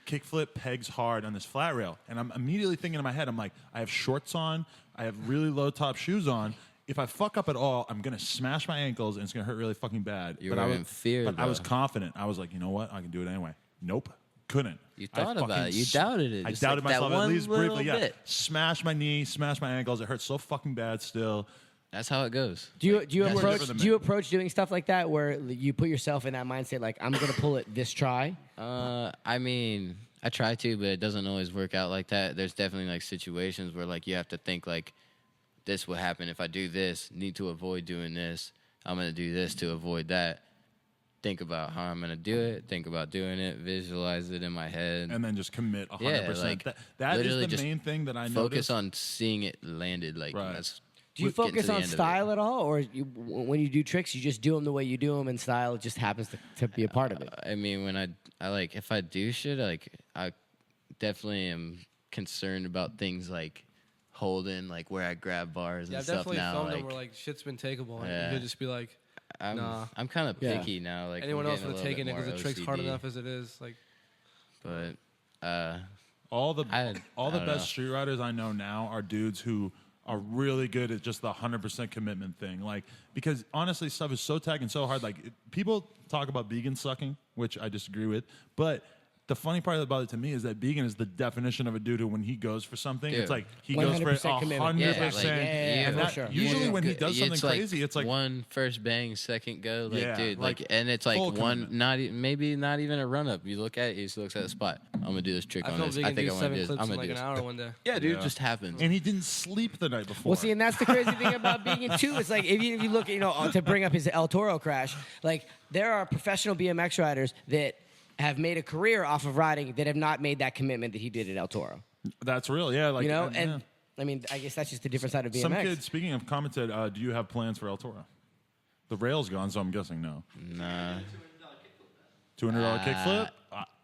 Speaker 2: kickflip pegs hard on this flat rail, and I'm immediately thinking in my head, I'm like, I have shorts on, I have really low top shoes on. If I fuck up at all, I'm gonna smash my ankles, and it's gonna hurt really fucking bad.
Speaker 1: You
Speaker 2: but
Speaker 1: were
Speaker 2: I was,
Speaker 1: in fear,
Speaker 2: But I was
Speaker 1: though.
Speaker 2: confident. I was like, you know what? I can do it anyway. Nope, couldn't.
Speaker 1: You thought about it. You doubted it.
Speaker 2: I
Speaker 1: Just
Speaker 2: doubted
Speaker 1: like that
Speaker 2: myself at
Speaker 1: one
Speaker 2: least
Speaker 1: little
Speaker 2: briefly. Yeah,
Speaker 1: bit.
Speaker 2: smashed my knee, smashed my ankles. It hurts so fucking bad still.
Speaker 1: That's how it goes.
Speaker 3: Do you
Speaker 2: That's
Speaker 3: approach
Speaker 2: different than
Speaker 3: do you
Speaker 2: me.
Speaker 3: approach doing stuff like that where you put yourself in that mindset like I'm gonna pull it this try?
Speaker 1: I mean, I try to, but it doesn't always work out like that. There's definitely like situations where like you have to think like, this will happen if I do this. Need to avoid doing this. I'm gonna do this to avoid that. Think about how I'm gonna do it. Think about doing it. Visualize it in my head.
Speaker 2: And then just commit 100%.
Speaker 1: Yeah, like,
Speaker 2: that
Speaker 1: literally
Speaker 2: is the
Speaker 1: just
Speaker 2: main thing that I
Speaker 1: focus
Speaker 2: noticed.
Speaker 1: on seeing it landed. Like
Speaker 2: Right.
Speaker 1: that's.
Speaker 3: Do you
Speaker 1: getting to
Speaker 3: focus
Speaker 1: the
Speaker 3: on
Speaker 1: end of it.
Speaker 3: style at all, or when you do tricks, you just do them the way you do them, and style just happens to be a part of it?
Speaker 1: I mean, when I like if I do shit, like I definitely am concerned about things like holding, like where I grab bars
Speaker 4: Yeah,
Speaker 1: and
Speaker 4: I've
Speaker 1: stuff
Speaker 4: definitely
Speaker 1: now.
Speaker 4: filmed
Speaker 1: like
Speaker 4: them where like shit's been takeable. And
Speaker 1: Yeah.
Speaker 4: you could just be like, nah.
Speaker 1: I'm kind of
Speaker 3: Yeah.
Speaker 1: picky now. Like
Speaker 4: anyone
Speaker 1: I'm
Speaker 4: else
Speaker 1: getting
Speaker 4: would
Speaker 1: a
Speaker 4: have
Speaker 1: little
Speaker 4: taken it
Speaker 1: bit
Speaker 4: because the
Speaker 1: more
Speaker 4: trick's hard
Speaker 1: OCD.
Speaker 4: enough as it is. Like,
Speaker 1: But
Speaker 2: all the
Speaker 1: I
Speaker 2: best
Speaker 1: don't know.
Speaker 2: street riders I know now are dudes who are really good at just the 100% commitment thing. Like, because honestly, stuff is so tagged and so hard. Like, people talk about vegan sucking, which I disagree with, but the funny part about it to me is that vegan is the definition of a dude who, when he goes for something,
Speaker 1: Dude.
Speaker 2: it's like he goes for it
Speaker 3: 100% commitment.
Speaker 2: 100%.
Speaker 3: Yeah, like, yeah,
Speaker 2: and
Speaker 3: for
Speaker 2: that,
Speaker 3: sure.
Speaker 2: usually when he does something
Speaker 1: it's like
Speaker 2: crazy, it's like
Speaker 1: one first bang, second go. Like,
Speaker 2: Yeah,
Speaker 1: dude,
Speaker 2: like,
Speaker 1: like, and it's like
Speaker 2: full
Speaker 1: one,
Speaker 2: commitment.
Speaker 1: maybe not even a run up. You look at it, he just looks at the spot. I'm gonna do this trick
Speaker 4: I
Speaker 1: on
Speaker 4: filmed
Speaker 1: this. I
Speaker 4: vegan
Speaker 1: think I
Speaker 4: do
Speaker 1: want to
Speaker 4: 7
Speaker 1: do this.
Speaker 4: clips
Speaker 1: I'm
Speaker 4: in
Speaker 1: gonna
Speaker 4: like
Speaker 1: do
Speaker 4: an
Speaker 1: this.
Speaker 4: hour one day.
Speaker 1: Yeah, dude,
Speaker 2: Yeah.
Speaker 1: it just happens.
Speaker 2: and he didn't sleep the night before.
Speaker 3: Well, see, and that's the crazy thing about vegan too. It's like if you look, to bring up his El Toro crash, like there are professional BMX riders that have made a career off of riding that have not made that commitment that he did at El Toro.
Speaker 2: That's real, yeah. Like,
Speaker 3: And
Speaker 2: yeah.
Speaker 3: I mean, I guess that's just the different side of BMX.
Speaker 2: Some kid, speaking of, commented, do you have plans for El Toro? The rail's gone, so I'm guessing no.
Speaker 1: Nah.
Speaker 2: $200 kickflip?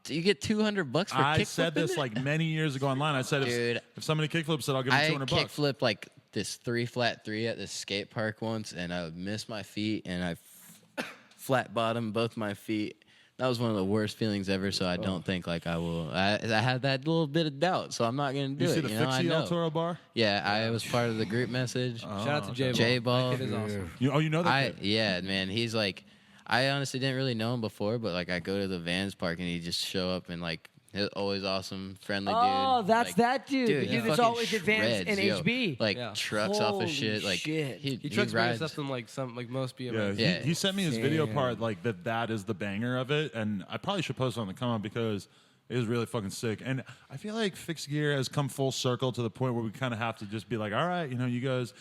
Speaker 1: Do you get $200 for
Speaker 2: I
Speaker 1: kickflipping
Speaker 2: said this
Speaker 1: it?
Speaker 2: like many years ago online. I said
Speaker 1: Dude.
Speaker 2: if somebody kickflips it, I'll give them
Speaker 1: I
Speaker 2: $200.
Speaker 1: kickflipped like this 3 flat 3 at this skate park once, and I missed my feet, and I flat bottomed both my feet. That was one of the worst feelings ever. So I don't think like I will. I had that little bit of doubt, so I'm not gonna do
Speaker 2: You
Speaker 1: it.
Speaker 2: see the
Speaker 1: you know, I
Speaker 2: fixie
Speaker 1: know.
Speaker 2: El Toro bar?
Speaker 1: Yeah, I was part of the group message.
Speaker 4: Shout out to J-Ball.
Speaker 1: J-Ball.
Speaker 4: That kid is awesome.
Speaker 2: You know that kid?
Speaker 1: Yeah, man. He's like, I honestly didn't really know him before, but like I go to the Vans park and he just show up and like he's always awesome, friendly dude.
Speaker 3: Oh, that's
Speaker 1: Like,
Speaker 3: that dude. The
Speaker 1: he
Speaker 3: dude that's
Speaker 1: fucking
Speaker 3: always advanced in
Speaker 1: shreds, yo.
Speaker 3: HB.
Speaker 1: Like
Speaker 4: Yeah.
Speaker 1: trucks off
Speaker 3: Holy
Speaker 1: of shit. Like
Speaker 3: shit.
Speaker 4: He
Speaker 1: he
Speaker 4: trucks bigger
Speaker 1: rides.
Speaker 4: stuff than like most
Speaker 2: Yeah,
Speaker 4: BMX.
Speaker 1: Yeah.
Speaker 2: he sent me his video
Speaker 3: Damn.
Speaker 2: part like that is the banger of it, and I probably should post it on the comment because it was really fucking sick. And I feel like fixed gear has come full circle to the point where we kind of have to just be like, all right, you guys.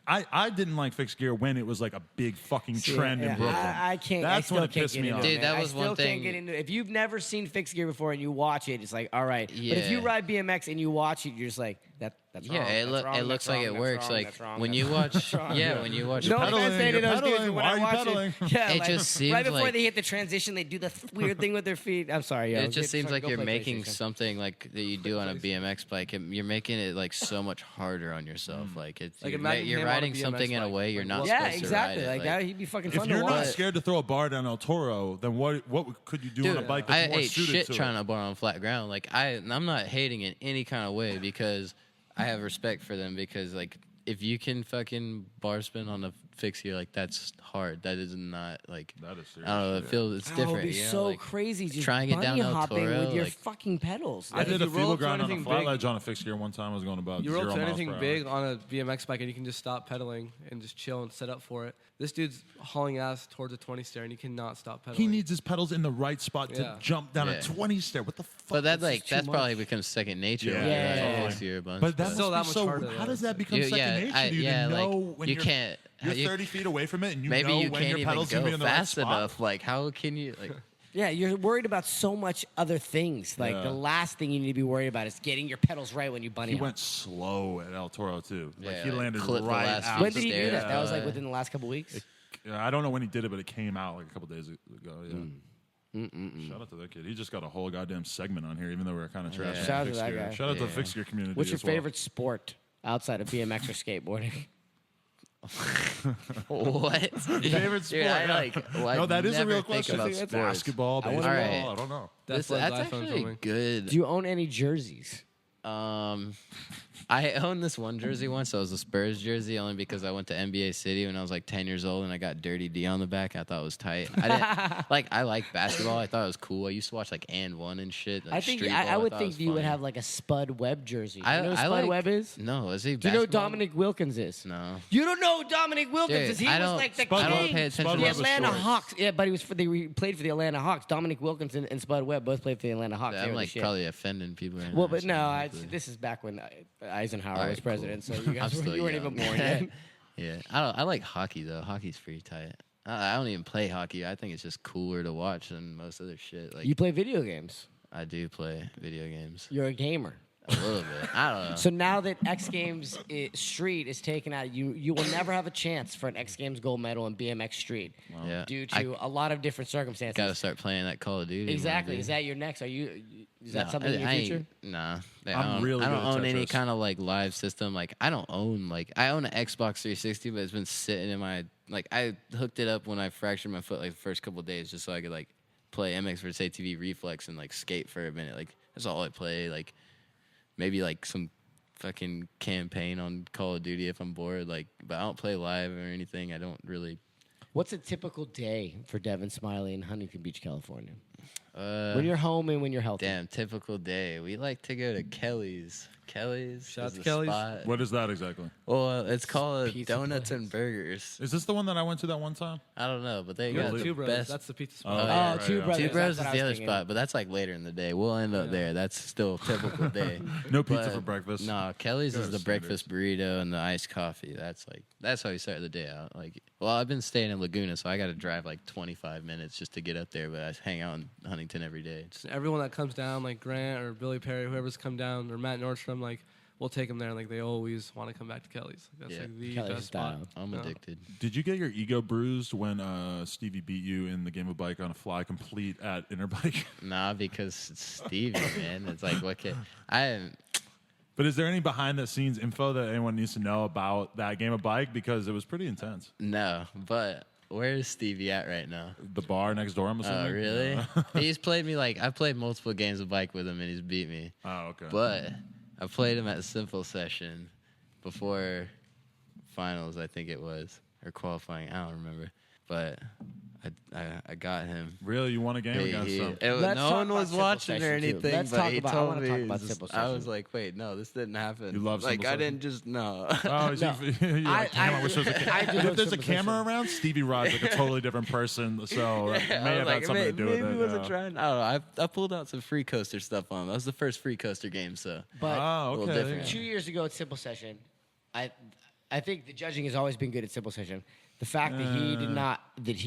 Speaker 2: I didn't like fixed gear when it was like a big fucking trend in Brooklyn.
Speaker 3: I can't.
Speaker 2: That's
Speaker 3: I still
Speaker 2: when it
Speaker 3: can't
Speaker 2: pissed
Speaker 3: get
Speaker 2: me
Speaker 3: into
Speaker 2: off.
Speaker 3: it,
Speaker 1: Dude,
Speaker 3: man.
Speaker 1: that was
Speaker 3: I still
Speaker 1: one
Speaker 3: can't
Speaker 1: thing-
Speaker 3: get into it. If you've never seen fixed gear before and you watch it, it's like, all right. But if you
Speaker 1: Yeah.
Speaker 3: ride BMX and you watch it, you're just like, that's
Speaker 1: Yeah,
Speaker 3: wrong.
Speaker 1: it,
Speaker 3: that's wrong,
Speaker 1: it
Speaker 3: that's
Speaker 1: looks like
Speaker 3: wrong,
Speaker 1: it
Speaker 3: that's
Speaker 1: works.
Speaker 3: wrong,
Speaker 1: Like
Speaker 3: that's wrong,
Speaker 1: when
Speaker 3: that's
Speaker 1: you
Speaker 3: wrong.
Speaker 1: watch,
Speaker 2: wrong.
Speaker 1: when you watch.
Speaker 3: No
Speaker 2: pedaling,
Speaker 3: offense to any of
Speaker 2: you're
Speaker 3: those dudes,
Speaker 2: pedaling.
Speaker 3: but when
Speaker 2: Why
Speaker 3: I
Speaker 2: are you
Speaker 3: watch
Speaker 2: pedaling?
Speaker 3: it, yeah,
Speaker 1: It
Speaker 3: like,
Speaker 1: just seems
Speaker 3: right before
Speaker 1: like-
Speaker 3: they hit the transition, they do the weird thing with their feet. I'm sorry, yo.
Speaker 1: It just seems like
Speaker 3: Go
Speaker 1: you're
Speaker 3: play
Speaker 1: making
Speaker 3: PlayStation.
Speaker 1: something like that you do on a BMX bike. You're making it like so much harder on yourself. Like it's
Speaker 4: Like,
Speaker 1: you're,
Speaker 4: imagine
Speaker 1: you're
Speaker 4: him on a
Speaker 1: riding
Speaker 4: BMX
Speaker 1: something in a
Speaker 4: bike.
Speaker 1: way you're
Speaker 4: Like,
Speaker 1: not
Speaker 4: what-
Speaker 3: Yeah,
Speaker 1: supposed
Speaker 3: exactly.
Speaker 1: to ride
Speaker 3: Like
Speaker 1: it.
Speaker 3: that, he'd be fucking
Speaker 2: If
Speaker 3: fun
Speaker 2: you're
Speaker 3: to
Speaker 2: not
Speaker 3: watch.
Speaker 2: scared to throw a bar down El Toro, then what could you do on a
Speaker 1: Dude,
Speaker 2: bike
Speaker 1: I
Speaker 2: that's more
Speaker 1: ate
Speaker 2: suited
Speaker 1: shit
Speaker 2: to
Speaker 1: trying
Speaker 2: it?
Speaker 1: to bar on flat ground. Like I'm not hating in any kind of way because I have respect for them because like if you can fucking bar spin on a fixie, like that's hard. That is not like
Speaker 2: That is
Speaker 1: I don't know. It
Speaker 2: serious
Speaker 1: feels it's
Speaker 3: That would
Speaker 1: different.
Speaker 3: be
Speaker 1: you know?
Speaker 3: so
Speaker 1: like,
Speaker 3: crazy. Just
Speaker 1: trying it down
Speaker 3: bunny
Speaker 1: El
Speaker 3: hopping
Speaker 1: Toro,
Speaker 3: with your
Speaker 1: like-
Speaker 3: fucking pedals.
Speaker 2: I did a
Speaker 4: If you
Speaker 2: feeble
Speaker 4: roll up to
Speaker 2: grind on a
Speaker 4: anything
Speaker 2: flat
Speaker 4: big-
Speaker 2: ledge on a fixed gear one time. I was going about
Speaker 4: You
Speaker 2: 0
Speaker 4: roll to
Speaker 2: miles
Speaker 4: anything
Speaker 2: per hour.
Speaker 4: big on a BMX bike and you can just stop pedaling and just chill and set up for it. This dude's hauling ass towards a 20 stair and he cannot stop pedaling.
Speaker 2: He needs his pedals in the right spot to
Speaker 4: Yeah.
Speaker 2: jump down a
Speaker 1: Yeah.
Speaker 2: 20 stair. What the fuck?
Speaker 1: But that
Speaker 3: This
Speaker 1: like
Speaker 3: is too
Speaker 1: that's
Speaker 3: much.
Speaker 1: probably becomes second nature.
Speaker 2: Yeah.
Speaker 1: when
Speaker 3: Yeah,
Speaker 1: you're
Speaker 3: yeah,
Speaker 1: on
Speaker 3: yeah.
Speaker 1: gear a bunch.
Speaker 2: But that
Speaker 4: It's still
Speaker 2: must
Speaker 4: that
Speaker 2: be
Speaker 4: much
Speaker 2: so.
Speaker 4: harder,
Speaker 2: How
Speaker 4: though.
Speaker 2: does that become
Speaker 1: You-
Speaker 2: second
Speaker 1: yeah,
Speaker 2: nature? Do you
Speaker 1: yeah,
Speaker 2: know
Speaker 1: like,
Speaker 2: when
Speaker 1: you
Speaker 2: you're,
Speaker 1: can't.
Speaker 2: You're
Speaker 1: you-
Speaker 2: 30 feet away from it, and you
Speaker 1: Maybe
Speaker 2: know
Speaker 1: you
Speaker 2: when
Speaker 1: can't
Speaker 2: your
Speaker 1: even
Speaker 2: pedals gonna be
Speaker 1: go
Speaker 2: in the right
Speaker 1: fast
Speaker 2: spot.
Speaker 1: enough. Like how can you like?
Speaker 3: Yeah, you're worried about so much other things. Like
Speaker 2: Yeah.
Speaker 3: the last thing you need to be worried about is getting your pedals right when you bunny
Speaker 2: He
Speaker 3: hop.
Speaker 2: went slow at El Toro too. Like
Speaker 1: Yeah,
Speaker 2: he
Speaker 1: like,
Speaker 2: landed
Speaker 1: clipped the
Speaker 2: right
Speaker 1: last
Speaker 2: out.
Speaker 1: few
Speaker 3: When did he do
Speaker 1: stairs,
Speaker 3: that? That was like
Speaker 1: uh,
Speaker 3: within the last couple weeks.
Speaker 2: I don't know when he did it, but it came out like a couple days ago. Yeah. Shout out to that kid. He just got a whole goddamn segment on here, even though we were kind of trash.
Speaker 1: Yeah.
Speaker 3: Shout out to that guy.
Speaker 2: Shout out to the
Speaker 1: Yeah.
Speaker 2: fixed gear community.
Speaker 3: What's your
Speaker 2: as well.
Speaker 3: favorite sport outside of BMX or skateboarding?
Speaker 1: What?
Speaker 2: favorite sport?
Speaker 1: Dude, I
Speaker 2: Yeah.
Speaker 1: like. Well,
Speaker 2: No,
Speaker 1: I
Speaker 2: that is a
Speaker 1: never
Speaker 2: real
Speaker 1: think
Speaker 2: question.
Speaker 1: about
Speaker 2: It's
Speaker 1: sports.
Speaker 2: basketball,
Speaker 3: I wanna
Speaker 2: baseball.
Speaker 1: know.
Speaker 2: I don't know.
Speaker 1: That's
Speaker 4: That's
Speaker 1: actually
Speaker 4: filming.
Speaker 1: good.
Speaker 3: Do you own any jerseys?
Speaker 1: I owned this one jersey once. So it was a Spurs jersey, only because I went to NBA City when I was like 10 years old, and I got Dirty D on the back. I thought it was tight. I didn't I like basketball. I thought it was cool. I used to watch like And One and shit. Like
Speaker 3: I think
Speaker 1: street
Speaker 3: I
Speaker 1: ball.
Speaker 3: would
Speaker 1: thought it
Speaker 3: think
Speaker 1: was
Speaker 3: you would
Speaker 1: funny.
Speaker 3: have like a Spud Webb jersey. You
Speaker 1: I
Speaker 3: know who
Speaker 1: I
Speaker 3: Spud
Speaker 1: like,
Speaker 3: Webb is?
Speaker 1: No, is he?
Speaker 3: Do you know who
Speaker 1: basketball?
Speaker 3: Dominic Wilkins is?
Speaker 1: No.
Speaker 3: You don't know who Dominic Wilkins
Speaker 1: Dude,
Speaker 3: is? He
Speaker 1: I
Speaker 3: was
Speaker 1: don't-
Speaker 3: like the
Speaker 2: Spud
Speaker 3: king.
Speaker 1: I don't pay attention
Speaker 2: Spud
Speaker 1: to
Speaker 3: The
Speaker 2: Webb was
Speaker 3: Atlanta
Speaker 2: short.
Speaker 3: Hawks. Yeah, but he played for the Atlanta Hawks. Dominic Wilkins and Spud Webb both played for the Atlanta Hawks. They
Speaker 1: I'm
Speaker 3: were the
Speaker 1: like
Speaker 3: shit.
Speaker 1: probably offending people. Right
Speaker 3: Well,
Speaker 1: now,
Speaker 3: but
Speaker 1: so
Speaker 3: no,
Speaker 1: hopefully-
Speaker 3: this is back when Eisenhower
Speaker 1: All right,
Speaker 3: was president,
Speaker 1: cool.
Speaker 3: so you guys
Speaker 1: I'm still
Speaker 3: you weren't
Speaker 1: young.
Speaker 3: even born yet.
Speaker 1: Yeah, I like hockey though. Hockey's pretty tight. I don't even play hockey. I think it's just cooler to watch than most other shit. Like
Speaker 3: You play video games.
Speaker 1: I do play video games
Speaker 3: You're a gamer.
Speaker 1: a little bit. I don't know.
Speaker 3: So now that X Games Street is taken out, you will never have a chance for an X Games gold medal in BMX Street
Speaker 1: Yeah.
Speaker 3: due to a lot of different circumstances.
Speaker 1: Gotta start playing that Call of Duty. more,
Speaker 3: Exactly.
Speaker 1: dude.
Speaker 3: Is that your next? Is that
Speaker 1: No,
Speaker 3: something in your
Speaker 1: I ain't-
Speaker 3: future?
Speaker 1: Nah.
Speaker 2: I'm really
Speaker 1: I
Speaker 2: good
Speaker 1: don't
Speaker 2: at
Speaker 1: own any
Speaker 2: Tetris.
Speaker 1: kind of like live system. Like I own an Xbox 360, but it's been sitting in my I hooked it up when I fractured my foot like the first couple of days just so I could like play MX vs ATV Reflex and like skate for a minute. Like that's all I play. Like maybe like some fucking campaign on Call of Duty if I'm bored. Like, but I don't play live or anything. I don't really.
Speaker 3: What's a typical day for Devon Smillie in Huntington Beach, California?
Speaker 1: Uh,
Speaker 3: When you're home and when you're healthy.
Speaker 1: Damn, typical day. We like to go to Kelly's. Kelly's.
Speaker 4: Shout out
Speaker 1: is
Speaker 4: to
Speaker 1: the
Speaker 4: Kelly's.
Speaker 1: spot.
Speaker 2: What is that exactly?
Speaker 1: Well, it's called
Speaker 3: Pizza
Speaker 1: Donuts
Speaker 3: place.
Speaker 1: and Burgers.
Speaker 2: Is this the one that I went to that one time?
Speaker 1: I don't know, but they
Speaker 4: You
Speaker 1: got
Speaker 4: got
Speaker 1: the
Speaker 4: Two Brothers.
Speaker 1: best.
Speaker 4: That's the pizza
Speaker 2: Oh,
Speaker 4: spot.
Speaker 3: Oh,
Speaker 2: yeah,
Speaker 3: Two
Speaker 2: right,
Speaker 3: Brothers.
Speaker 1: Two
Speaker 3: That's
Speaker 1: Bros is
Speaker 3: what I
Speaker 1: the
Speaker 3: was
Speaker 1: other
Speaker 3: thinking.
Speaker 1: spot, but that's like later in the day. We'll end up
Speaker 4: Yeah.
Speaker 1: there. That's still a typical day.
Speaker 2: No pizza
Speaker 1: But
Speaker 2: for breakfast.
Speaker 1: No, Kelly's
Speaker 2: Go
Speaker 1: is
Speaker 2: to
Speaker 1: the
Speaker 2: Standards.
Speaker 1: breakfast burrito and the iced coffee. That's how we start the day out. Like, well, I've been staying in Laguna, so I got to drive like 25 minutes just to get up there. But I hang out in Huntington every day. It's-
Speaker 4: Everyone that comes down, like Grant or Billy Perry, whoever's come down, or Matt Nordstrom, like we'll take them there. Like they always want to come back to Kelly's. That's
Speaker 1: Yeah.
Speaker 4: like the
Speaker 3: Kelly's
Speaker 4: best spot.
Speaker 3: style.
Speaker 1: I'm
Speaker 4: Yeah.
Speaker 1: addicted.
Speaker 2: Did you get your ego bruised when Stevie beat you in the game of bike on a fly complete at Interbike?
Speaker 1: Nah, because it's Stevie, man. It's like what can I?
Speaker 2: But is there any behind the scenes info that anyone needs to know about that game of bike? Because it was pretty intense.
Speaker 1: No, but where's Stevie at right now?
Speaker 2: The bar next door, I'm assuming.
Speaker 1: Oh, really? He's played me I've played multiple games of bike with him and he's beat me.
Speaker 2: Oh, okay.
Speaker 1: But I played him at a simple session before finals, I think it was, or qualifying. I don't remember. But I got him.
Speaker 2: Really, you won a game against them?
Speaker 3: Let's
Speaker 1: No
Speaker 3: talk
Speaker 1: one
Speaker 3: about
Speaker 1: was
Speaker 3: simple
Speaker 1: watching or
Speaker 3: session, too.
Speaker 1: anything,
Speaker 3: Let's
Speaker 1: but
Speaker 3: talk
Speaker 1: he
Speaker 3: about- I
Speaker 1: told
Speaker 3: wanna
Speaker 1: me.
Speaker 3: talk about
Speaker 1: this-
Speaker 3: simple
Speaker 1: I was
Speaker 3: session.
Speaker 1: like, wait, no, this didn't happen.
Speaker 2: You love
Speaker 1: like
Speaker 2: simple
Speaker 1: I
Speaker 2: session?
Speaker 1: didn't just know.
Speaker 2: Oh,
Speaker 3: No.
Speaker 2: you
Speaker 3: I-
Speaker 2: like camera, which was
Speaker 3: I do
Speaker 2: if
Speaker 3: love
Speaker 2: there's a
Speaker 3: simple
Speaker 2: camera
Speaker 3: session.
Speaker 2: around, Stevie Rod's like a totally different person. So it may have had something to do with
Speaker 1: maybe
Speaker 2: it.
Speaker 1: wasn't
Speaker 2: yeah.
Speaker 1: trying. I don't know. I pulled out some Freecoaster stuff on him. That was the first Freecoaster game, so
Speaker 3: But
Speaker 2: Oh,
Speaker 1: a little
Speaker 2: okay.
Speaker 1: different.
Speaker 3: 2 years ago at Simple Session, I think the judging has always been good at Simple Session. The fact that he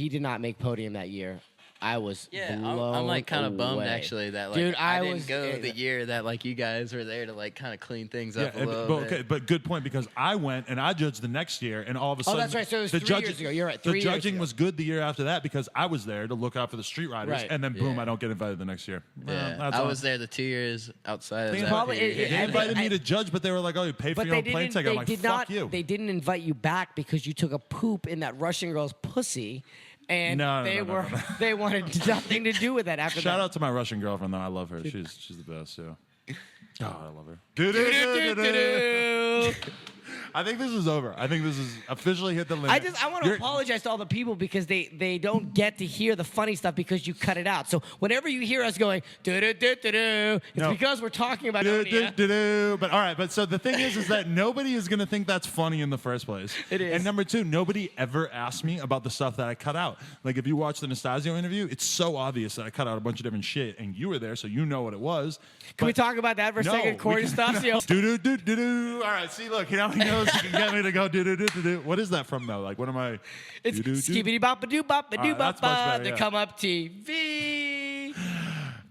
Speaker 3: did not make podium that year, I was blown
Speaker 1: I'm like kind of bummed
Speaker 3: away.
Speaker 1: actually that like
Speaker 3: Dude,
Speaker 1: I
Speaker 3: was
Speaker 1: didn't go the year that like you guys were there to like kind of clean things
Speaker 2: Yeah,
Speaker 1: up a little
Speaker 2: but,
Speaker 1: bit.
Speaker 2: okay, but good point because I went and I judged the next year, and all of a sudden,
Speaker 3: that's right, so it was
Speaker 2: the
Speaker 3: 3 years ago. You're right, 3
Speaker 2: The
Speaker 3: years
Speaker 2: judging
Speaker 3: ago.
Speaker 2: was good the year after that because I was there to look out for the street riders,
Speaker 3: Right.
Speaker 2: and then boom,
Speaker 1: Yeah.
Speaker 2: I don't get invited the next year. Well,
Speaker 1: Yeah,
Speaker 2: that's
Speaker 1: I
Speaker 2: all.
Speaker 1: was there the 2 years outside of
Speaker 2: They
Speaker 1: that
Speaker 3: probably-
Speaker 1: period.
Speaker 2: They
Speaker 3: I
Speaker 2: invited me
Speaker 3: think-
Speaker 2: to judge, but they were like, "Oh, you pay for
Speaker 3: But
Speaker 2: your
Speaker 3: they
Speaker 2: own plane
Speaker 3: didn't.
Speaker 2: ticket." I'm
Speaker 3: They
Speaker 2: like,
Speaker 3: did
Speaker 2: "Fuck
Speaker 3: not.
Speaker 2: you."
Speaker 3: They didn't invite you back because you took a poop in that Russian girl's pussy, and
Speaker 2: No,
Speaker 3: they
Speaker 2: no, no,
Speaker 3: were
Speaker 2: no.
Speaker 3: they wanted nothing to do with that after
Speaker 2: Shout
Speaker 3: that.
Speaker 2: out to my Russian girlfriend though. I love her. She's the best. Yeah. Oh, I love her.
Speaker 3: Do-do-do-do-do.
Speaker 2: I think this is over. I think this is officially hit the limit.
Speaker 3: I want to apologize to all the people because they don't get to hear the funny stuff because you cut it out. So whenever you hear us going do-do-do-do-do, it's
Speaker 2: No.
Speaker 3: because we're talking about
Speaker 2: Do,
Speaker 3: Onia.
Speaker 2: do, do, do. But all right, but so the thing is that nobody is going to think that's funny in the first place.
Speaker 3: It is.
Speaker 2: And number two, nobody ever asked me about the stuff that I cut out. Like if you watch the Nastasio interview, it's so obvious that I cut out a bunch of different shit, and you were there, so you know what it was.
Speaker 3: Can we talk about that for a second? Corey Nastasio.
Speaker 2: Do do do do do. All right, see, look, he knows he can get me to go do do do do do. What is that from though? Like, what am I?
Speaker 3: It's
Speaker 2: Do, do, do.
Speaker 3: skibbity bop a doo bop a doo
Speaker 2: All right, that's
Speaker 3: bop
Speaker 2: much
Speaker 3: ba
Speaker 2: better,
Speaker 3: the
Speaker 2: yeah.
Speaker 3: come up TV.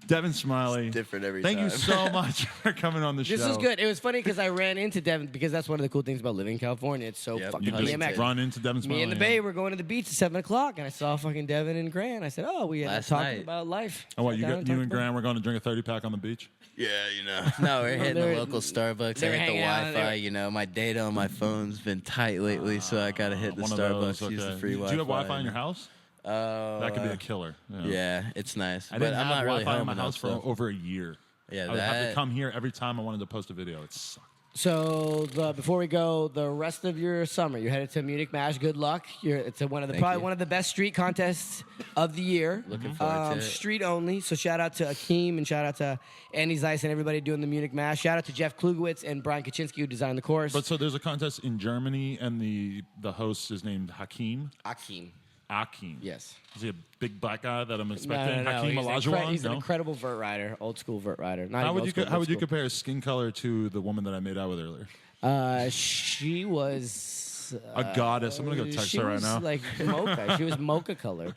Speaker 2: Devon Smillie.
Speaker 1: It's different every
Speaker 2: Thank you
Speaker 1: time.
Speaker 2: so much for coming on the show.
Speaker 3: This was good. It was funny because I ran into Devin because that's one of the cool things about living in California. It's so
Speaker 1: Yep.
Speaker 3: fucking
Speaker 2: You just
Speaker 3: BMX.
Speaker 2: run into Devon Smillie.
Speaker 3: Me and the Bay were going to the beach at 7 o'clock, and I saw fucking Devin and Grant. I said, "Oh, we ended up
Speaker 1: Last
Speaker 3: talking
Speaker 1: night.
Speaker 3: about life."
Speaker 2: Oh, what,
Speaker 3: Sat
Speaker 2: you
Speaker 3: down
Speaker 2: got, you
Speaker 3: talked
Speaker 2: and
Speaker 3: about-
Speaker 2: Graham were going to drink a 30-pack on the beach?
Speaker 1: Yeah, you know. No, we're hitting
Speaker 3: they're-
Speaker 1: the local Starbucks.
Speaker 3: they
Speaker 1: I
Speaker 3: were
Speaker 1: hit the
Speaker 3: hanging out,
Speaker 1: Wi-Fi.
Speaker 3: they were-
Speaker 1: You know, my data on my phone's been tight lately, so I gotta hit the
Speaker 2: One of
Speaker 1: Starbucks.
Speaker 2: those,
Speaker 1: Use the
Speaker 2: okay.
Speaker 1: free
Speaker 2: Do
Speaker 1: Wi-Fi.
Speaker 2: you have Wi-Fi in your house?
Speaker 1: Oh,
Speaker 2: That could be a killer.
Speaker 1: yeah, it's nice.
Speaker 2: I
Speaker 1: but
Speaker 2: didn't
Speaker 1: I'm
Speaker 2: have
Speaker 1: not really
Speaker 2: Wi-Fi in
Speaker 1: home
Speaker 2: my
Speaker 1: enough,
Speaker 2: house for
Speaker 1: so-
Speaker 2: over a year.
Speaker 1: Yeah,
Speaker 2: I would have to
Speaker 1: that-
Speaker 2: come here every time I wanted to post a video. It sucked.
Speaker 3: So before we go, the rest of your summer, you're headed to Munich Mash. Good luck. It's probably
Speaker 1: you.
Speaker 3: one of the best street contests of the year.
Speaker 1: Looking forward to it.
Speaker 3: Street only. So shout out to Akeem and shout out to Andy Zeiss and everybody doing the Munich Mash. Shout out to Jeff Klugowitz and Brian Kaczynski who designed the course.
Speaker 2: But so there's a contest in Germany, and the host is named Hakeem.
Speaker 3: Akeem.
Speaker 2: Yes. Is he a big black guy that I'm expecting?
Speaker 3: No.
Speaker 2: Hakeem Olajuwon?
Speaker 3: He's an incredible vert rider, old school vert rider. Not
Speaker 2: How
Speaker 3: even
Speaker 2: would
Speaker 3: old
Speaker 2: you
Speaker 3: school,
Speaker 2: how
Speaker 3: old
Speaker 2: would you
Speaker 3: school.
Speaker 2: compare his skin color to the woman that I made out with earlier?
Speaker 3: She was
Speaker 2: A goddess. I'm gonna go text her right now.
Speaker 3: Like mocha. She was mocha color.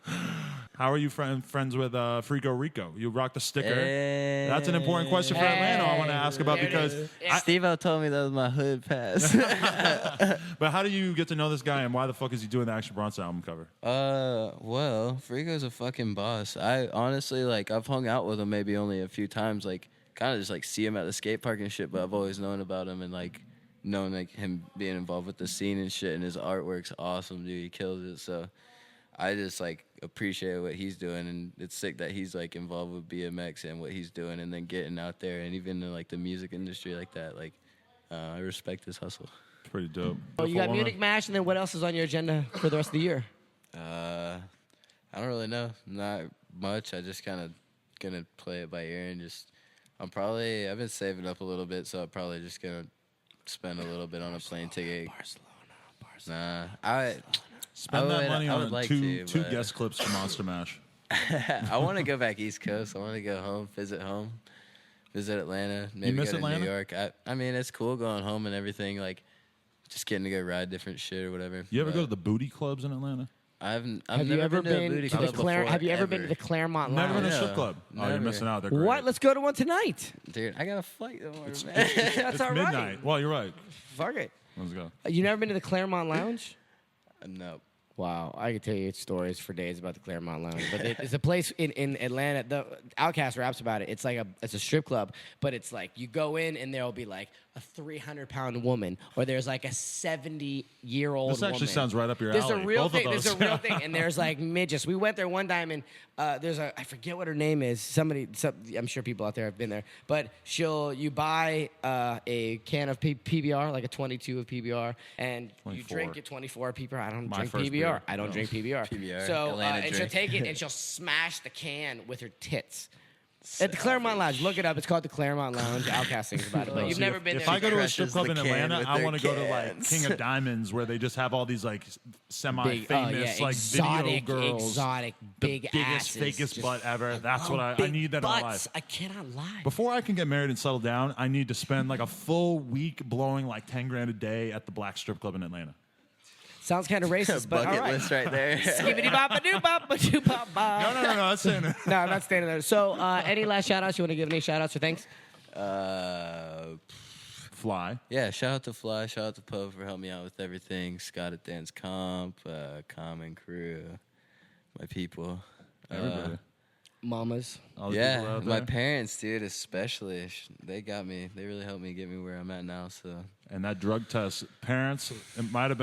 Speaker 2: How are you friends with Freako Rico? You rock the sticker.
Speaker 1: Hey.
Speaker 2: That's an important question for Atlanta. I want to ask about
Speaker 3: There it
Speaker 2: because.
Speaker 3: is.
Speaker 1: Steve-O told me that was my hood pass.
Speaker 2: But how do you get to know this guy, and why the fuck is he doing the Action Bronson album cover?
Speaker 1: Well, Freako's a fucking boss. I honestly, like, I've hung out with him maybe only a few times, like, kind of just, like, see him at the skate park and shit, but I've always known about him and, like, known, like, him being involved with the scene and shit, and his artwork's awesome, dude. He kills it, so I just, like, appreciate what he's doing, and it's sick that he's, like, involved with BMX and what he's doing, and then getting out there, and even in, like, the music industry like that, like, I respect his hustle.
Speaker 2: Pretty dope.
Speaker 3: Oh, you got Munich Mash, and then what else is on your agenda for the rest of the year?
Speaker 1: I don't really know. Not much. I just kind of gonna play it by ear and just. I've been saving up a little bit, so I'm probably just gonna spend a little bit on a plane ticket.
Speaker 3: Barcelona.
Speaker 1: Nah,
Speaker 2: Spend that money
Speaker 1: I would
Speaker 2: on
Speaker 1: like
Speaker 2: two
Speaker 1: to, but-
Speaker 2: guest clips for Monster Mash.
Speaker 1: I want to go back East Coast. I want to go home, visit Atlanta, maybe
Speaker 2: miss
Speaker 1: go to
Speaker 2: Atlanta?
Speaker 1: New York. I mean, it's cool going home and everything. Like, just getting to go ride different shit or whatever.
Speaker 2: You ever
Speaker 1: but
Speaker 2: go to the booty clubs in Atlanta?
Speaker 1: I've
Speaker 3: Have you
Speaker 1: never
Speaker 3: ever
Speaker 1: been to a
Speaker 3: been
Speaker 1: booty
Speaker 3: to the
Speaker 1: club before,
Speaker 3: Have you ever been to
Speaker 1: ever.
Speaker 3: the Claremont
Speaker 2: Never been to a
Speaker 3: Lounge?
Speaker 2: strip club. Oh, you're
Speaker 1: never.
Speaker 2: missing out. They're great.
Speaker 3: What? Let's go to one tonight.
Speaker 1: Dude, I got a flight tomorrow, man.
Speaker 3: That's
Speaker 2: It's
Speaker 3: all right.
Speaker 2: midnight. Well, you're right.
Speaker 3: Fuck it.
Speaker 2: Let's go.
Speaker 3: You never been to the Claremont Lounge?
Speaker 1: No.
Speaker 3: Wow, I could tell you stories for days about the Claremont Lounge, but it's a place in Atlanta. The Outkast raps about it. It's like it's a strip club, but it's like you go in and there'll be like a 300-pound woman, or there's like a 70-year-old.
Speaker 2: This actually
Speaker 3: woman.
Speaker 2: sounds right up your
Speaker 3: There's
Speaker 2: alley.
Speaker 3: a real
Speaker 2: Both
Speaker 3: thing.
Speaker 2: of
Speaker 3: There's
Speaker 2: those.
Speaker 3: a real thing, and there's like midgets. We went there one time, and there's I forget what her name is. I'm sure people out there have been there, but you buy a can of PBR, like a 22 of PBR, and you
Speaker 2: 24.
Speaker 3: drink it 24 PBR. I don't
Speaker 2: My
Speaker 3: drink
Speaker 2: first
Speaker 3: PBR.
Speaker 2: beer.
Speaker 3: I don't
Speaker 2: No.
Speaker 3: drink PBR.
Speaker 1: PBR,
Speaker 3: So
Speaker 1: Atlanta
Speaker 3: and she'll
Speaker 1: drink.
Speaker 3: take it and she'll smash the can with her tits. At the Claremont Lounge. Look it up. It's called the Claremont Lounge. Outkast sings about it. But you've never been
Speaker 2: If
Speaker 3: there.
Speaker 2: I go to a strip
Speaker 1: crushes
Speaker 2: club
Speaker 1: the
Speaker 2: in
Speaker 1: can
Speaker 2: Atlanta,
Speaker 1: with
Speaker 2: I
Speaker 1: their
Speaker 2: want to go to like
Speaker 1: cans.
Speaker 2: King of Diamonds, where they just have all these like semi-famous like video girls,
Speaker 3: exotic,
Speaker 2: the
Speaker 3: big
Speaker 2: biggest,
Speaker 3: asses.
Speaker 2: fakest
Speaker 3: Just-
Speaker 2: butt ever. That's what I
Speaker 3: big
Speaker 2: need that in my life.
Speaker 3: butts. I cannot lie.
Speaker 2: Before I can get married and settle down, I need to spend like a full week blowing like 10 grand a day at the black strip club in Atlanta.
Speaker 3: Sounds kind of racist, but all
Speaker 1: Bucket
Speaker 3: right.
Speaker 1: list right there.
Speaker 3: Skibbity bop a doo bop a doo bop bop.
Speaker 2: No, that's saying it.
Speaker 3: No, I'm not standing there. So, any last shout outs? You want to give any shout outs or thanks?
Speaker 2: Fly.
Speaker 1: Yeah, shout out to Fly, shout out to Poe for helping me out with everything. Scott at Dance Comp, Common Crew, my people.
Speaker 2: Everybody.
Speaker 3: Mamas.
Speaker 2: All the people
Speaker 1: Yeah,
Speaker 2: out
Speaker 1: my
Speaker 2: there.
Speaker 1: parents, dude, especially. They got me. They really helped me get me where I'm at now. So
Speaker 2: And that drug test, parents, it might have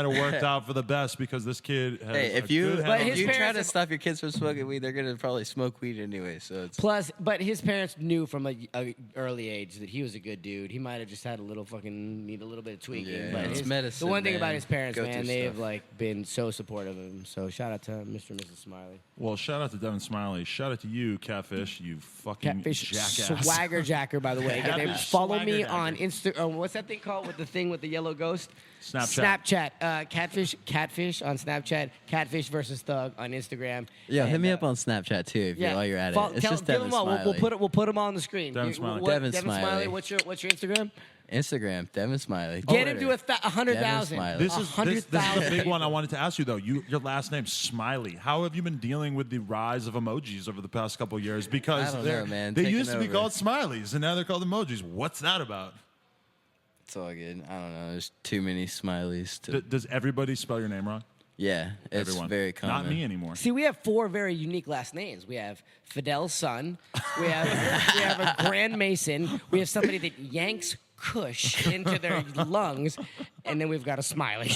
Speaker 2: worked out for the best because this kid has
Speaker 1: hey,
Speaker 2: a
Speaker 1: if you
Speaker 2: good
Speaker 3: But
Speaker 2: head on
Speaker 3: his
Speaker 1: if you
Speaker 2: his-
Speaker 1: try
Speaker 3: parents
Speaker 1: to
Speaker 3: have-
Speaker 1: stop your kids from smoking weed, they're gonna probably smoke weed anyway. So it's
Speaker 3: Plus, but his parents knew from a early age that he was a good dude. He might have just had a little need a little bit of tweaking.
Speaker 1: Yeah,
Speaker 3: but
Speaker 1: it's
Speaker 3: the
Speaker 1: medicine,
Speaker 3: one thing about
Speaker 1: man.
Speaker 3: his parents,
Speaker 1: Go
Speaker 3: man,
Speaker 1: through
Speaker 3: they have
Speaker 1: stuff.
Speaker 3: like been so supportive of him. So shout out to Mr. and Mrs. Smiley.
Speaker 2: Well, shout out to Devon Smillie. Shout out to you, Catfish, you fucking
Speaker 3: Catfish
Speaker 2: jackass.
Speaker 3: swagger jacker, by the way. They
Speaker 2: Catfish
Speaker 3: follow me
Speaker 2: swagger
Speaker 3: on
Speaker 2: jacker.
Speaker 3: Insta. What's that thing called with the thing with the yellow ghost?
Speaker 2: Snapchat.
Speaker 3: Catfish on Snapchat. Catfish versus Thug on Instagram.
Speaker 1: yeah. Hit
Speaker 3: And,
Speaker 1: me up on Snapchat too while you're at it. It's just
Speaker 3: give
Speaker 1: Devon
Speaker 3: them all. We'll
Speaker 1: Smiley.
Speaker 3: put them all on the screen.
Speaker 2: Devon Smiley.
Speaker 1: Devon
Speaker 3: Devon
Speaker 1: Smiley.
Speaker 3: What's your Instagram?
Speaker 1: Instagram, Devon Smiley.
Speaker 3: Get him to
Speaker 1: Twitter,
Speaker 3: 100,000.
Speaker 1: Smiley.
Speaker 2: This is the
Speaker 3: 100,000.
Speaker 2: big one I wanted to ask you though. Your last name Smiley. How have you been dealing with the rise of emojis over the past couple of years? Because
Speaker 1: I don't
Speaker 2: they're-
Speaker 1: know, man.
Speaker 2: they
Speaker 1: Taking
Speaker 2: used to be
Speaker 1: over.
Speaker 2: called Smileys, and now they're called emojis. What's that about?
Speaker 1: It's all good. I don't know. There's too many smileys to.
Speaker 2: Does everybody spell your name wrong?
Speaker 1: Yeah, it's
Speaker 2: Everyone.
Speaker 1: very common.
Speaker 2: Not me anymore.
Speaker 3: See, we have 4 very unique last names. We have Fidel's son. We have a Grand Mason. We have somebody that yanks Kush into their lungs, and then we've got a Smiley.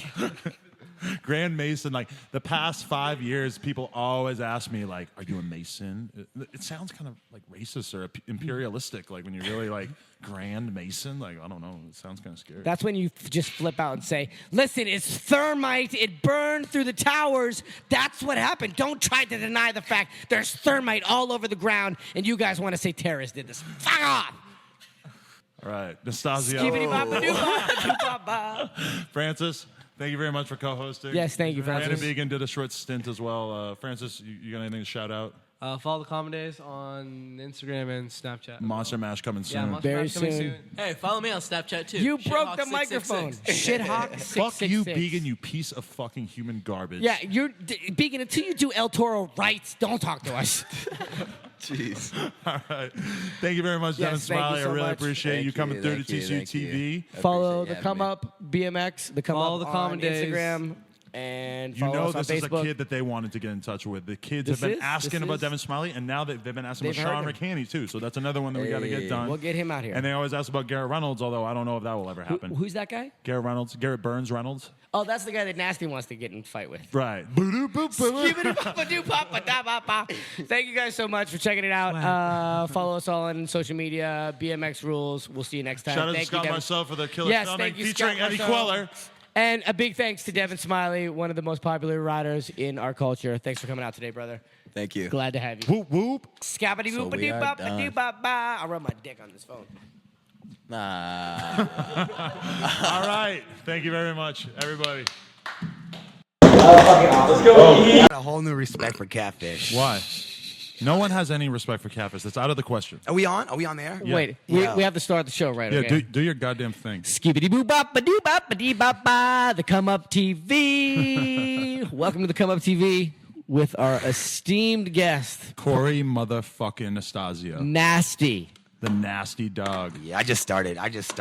Speaker 2: Grand Mason, like the past 5 years, people always ask me, like, are you a Mason? It sounds kind of like racist or imperialistic, like when you really like Grand Mason. Like, I don't know, it sounds kind of scary.
Speaker 3: That's when you just flip out and say, listen, it's thermite. It burned through the towers. That's what happened. Don't try to deny the fact there's thermite all over the ground, and you guys want to say terrorists did this. Fuck off!
Speaker 2: All right, Nastasio.
Speaker 3: Skibbity-bop-a-doo-bop-a-doo-bop-ba.
Speaker 2: Francis, thank you very much for co-hosting.
Speaker 3: Yes, thank you,
Speaker 2: Brandon
Speaker 3: Francis.
Speaker 2: Began did a short stint as well. Francis, you got anything to shout out?
Speaker 4: Follow the Common Days on Instagram and Snapchat.
Speaker 2: Monster Mash coming soon.
Speaker 4: Yeah, Monster
Speaker 3: Very
Speaker 4: Mash coming
Speaker 3: soon.
Speaker 4: soon.
Speaker 5: Hey, follow me on Snapchat too.
Speaker 3: You broke
Speaker 5: Shithawk
Speaker 3: the microphone.
Speaker 5: 666.
Speaker 3: Shithawk
Speaker 2: Fuck you,
Speaker 3: 666.
Speaker 2: Began, you piece of fucking human garbage.
Speaker 3: Yeah, Beacon, until you do El Toro right, don't talk to us.
Speaker 1: Jeez.
Speaker 2: All right. Thank you very much, Devon
Speaker 3: Yes, thank you
Speaker 2: Smillie.
Speaker 3: so
Speaker 2: I really
Speaker 3: much.
Speaker 2: appreciate
Speaker 1: Thank
Speaker 2: you coming
Speaker 1: you,
Speaker 2: through to
Speaker 1: thank you,
Speaker 2: TCU
Speaker 1: thank you.
Speaker 2: TV.
Speaker 1: I
Speaker 3: Follow
Speaker 1: appreciate
Speaker 3: the
Speaker 1: you
Speaker 3: Come
Speaker 1: having me.
Speaker 3: Up BMX, the Come
Speaker 4: Follow
Speaker 3: Up
Speaker 4: the
Speaker 3: on
Speaker 4: Common Days.
Speaker 3: Instagram, and
Speaker 2: You
Speaker 3: follow
Speaker 2: know
Speaker 3: us on
Speaker 2: this is a
Speaker 3: Facebook.
Speaker 2: kid that they wanted to get in touch with. The kids
Speaker 3: This
Speaker 2: have been
Speaker 3: is-
Speaker 2: asking
Speaker 3: this
Speaker 2: about
Speaker 3: is-
Speaker 2: Devon Smillie, and now they've been asking
Speaker 3: They've
Speaker 2: about
Speaker 3: heard
Speaker 2: Sean
Speaker 3: him.
Speaker 2: McHaney, too. So that's another one that we got to get
Speaker 1: Hey.
Speaker 2: done.
Speaker 3: We'll get him out here.
Speaker 2: And they always ask about Garrett Reynolds, although I don't know if that will ever happen.
Speaker 3: Who's that guy?
Speaker 2: Garrett Reynolds, Garrett Burns Reynolds.
Speaker 3: Oh, that's the guy that Nasty wants to get in a fight with.
Speaker 2: Right.
Speaker 3: Skibbity-bop-a-doo-bop-a-da-bop-a. Thank you guys so much for checking it out. Follow us all on social media, BMX Rules. We'll see you next time.
Speaker 2: Shout out to
Speaker 3: Thank
Speaker 2: Scott
Speaker 3: you, Devon.
Speaker 2: Marcel for the killer
Speaker 3: Yes,
Speaker 2: filming
Speaker 3: thank you,
Speaker 2: featuring
Speaker 3: Scott
Speaker 2: Eddie
Speaker 3: Marcel.
Speaker 2: Queller.
Speaker 3: And a big thanks to Devon Smillie, one of the most popular riders in our culture. Thanks for coming out today, brother.
Speaker 1: Thank you.
Speaker 3: Glad to have you.
Speaker 2: Whoop, whoop.
Speaker 3: Scabbity-boop-a-doo-bop-a-doo-bop-ba. I'll rub my dick on this phone.
Speaker 1: Nah.
Speaker 2: All right. Thank you very much, everybody.
Speaker 6: A whole new respect for Catfish.
Speaker 2: Why? No one has any respect for Catfish. That's out of the question.
Speaker 6: Are we on? Are we on there?
Speaker 2: Yeah.
Speaker 3: Wait,
Speaker 6: Yeah.
Speaker 3: we have to start the show right,
Speaker 2: Yeah,
Speaker 3: okay?
Speaker 2: do your goddamn thing.
Speaker 3: Skibbity-boo-bop-a-doo-bop-a-dee-bop-ba. The Come Up TV. Welcome to the Come Up TV with our esteemed guest,
Speaker 2: Corey motherfucking Nastasio.
Speaker 3: Nasty.
Speaker 2: The nasty dog.
Speaker 6: Yeah, I just started.